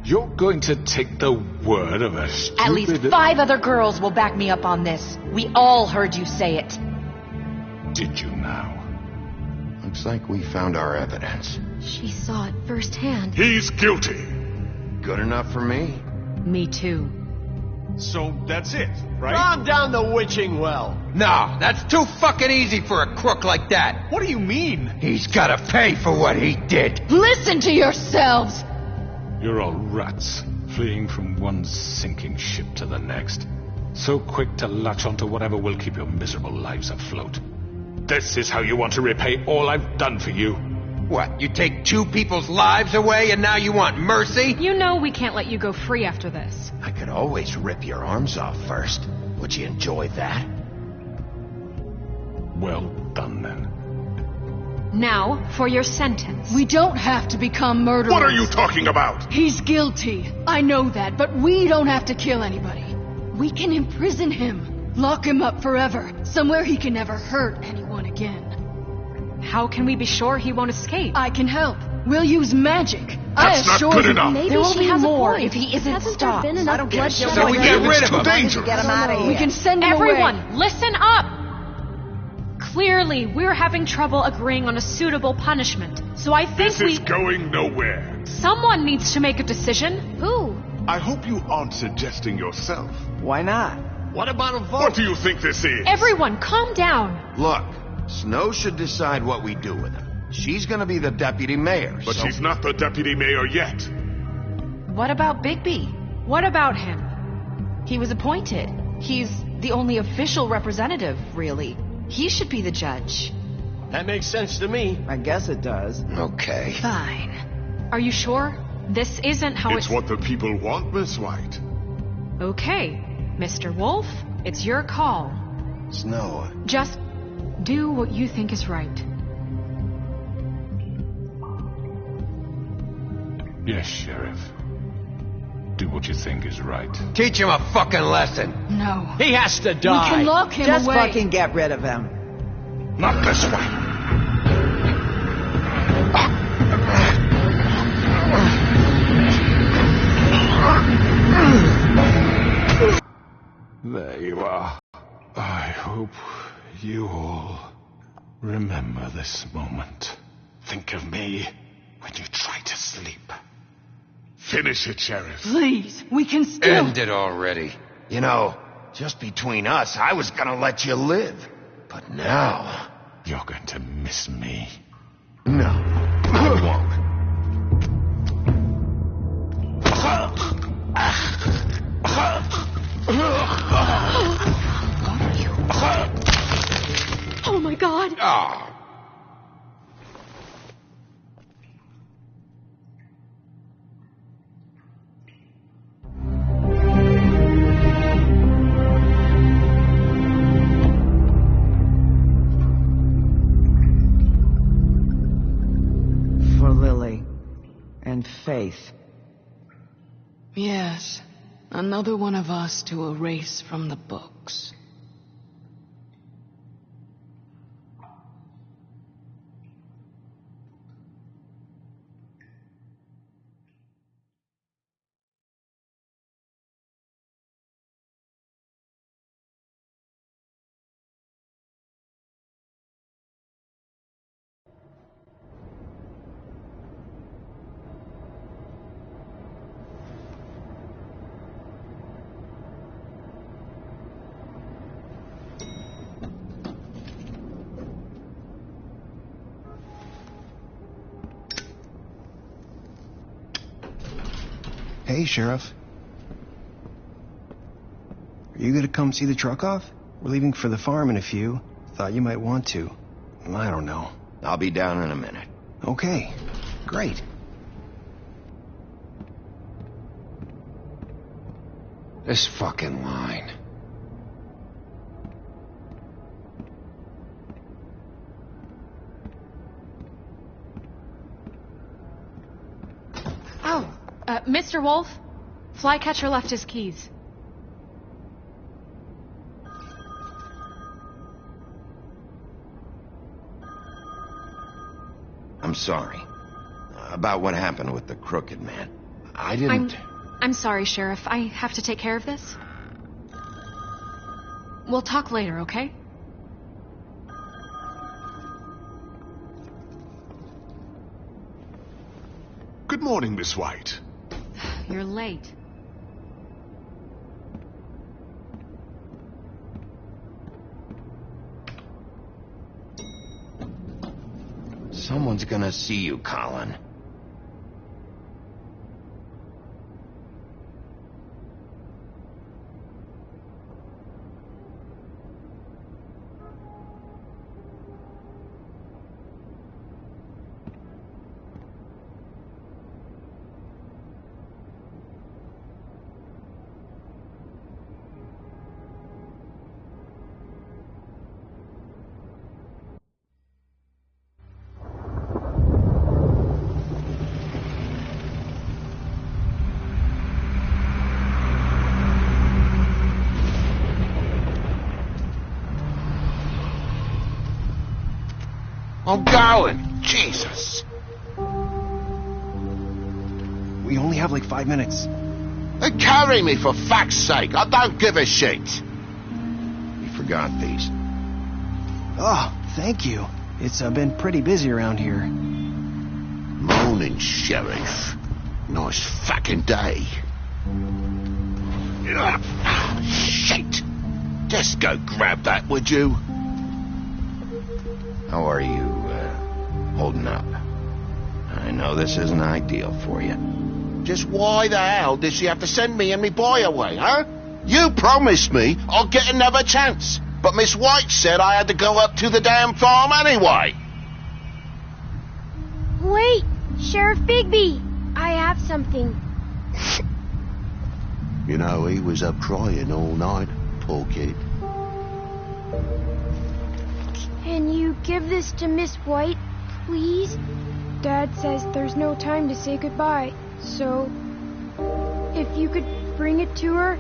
Speaker 20: You're going to take the word of a stupid...
Speaker 5: At least 5 other girls will back me up on this. We all heard you say it.
Speaker 20: Did you now?
Speaker 1: Looks like we found our evidence.
Speaker 10: She saw it firsthand.
Speaker 2: He's guilty.
Speaker 1: Good enough for me.
Speaker 4: Me too.
Speaker 11: So that's it, right?
Speaker 14: Calm down the witching well.
Speaker 12: No, that's too fucking easy for a crook like that.
Speaker 11: What do you mean?
Speaker 12: He's gotta pay for what he did.
Speaker 9: Listen to yourselves!
Speaker 20: You're all rats, fleeing from one sinking ship to the next. So quick to latch onto whatever will keep your miserable lives afloat. This is how you want to repay all I've done for you.
Speaker 12: What, you take two people's lives away and now you want mercy?
Speaker 4: You know we can't let you go free after this.
Speaker 1: I could always rip your arms off first. Would you enjoy that?
Speaker 20: Well done, then.
Speaker 4: Now, for your sentence.
Speaker 9: We don't have to become murderers.
Speaker 2: What are you talking about?
Speaker 9: He's guilty. I know that, but we don't have to kill anybody. We can imprison him. Lock him up forever. Somewhere he can never hurt anyone again.
Speaker 4: How can we be sure he won't escape?
Speaker 9: I can help. We'll use magic.
Speaker 2: That's not good enough.
Speaker 10: Maybe
Speaker 9: There will
Speaker 10: she
Speaker 9: be
Speaker 10: has
Speaker 9: more
Speaker 10: a point.
Speaker 9: if he isn't
Speaker 10: Hasn't
Speaker 9: stopped.
Speaker 10: there been enough bloodshed
Speaker 12: So we get rid of him.
Speaker 2: Dangerous.
Speaker 17: Get him out of here.
Speaker 9: We can send him
Speaker 4: Everyone,
Speaker 9: away.
Speaker 4: listen up! Clearly, we're having trouble agreeing on a suitable punishment. So I think
Speaker 2: This is going nowhere.
Speaker 4: someone needs to make a decision.
Speaker 10: Who?
Speaker 2: I hope you aren't suggesting yourself.
Speaker 8: Why not?
Speaker 14: What about a vote?
Speaker 2: What do you think this is?
Speaker 4: Everyone, calm down.
Speaker 1: Look, Snow should decide what we do with him. She's gonna be the deputy mayor,
Speaker 2: But
Speaker 1: so...
Speaker 2: she's not the deputy mayor yet.
Speaker 5: What about Bigby?
Speaker 4: What about him?
Speaker 5: He was appointed. He's the only official representative, really. He should be the judge.
Speaker 14: That makes sense to me.
Speaker 8: I guess it does.
Speaker 1: Okay.
Speaker 4: Fine. Are you sure? This isn't how
Speaker 2: It's what the people want, Miss White.
Speaker 4: Okay, Mr. Wolf, it's your call.
Speaker 1: Snow,
Speaker 4: Just do what you think is right.
Speaker 20: Yes, Sheriff. Do what you think is right.
Speaker 12: Teach him a fucking lesson.
Speaker 9: No.
Speaker 14: He has to die.
Speaker 9: We can lock him
Speaker 8: Just
Speaker 9: away.
Speaker 8: fucking get rid of him.
Speaker 2: Not this way.
Speaker 20: There you are. I hope you all remember this moment. Think of me when you try to sleep.
Speaker 2: Finish it, Sheriff.
Speaker 9: Please, we can still...
Speaker 12: End it already.
Speaker 1: you know, just between us, I was gonna let you live. But now...
Speaker 20: You're going to miss me.
Speaker 1: No, I won't.
Speaker 4: Oh my god!
Speaker 12: Ah.
Speaker 8: For Lily. And Faith.
Speaker 9: Yes. Another one of us to erase from the books.
Speaker 16: Hey, Sheriff. Are you gonna come see the truck off? We're leaving for the farm in a few. Thought you might want to. I don't know.
Speaker 1: I'll be down in a minute.
Speaker 16: Okay, great.
Speaker 12: This fucking line.
Speaker 4: Oh, Mr. Wolf, Flycatcher left his keys.
Speaker 1: I'm sorry. About what happened with the crooked man. I didn't...
Speaker 4: I'm sorry, Sheriff. I have to take care of this. We'll talk later, okay?
Speaker 2: Good morning, Miss White.
Speaker 4: You're late.
Speaker 1: Someone's gonna see you, Colin.
Speaker 13: I'm going! Jesus!
Speaker 16: We only have like 5 minutes.
Speaker 13: Then carry me, for fuck's sake! I don't give a shit!
Speaker 1: You forgot these.
Speaker 16: Oh, thank you. It's been pretty busy around here.
Speaker 13: Morning, Sheriff. Nice fucking day. Shit! Just go grab that, would you?
Speaker 1: How are you, holding up? I know this isn't ideal for you.
Speaker 13: Just why the hell did she have to send me and me boy away, huh? You promised me I'll get another chance, but Miss White said I had to go up to the damn farm anyway.
Speaker 10: Wait, Sheriff Bigby, I have something.
Speaker 13: You know, he was up crying all night, poor kid.
Speaker 10: Can you give this to Miss White, please? Dad says there's no time to say goodbye, so if you could bring it to her,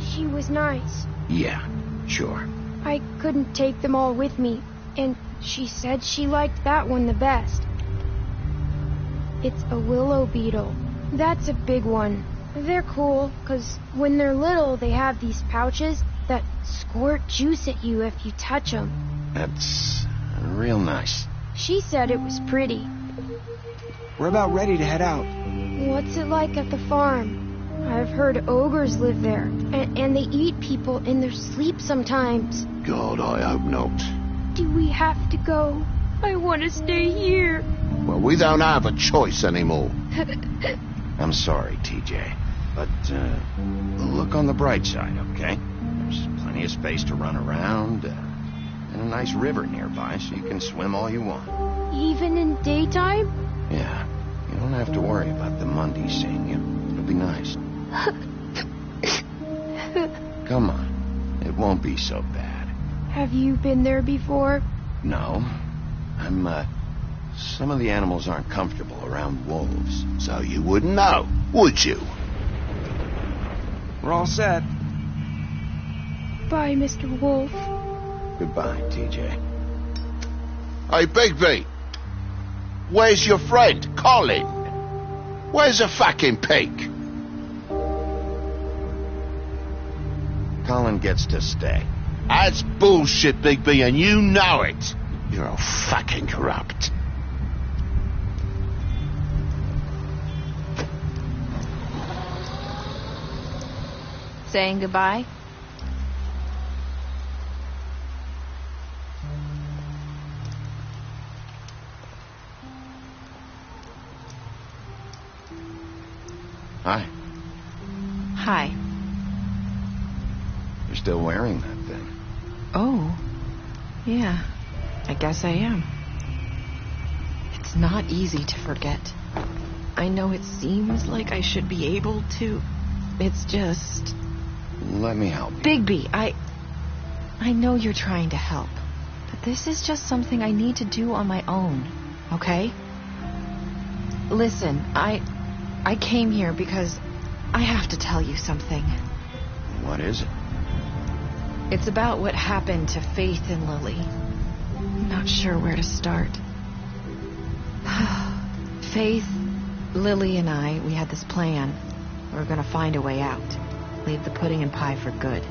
Speaker 10: she was nice.
Speaker 1: Yeah, sure.
Speaker 10: I couldn't take them all with me, and she said she liked that one the best. It's a willow beetle. That's a big one. They're cool, 'cause when they're little, they have these pouches that squirt juice at you if you touch them.
Speaker 1: That's real nice.
Speaker 10: She said it was pretty.
Speaker 16: We're about ready to head out.
Speaker 10: What's it like at the farm? I've heard ogres live there, and they eat people in their sleep sometimes.
Speaker 13: God, I hope not.
Speaker 10: Do we have to go? I want to stay here.
Speaker 13: Well, we don't have a choice anymore.
Speaker 1: I'm sorry, TJ, but look on the bright side, okay? There's plenty of space to run around, and a nice river nearby, so you can swim all you want.
Speaker 10: Even in daytime?
Speaker 1: Yeah, you don't have to worry about the Monday seeing you. It'll be nice. Come on, it won't be so bad.
Speaker 10: Have you been there before?
Speaker 1: No, some of the animals aren't comfortable around wolves.
Speaker 13: So you wouldn't know, would you?
Speaker 16: We're all set.
Speaker 10: Bye, Mr. Wolf.
Speaker 1: Goodbye, TJ.
Speaker 13: Hey, Bigby. Where's your friend, Colin? Where's the fucking pig?
Speaker 1: Colin gets to stay.
Speaker 13: That's bullshit, Bigby, and you know it. You're all fucking corrupt.
Speaker 5: Saying goodbye?
Speaker 1: Hi.
Speaker 5: Hi.
Speaker 1: You're still wearing that thing.
Speaker 5: Oh, yeah, I guess I am. It's not easy to forget. I know it seems like I should be able to. It's just...
Speaker 1: Let me help you.
Speaker 5: Bigby, I know you're trying to help, but this is just something I need to do on my own, okay? Listen, I came here because I have to tell you something.
Speaker 1: What is it?
Speaker 5: It's about what happened to Faith and Lily. I'm not sure where to start. Faith, Lily, and I, we had this plan. We were going to find a way out. Leave the pudding and pie for good.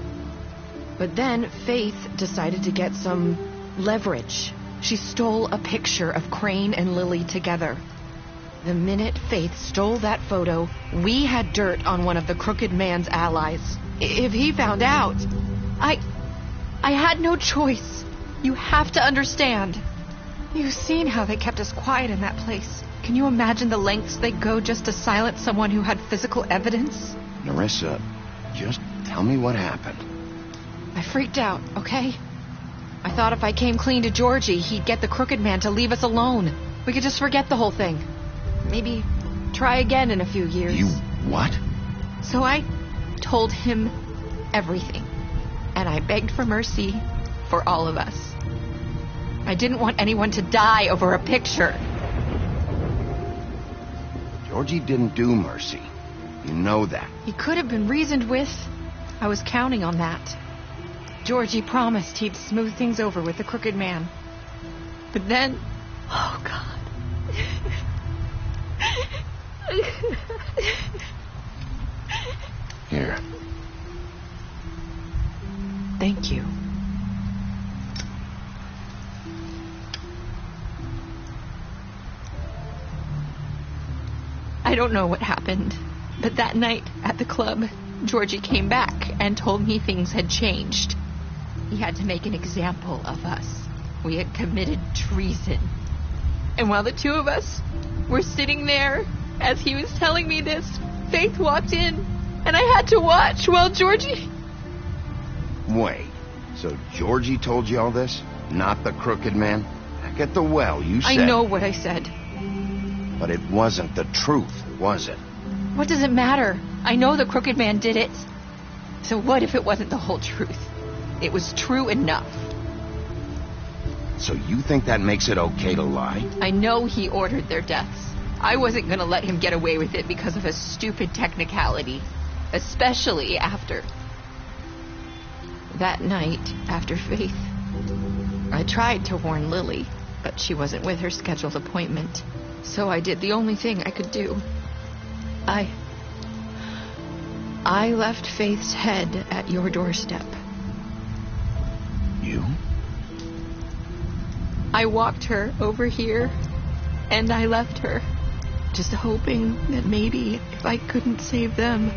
Speaker 5: But then Faith decided to get some leverage. She stole a picture of Crane and Lily together. The minute Faith stole that photo, we had dirt on one of the Crooked Man's allies. If he found out, I had no choice. You have to understand. You've seen how they kept us quiet in that place. Can you imagine the lengths they go just to silence someone who had physical evidence?
Speaker 1: Nerissa, just tell me what happened.
Speaker 5: I freaked out, okay? I thought if I came clean to Georgie, he'd get the Crooked Man to leave us alone. We could just forget the whole thing. Maybe try again in a few years.
Speaker 1: You what?
Speaker 5: So I told him everything. And I begged for mercy for all of us. I didn't want anyone to die over a picture.
Speaker 1: Georgie didn't do mercy. You know that.
Speaker 5: He could have been reasoned with. I was counting on that. Georgie promised he'd smooth things over with the Crooked Man. But then... Oh, God.
Speaker 1: Here.
Speaker 5: Thank you. I don't know what happened, but that night at the club, Georgie came back and told me things had changed. He had to make an example of us. We had committed treason. And while the two of us were sitting there, as he was telling me this, Faith walked in, and I had to watch while Georgie...
Speaker 1: Wait, so Georgie told you all this? Not the Crooked Man? Back at the well, you said...
Speaker 5: I know what I said.
Speaker 1: But it wasn't the truth, was it?
Speaker 5: What does it matter? I know the Crooked Man did it. So what if it wasn't the whole truth? It was true enough.
Speaker 1: So you think that makes it okay to lie?
Speaker 5: I know he ordered their deaths. I wasn't going to let him get away with it because of a stupid technicality. Especially after... that night, after Faith. I tried to warn Lily, but she wasn't with her scheduled appointment. So I did the only thing I could do. I left Faith's head at your doorstep.
Speaker 1: You?
Speaker 5: I walked her over here, and I left her, just hoping that maybe if I couldn't save them,